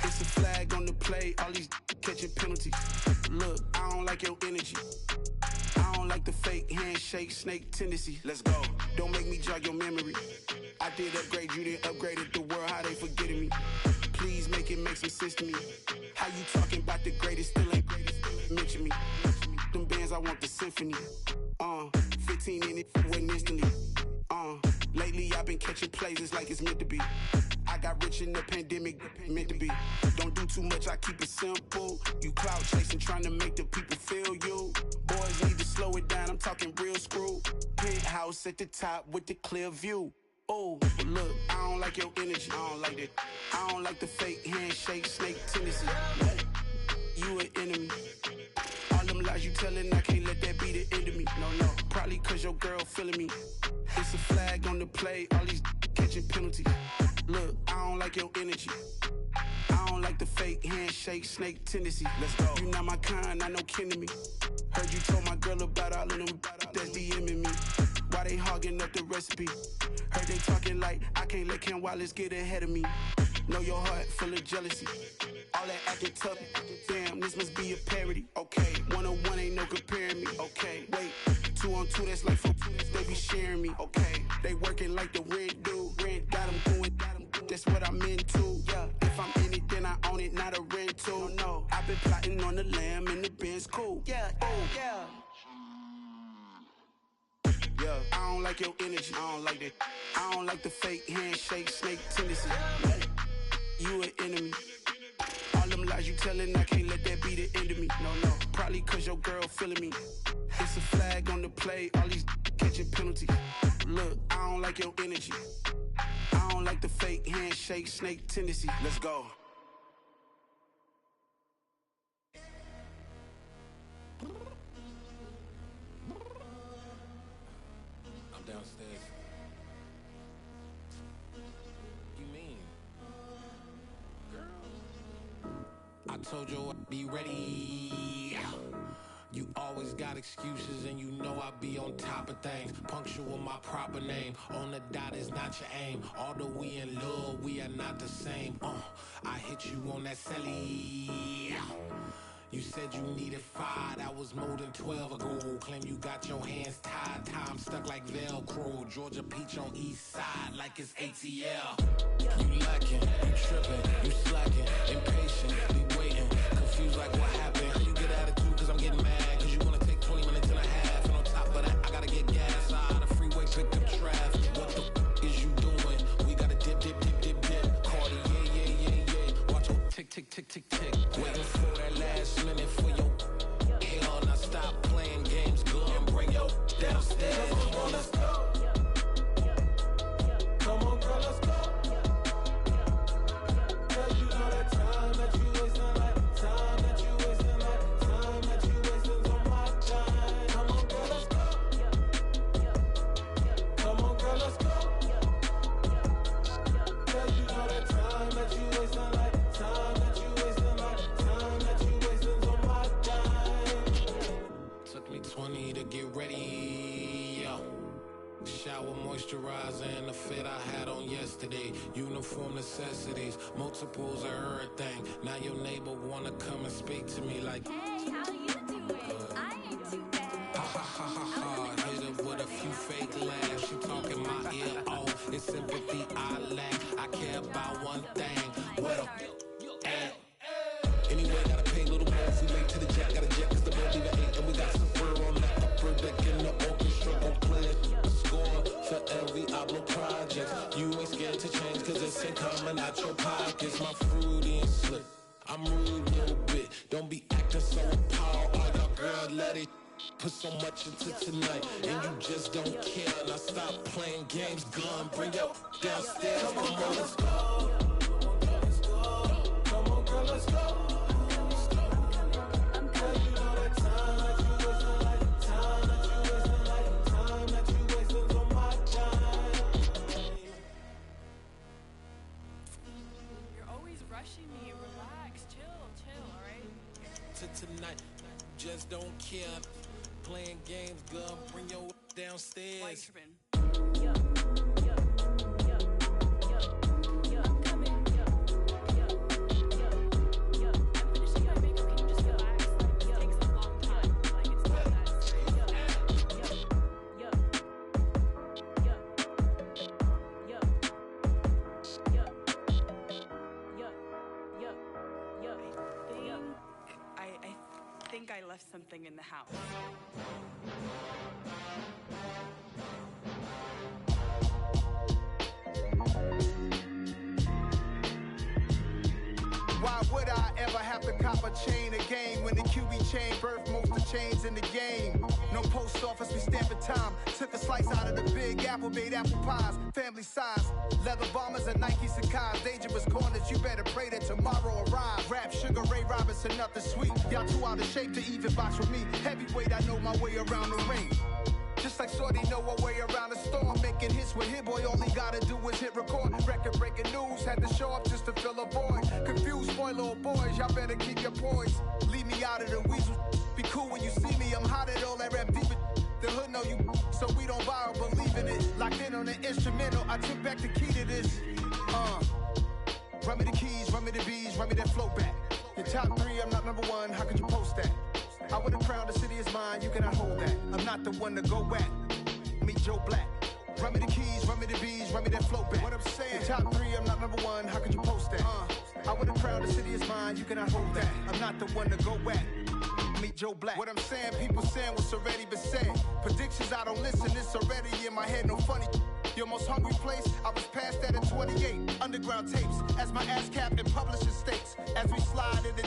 It's a flag on the play, all these catching penalties. Look, I don't like your energy. I don't like the fake handshake, snake tendency. Let's go. Don't make me jog your memory. I did upgrade, you didn't upgrade it. The world, how they forgetting me. Please make it make some sense to me. How you talking about the greatest, still ain't greatest. Mention me. Them bands, I want the symphony. 15 in it, went instantly. Lately I've been catching plays, it's like it's meant to be. I got rich in the pandemic, meant to be. Don't do too much, I keep it simple. You clout chasing, trying to make the people feel you. Boys need to slow it down, I'm talking real screw. Penthouse at the top with the clear view. Oh, but look, I don't like your energy. I don't like that. I don't like the fake handshake, snake tendency. You an enemy. All them lies you telling, I can't let that be the end of me. No, probably cause your girl feeling me. It's a flag on the play, all these catching penalties. Look, I don't like your energy. I don't like the fake handshake, snake tendency. Let's go. You not my kind, I know kin to me. Heard you told my girl about all of them that's DMing me. Why they hogging up the recipe? Heard they talking like I can't let Ken Wallace get ahead of me. Know your heart full of jealousy. All that acting tough, damn, this must be a parody. Okay, 101 ain't no comparing me. Okay, wait, 2 on 2, that's like 4, they be sharing me. Okay, they working like the rent do. Rent got them going, that's what I'm into. Yeah, if I'm in it, then I own it, not a rental. No, I've been plotting on the lamb and the Benz cool. Yeah, yeah. Yeah, I don't like your energy. I don't like that. I don't like the fake handshake, snake tendency. You an enemy. All them lies lies you telling, I can't let that be the end of me. No, probably cause your girl feeling me. It's a flag on the play, all these catching penalties. Look, I don't like your energy. I don't like the fake handshake, snake tendency. Let's go. I'm downstairs. You mean? Girl. I told you I'd be ready. You always got excuses and you know I be on top of things. Punctual my proper name. On the dot is not your aim. Although we in love, we are not the same. I hit you on that celly. You said you needed 5, that was more than 12 ago. Claim you got your hands tied, time stuck like Velcro. Georgia Peach on east side like it's ATL. You lacking, you tripping, you slacking, impatient, be waiting, confused like what happened. How you get attitude cause I'm getting mad, cause you wanna take 20 minutes and a half. And on top of that, I gotta get gas out of the freeway, pick up traffic. What the f is you doing? We gotta dip. Cardi, yeah. Watch your tick. Waiting for that last minute for your hell. Now stop playing games, go and bring your downstairs. Come on, let's go. Come on, girl, let's go. Cause you know that time that you wasting, like time that you wasting, like time that you wasting on my time. Come on, girl, let's go. Come on, girl, let's go. Cause you know that time that you wasting, like time that you wasting, like time that you wasting on my time. Took me 20 to get ready, yo. Shower, moisturizer, and the fit I had on yesterday. Uniform necessities, multiples of everything. Now your neighbor wanna come and speak to me like, hey, how you doing? I ain't too bad. Ha. Hit her with a few fake laughs. She talking my ear off. It's sympathy I lack. I care about one thing. What a at? Anyway, gotta pay a little more if we late to the jack. Got a jet cause the boat even 8. And we got some fur on that upper deck in the orchestra. Go play a score for every Oblo project. You ain't scared to change cause it's ain't coming out your pockets. My fruity and slick. I'm rude a little bit. Don't be acting so appalled. Oh, your girl, let it put so much into tonight. And you just don't care. Now stop playing games. Gun, bring your downstairs. Come on, let's go. Come on, girl, let's go. Tonight, just don't care. Playing games, girl, bring your downstairs. I left something in the house. Why would I ever have to cop a chain again when the QB chain birthed most of the chains in the game? No post office, we stamping time. Took a slice out of the big apple, made apple pies, family size. Leather bombers and Nike Sacai's. Dangerous corners, you better pray that tomorrow arrives. Rap, Sugar Ray Robinson, nothing sweet. Y'all too out of shape to even box with me. Heavyweight, I know my way around the ring. Just like Shorty know her way around the storm. Making hits with Hit Boy, all he gotta do is hit record. Record breaking news, had to show up just to fill a void. Confused boy, little boys, y'all better keep your poise. Leave me out of the weasel. Be cool when you see me, I'm hot at all that rap deep. The hood know you, so we don't buy or believe in it. Locked in on the instrumental, I took back the key to this. Run me the keys, run me the bees, run me that flow back. Your top 3, I'm not number 1, how could you post that? I would've crowned the city is mine, you cannot hold that. I'm not the one to go back. Meet Joe Black. Run me the keys, run me the bees, run me that flow back. What I'm saying, your top 3, I'm not number 1, how could you post that? I would've crowned the city is mine, you cannot hold that. I'm not the one to go back. Meet Joe Black. What I'm saying, people saying what's already been said. Predictions, I don't listen, it's already in my head, no funny. Your most hungry place, I was past that at 28. Underground tapes, as my ass cap in publishing states. As we slide in the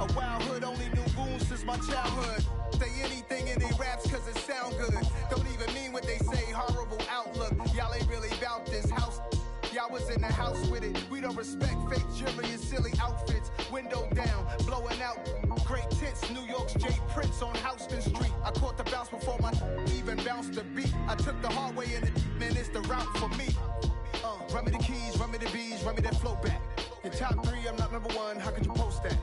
A wild hood, only knew goons since my childhood. Say anything in they raps cause it sound good. Don't even mean what they say, horrible outlook. Y'all ain't really about this house. Y'all was in the house with it. We don't respect fake jewelry and silly outfits. Window down, blowing out great tits. New York's J. Prince on Houston Street. I caught the bounce before my even bounced the beat. I took the hard way in the man, it's the route for me. Run me the keys, run me the bees, run me that flow back. Your top 3, I'm not number 1, how could you post that?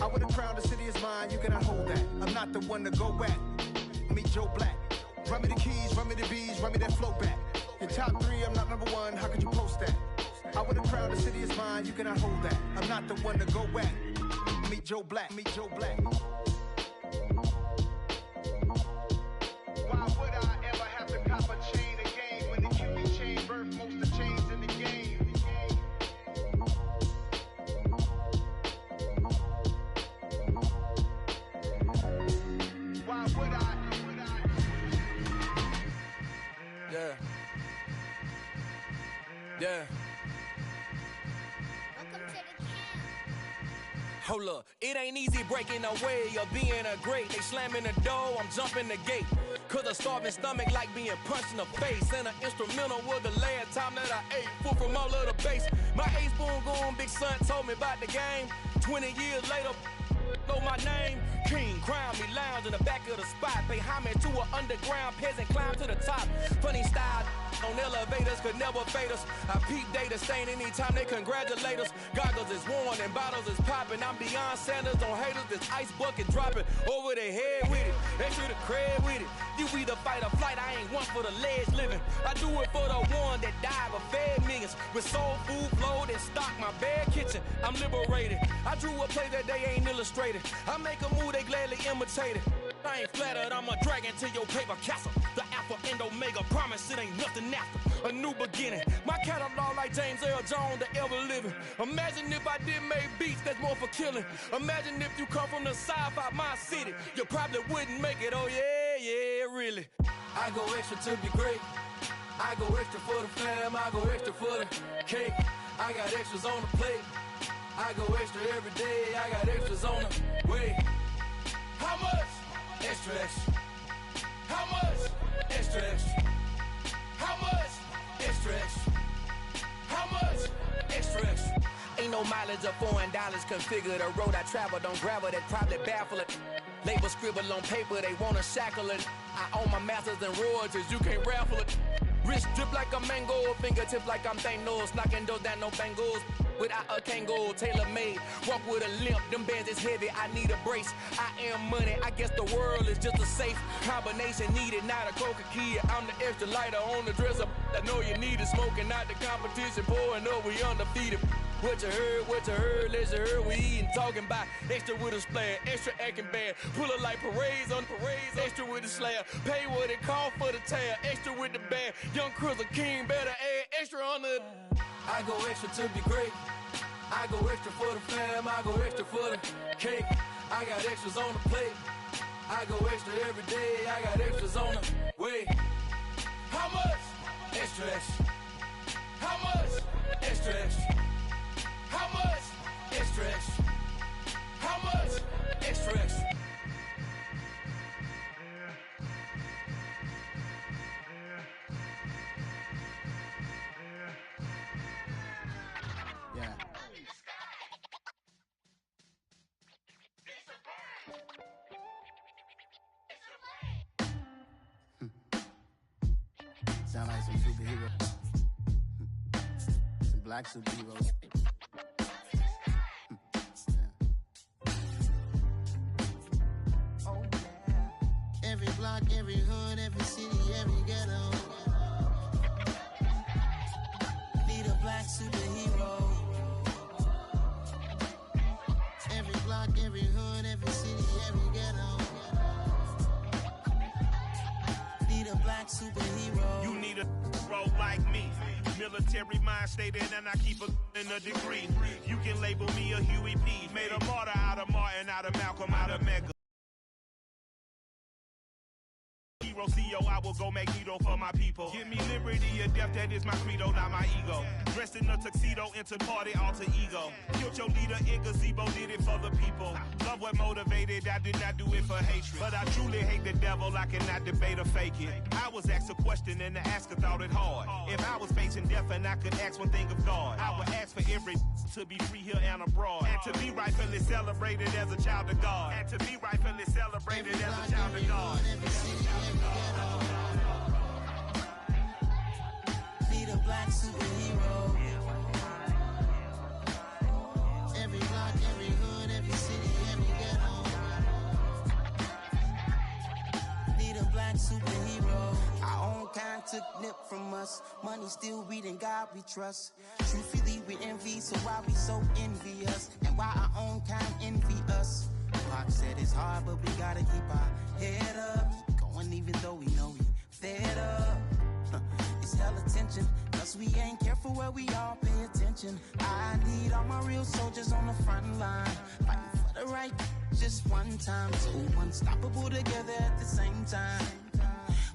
I would have crowned the city is mine, you cannot hold that. I'm not the one to go back. Meet Joe Black. Run me the keys, run me the bees, run me that flow back. Your top 3, I'm not number 1, how could you post that? I would have crowned the city is mine, you cannot hold that. I'm not the one to go back. Meet Joe Black, meet Joe Black. Why would I ever have to cop a chain again when the QB chain birthed most of the chains in the game? Why would I? Yeah. Yeah. Hold up, it ain't easy breaking away or being a great. They slamming the door, I'm jumping the gate. Cause a starving stomach like being punched in the face. And an instrumental was the last time that I ate. Food from all of the bass. My ace boom goon, big son told me about the game. 20 years later, know my name. King, crown me, lounge in the back of the spot. Pay homage to an underground peasant, climb to the top. Funny style on elevators could never fade us. I peep data stain anytime they congratulate us. Goggles is worn and bottles is popping. I'm beyond Sanders on haters, this ice bucket dropping over their head with it. They should have cred with it. You either fight or flight, I ain't one for the ledge living. I do it for the one that died but fed millions. With soul food flowed and stock my bad kitchen. I'm liberated. I drew a play that they ain't illustrated. I make a move, they gladly imitate it. I ain't flattered, I'm a dragon to your paper castle. The Alpha and Omega, promise it ain't nothing after. A new beginning. My catalog like James Earl Jones, the ever living. Imagine if I did make beats that's more for killing. Imagine if you come from the south out my city. You probably wouldn't make it, oh yeah, really. I go extra to be great. I go extra for the fam, I go extra for the cake. I got extras on the plate. I go extra every day, I got extras on the way. How much? Extra, extra. How much? Extra, extra. How much? Extra, extra. How much? Extra, extra. Ain't no mileage of $4 configure the road I travel. Don't gravel that probably baffle it. Label scribble on paper, they wanna shackle it. I own my masters and royalties, you can't raffle it. Wrist drip like a mango, fingertip like I'm Thanos. Knocking doors down, no bangles. Without a Kango, tailor-made. Walk with a limp, them bands is heavy, I need a brace. I am money, I guess the world is just a safe combination needed, not a coca key. I'm the extra lighter on the dresser. I know you need it, smoking out the competition, pouring up, we undefeated. What you heard, let's heard, we eating, talking about extra with a splash, extra acting bad. Pull it like parades on parades, extra with the slab. Pay what it cost for the tab, extra with the bag. Young Cruiser King, better add extra on the. I go extra to be great. I go extra for the fam, I go extra for the cake. I got extras on the plate. I go extra every day, I got extras on the way. How much? Extra, extra. How much? Extra, extra. How much? Extra, extra. How much? Extra, extra. Yeah. Sound like some superheroes. Some black superheroes. Every block, every hood, every city, every ghetto. Need a black superhero. Every block, every hood, every city, every ghetto. Need a black superhero. You need a bro like me. Military mind stated and I keep a in a degree. You can label me a Huey P. Made a martyr out of Martin, out of Malcolm, out of Mega. hero CEO, I will go Magneto for my people. Give me liberty or death, that is my credo, not my ego. Dressed in a tuxedo, into party, alter ego. Killed your leader in gazebo, did it for the people. Love what motivated, I did not do it for hatred. But I truly hate the devil, I cannot debate or fake it. I was asked a question and the asker thought it hard. If I was facing death and I could ask one thing of God, I would ask for every to be free here and abroad. And to be rightfully celebrated as a child of God. And to be rightfully celebrated as a child of God. Need a black superhero. Every block, every hood, every city, every ghetto. Need a black superhero. Our own kind took nip from us. Money still reading God we trust. Truthfully we envy, so why we so envious? And why our own kind envy us? Pac said it's hard, but we gotta keep our head up. Going even though we know we fed up. It's hella tension, cause we ain't careful where we all pay attention. I need all my real soldiers on the front line, fighting for the right just one time. So unstoppable together at the same time,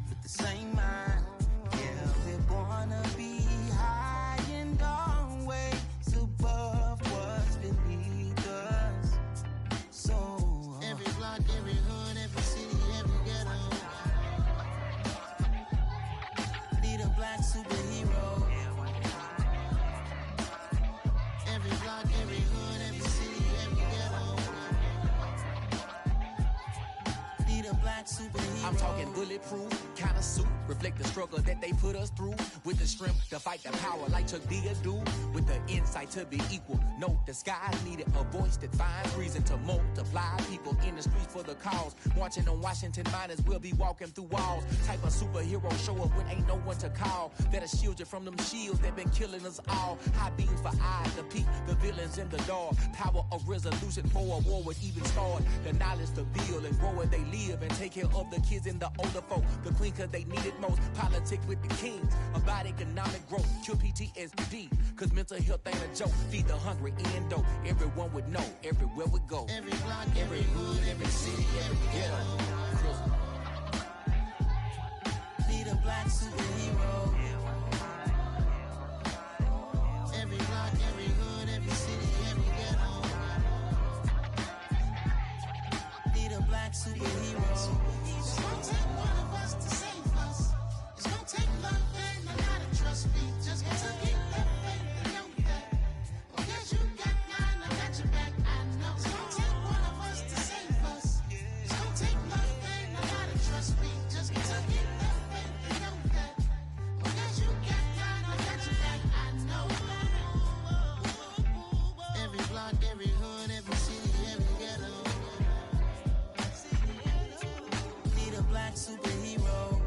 with the same mind. Yeah, we're gonna be high and always above what's beneath us. So every block, every hood, every city, every ghetto. Need a black superhero. Every block, every hood, every city, every ghetto. Need a black superhero. I'm talking bulletproof, kind of suit, reflect the struggle that they put us through. With the strength to fight the power like Chuck D do. With the insight to be equal. Note the skies needed a voice that finds reason to multiply. People in the streets for the cause. Marching on Washington, might as well be walking through walls. Type of superhero show up when ain't no one to call. That'll shield you from them shields that been killing us all. High beams for eyes to peek the villains in the door. Power of resolution for a war would even start. The knowledge to build and grow where they live and take care of the kids and the older folk. The queen cause they need it most. Politics with the kings. About economic growth. Cure PTSD. Cause mental health ain't a joke. Feed the hungry and dope. Everyone would know. Everywhere we go. Every block, every hood, every city, every ghetto. Need a black superhero. Every block, every hood, every city, every ghetto. Need a black superhero. It's gonna take one of us to save us. It's gonna take love and a lot of trust. We just gotta get that faith and know that. Because you got mine, I got your back. I know. It's gonna take one of us to save us. It's gonna take love and a lot of trust. We just gotta get that faith and know that. Because you got mine, I got your back. I know. Every block, every hood, every city, every ghetto. Need a black superhero.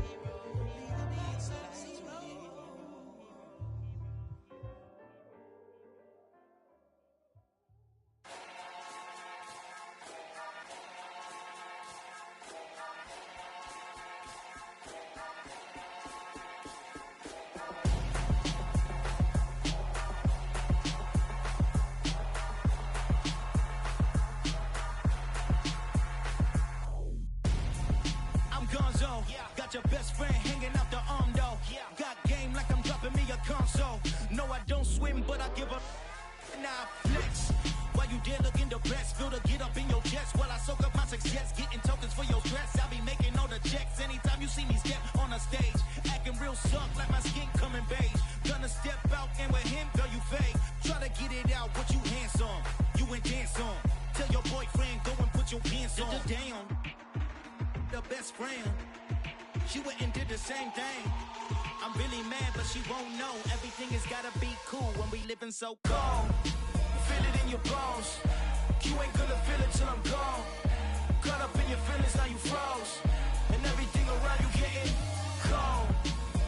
I'm Gonzo, got your best friend hanging out the arm though. Got game like I'm dropping me a console. No, I don't swim, but I give a now flex. While you there looking the best, feel the get up in your chest while I soak up my success, getting tokens for your dress. I be making all the checks anytime you see me step on a stage, acting real suck like my skin coming beige. Gonna step out and with him, girl, you fake. Try to get it out, what you handsome, you ain't dance on. Tell your boyfriend go and put your pants on. Damn, the best friend, she went and did the same thing. I'm really mad, but she won't know. Everything has gotta be cool when we living so cold. Feel it in your bones. You ain't gonna feel it till I'm gone. Caught up in your feelings, now you froze. And everything around you getting cold.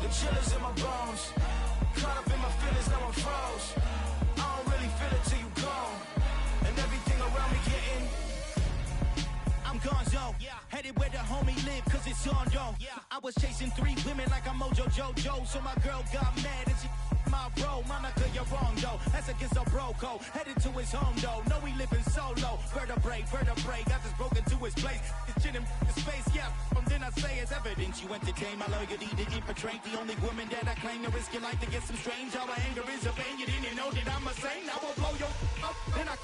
The chill is in my bones. Caught up in my feelings, now I'm froze. I don't really feel it till you gone. And everything around me getting I'm Gonzo, headed where the homie live, cause it's on, yo. I was chasing 3 women like I'm Mojo Jojo, so my girl got mad and she my bro, Monica, you're wrong, though. That's against a bro code. Headed to his home, though. No, he living solo. Vertebrae, got this broken to his place. This shit in his face, yeah. From then I say it's evidence. You entertain my loyalty to infiltrate. The only woman that I claim to risk your life to get some strange. All my anger is a pain. You didn't know that I'm a saint. I will blow your up, then I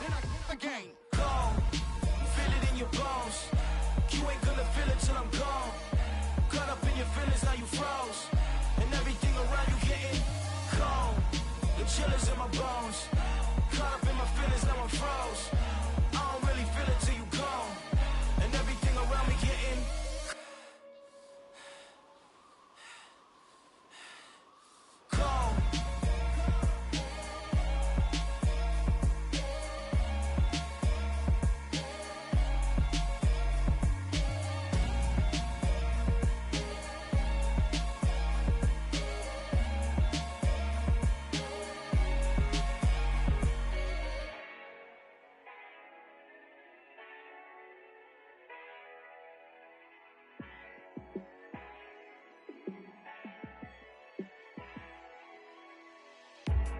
again. Cold, feel it in your bones. You ain't gonna feel it till I'm gone. Caught up in your feelings, now you froze. And everything around you getting cold. The chillers in my bones. Caught up in my feelings, now I'm froze. I don't really feel it till you gone. And everything around me getting cold.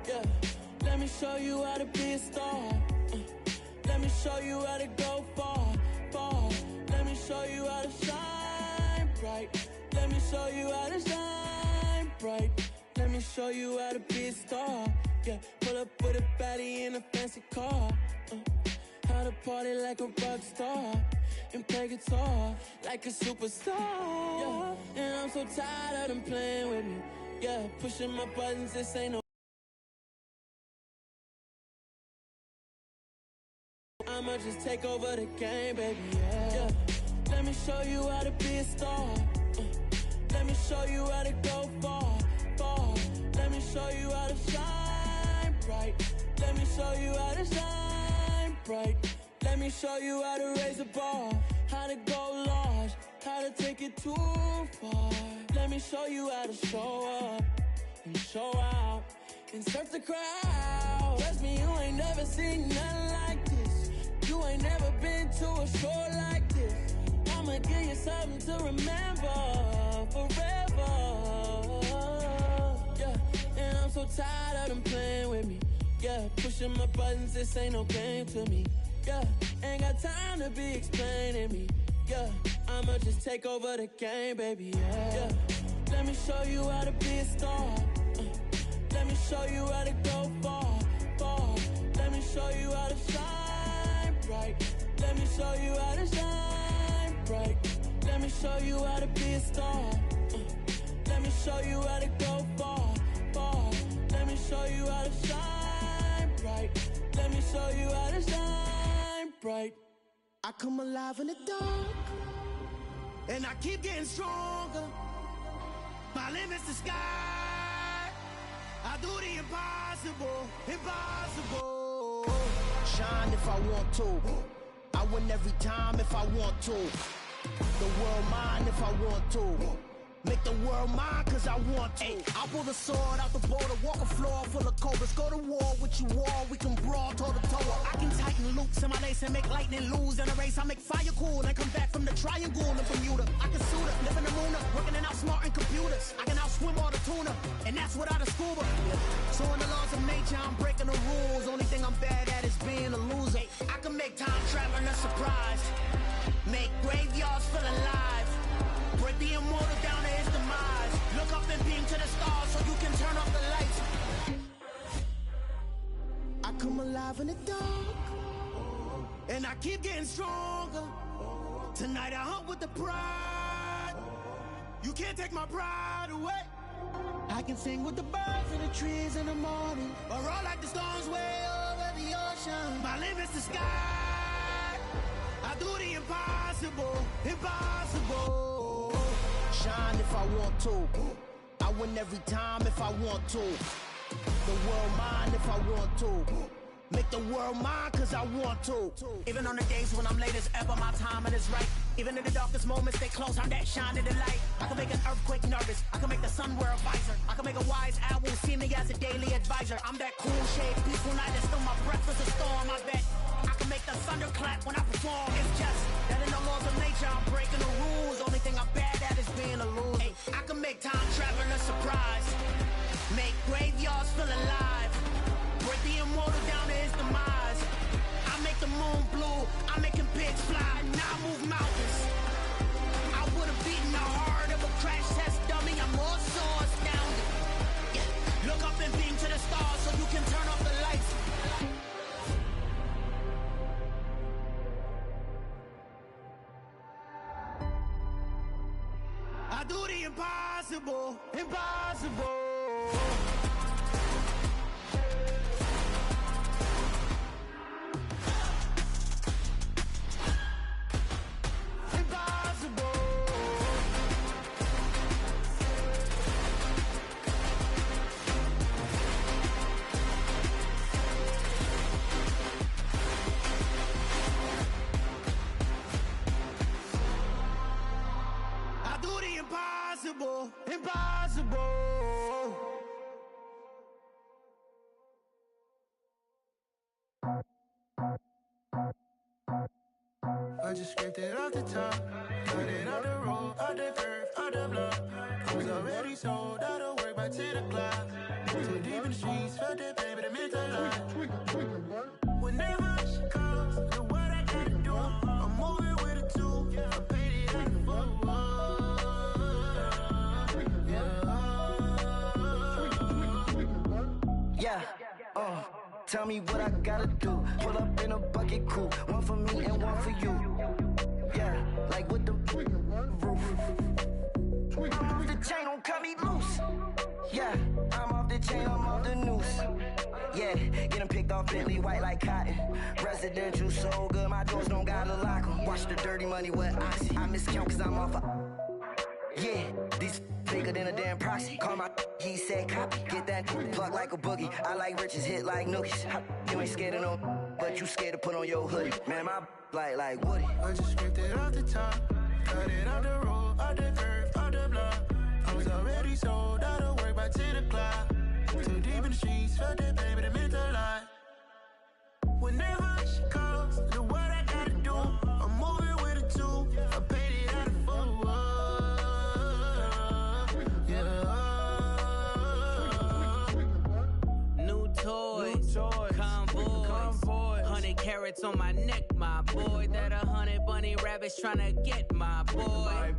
Yeah, let me show you how to be a star. Let me show you how to go far, far. Let me show you how to shine bright. Let me show you how to shine bright. Let me show you how to be a star. Yeah, pull up with a baddie in a fancy car. How to party like a rock star and play guitar like a superstar. Yeah, and I'm so tired of them playing with me. Yeah, pushing my buttons, this ain't no. I'ma just take over the game, baby, yeah. Let me show you how to be a star. Let me show you how to go far, far. Let me show you how to shine bright. Let me show you how to shine bright. Let me show you how to raise the bar, how to go large, how to take it too far. Let me show you how to show up and show out and surf the crowd. Trust me, you ain't never seen nothing like this. You ain't never been to a show like this. I'ma give you something to remember forever. Yeah, and I'm so tired of them playing with me. Yeah, pushing my buttons, this ain't no game to me. Yeah, ain't got time to be explaining me. Yeah, I'ma just take over the game, baby, yeah. Let me show you how to be a star. Let me show you how to go far, far. Let me show you how to shine bright. Let me show you how to shine bright. Let me show you how to be a star. Let me show you how to go far, far. Let me show you how to shine bright. Let me show you how to shine bright. I come alive in the dark, and I keep getting stronger. My limit's the sky. I do the impossible, impossible. Shine if I want to. I win every time if I want to. The world mine if I want to. Make the world mine cause I want to. Ay, I'll pull the sword out the border, walk a floor full of cobras. Go to war with you all, we can brawl toe to toe. I can tighten loops in my lace and make lightning lose in a race. I make fire cool and come back from the triangle in Bermuda. I can suit up, live in the moon up, working and outsmarting computers. I can outswim all the tuna, and that's without a scuba. So in the laws of nature, I'm breaking the rules. Only thing I'm bad at is being a loser. Ay, I can make time traveling a surprise, make graveyards feel alive. Break the immortal down to his demise. Look up and beam to the stars so you can turn off the lights. I come alive in the dark, and I keep getting stronger. Tonight I hunt with the pride. You can't take my pride away. I can sing with the birds and the trees in the morning, or roll like the storms way over the ocean. My limit's the sky. I do the impossible, impossible. Shine if I want to. I win every time if I want to. The world mine if I want to. Make the world mine cause I want to. Even on the days when I'm late as ever, my timing is right. Even in the darkest moments, stay close, I'm that shine in the light. I can make an earthquake nervous, I can make the sun wear a visor. I can make a wise owl see me as a daily advisor. I'm that cool shade, peaceful night that's still my breath is a storm, I bet. I can make the thunder clap when I perform. It's just that in the laws of nature, I'm breaking the rules. Only thing I'm bad at is being a loser. Ay, I can make time traveling a surprise, make graveyards feel impossible, impossible. Impossible, impossible. I just scraped it off the top, cut it off the road, off the curve, off the block. I was already sold, out of work by 10 o'clock. Too deep in the streets, felt that baby, the mental lie. Whenever she calls, the what I gotta do, I'm moving with a two, I paid it out the full. Yeah, tell me what I gotta do. Pull up in a bucket coupe, one for me and one for you. Yeah, like with the roof. I'm off the chain, don't cut me loose. Yeah, I'm off the chain, I'm off the noose. Yeah, getting picked off Bentley, white like cotton. Residential so good, my doors don't gotta lock 'em. Watch the dirty money with oxy. I miscount cause I'm off a... Yeah, these bigger than a damn proxy. Call my he said copy. Get that plug like a boogie. I like riches, hit like nookies. You ain't scared of no, but you scared to put on your hoodie. Man, my like Woody. I just scraped it off the top, cut it off the road, off the curve, off the block. I was already sold, out of work by 10 o'clock. Too deep in the streets, felt that baby, the mental lie. Whenever she calls, the what I gotta do, I'm moving with a two, I paid it out of full. Convoys, 100 carats on my neck, my boy. That 100 bunny rabbits tryna get my boy.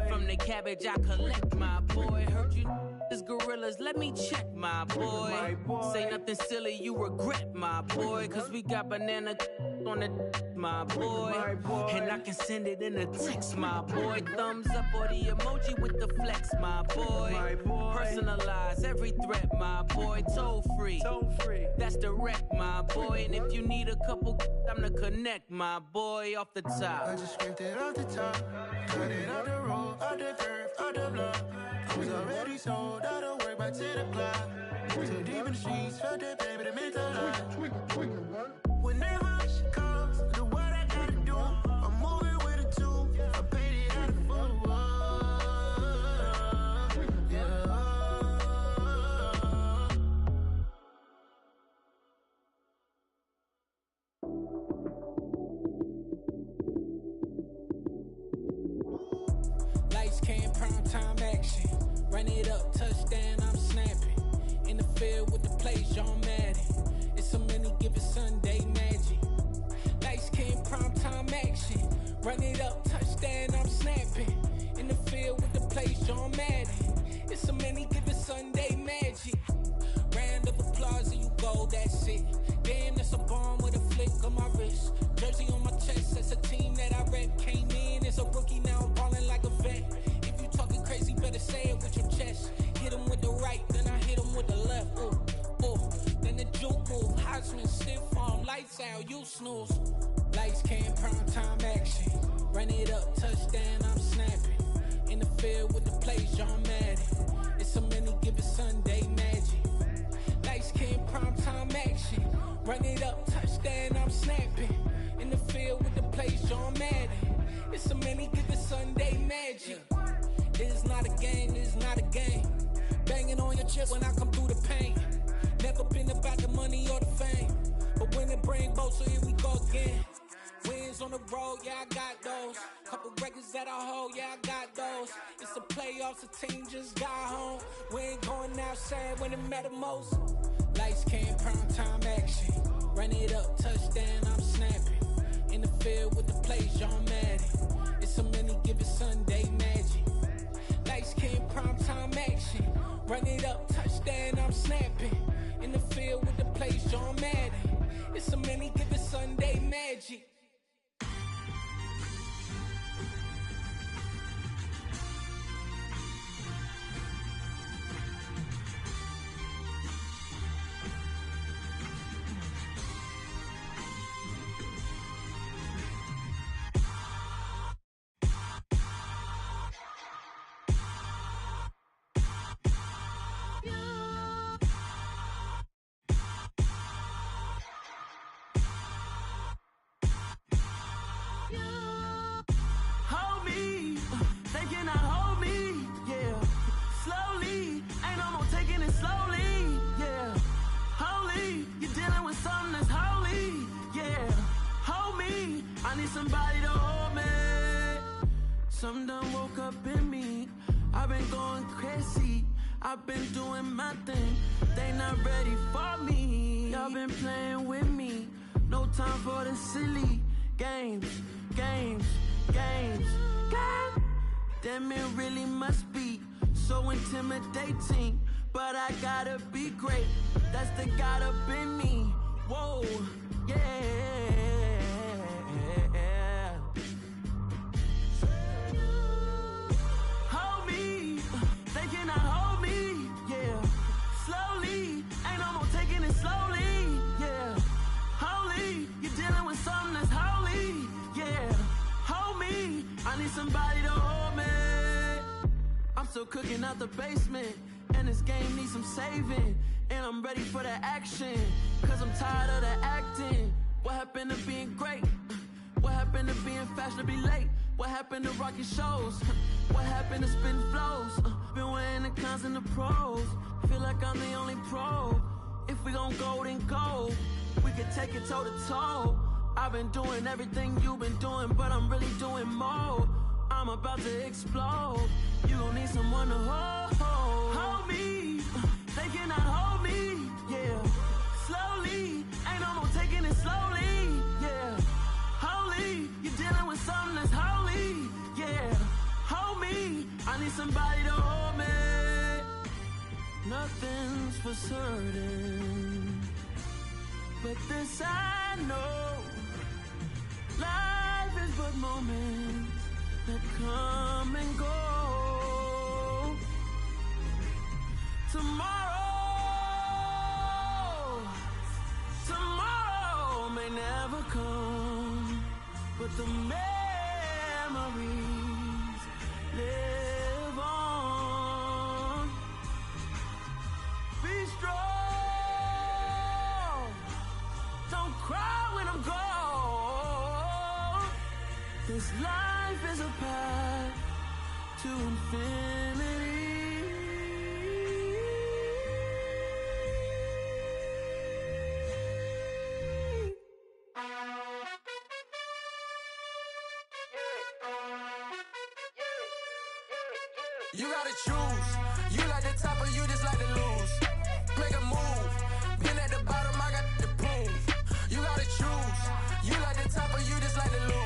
From the cabbage I collect, my boy. Heard you is gorillas, let me check, my boy. Say nothing silly, you regret, my boy. Cause we got banana on the my boy. And I can send it in a text, my boy. Thumbs up or the emoji with the flex, my boy. Personalize every threat, my boy. Toll free, that's direct, my boy. And if you need a couple, I'm to connect, my boy, off the top. I just scraped it off the top, cut it off the road, off the curve, off the block. I was already sold, out of work by 10 o'clock. Too deep in the streets, felt that baby, the mental lie. Whenever she calls, the what I gotta do, I'm moving with a two, I paid it out of full. Lights came, prime time action. Run it up, touchdown, I'm snapping. In the field with the plays, John Madden. It's so many, give it Sunday magic. Lights came, prime time action. Run it up, touchdown, I'm snapping. In the field with the plays, John Madden. It's so many, give it Sunday magic. Round of applause and you go, that's it. Damn, that's a bomb with a flick on my wrist. Jersey on my chest, that's a team that I rep. Came in as a rookie, now I'm ballin' like a vet. If you talking crazy, better say it with your chest. Hit him with the right, then I hit him with the left. Ooh, ooh. Then the juke move, Heisman, stiff arm, lights out, you snooze. Lights came, prime time action. Run it up, touchdown, I'm snapping. In the field with the plays, John Madden. It's so many, give it Sunday magic. Lights came, prime time action. Run it up, touchdown, I'm snapping. In the field with the plays, John Madden. It's so many, give it Sunday magic. It is not a game, it is not a game. Banging on your chest when I come through the pain. Never been about the money or the fame. But when it bring both, so here we go again. Wins on the road, yeah, I got those. Couple records that I hold, yeah, I got those. It's the playoffs, the team just got home. We ain't going outside when it matter most. Lights came, prime time action. Run it up, touchdown, I'm snapping. In the field with the plays, John Madden. It's so many, give it Sunday magic. Lights came, prime time action. Run it up, touchdown, I'm snapping. In the field with the plays, John Madden. It's so many, give it Sunday magic. need somebody to hold me. Some done woke up in me. I've been going crazy. I've been doing my thing. They not ready for me. Y'all been playing with me. No time for the silly games, games, games, games. Damn, it really must be so intimidating. But I gotta be great. That's the God up in me. Whoa, yeah. Hold me, they cannot hold me, yeah. Slowly, ain't no more taking it slowly, yeah. Holy, you're dealing with something that's holy, yeah. Hold me, I need somebody to hold me. I'm still cooking out the basement, and this game needs some saving. And I'm ready for the action, cause I'm tired of the acting. What happened to being great? What happened to being fashionably late? What happened to rocking shows? What happened to spitting flows? Been weighing the cons and the pros. Feel like I'm the only pro. If we gon' go, then go. We could take it toe to toe. I've been doing everything you've been doing, but I'm really doing more. I'm about to explode. You gon' need someone to hold me. They cannot hold me, yeah. Slowly, ain't no more taking it slowly, yeah. Holy, you're dealing with something that's holy, yeah. Hold me, I need somebody to hold me. Nothing's for certain, but this I know. Life is but moments that come and go. Tomorrow may never come, but the memories live on. Be strong, don't cry when I'm gone. This life is a path to infinity. You gotta choose. You like the top or you just like to lose. Make a move. Been at the bottom, I got the proof. You gotta choose. You like the top or you just like to lose.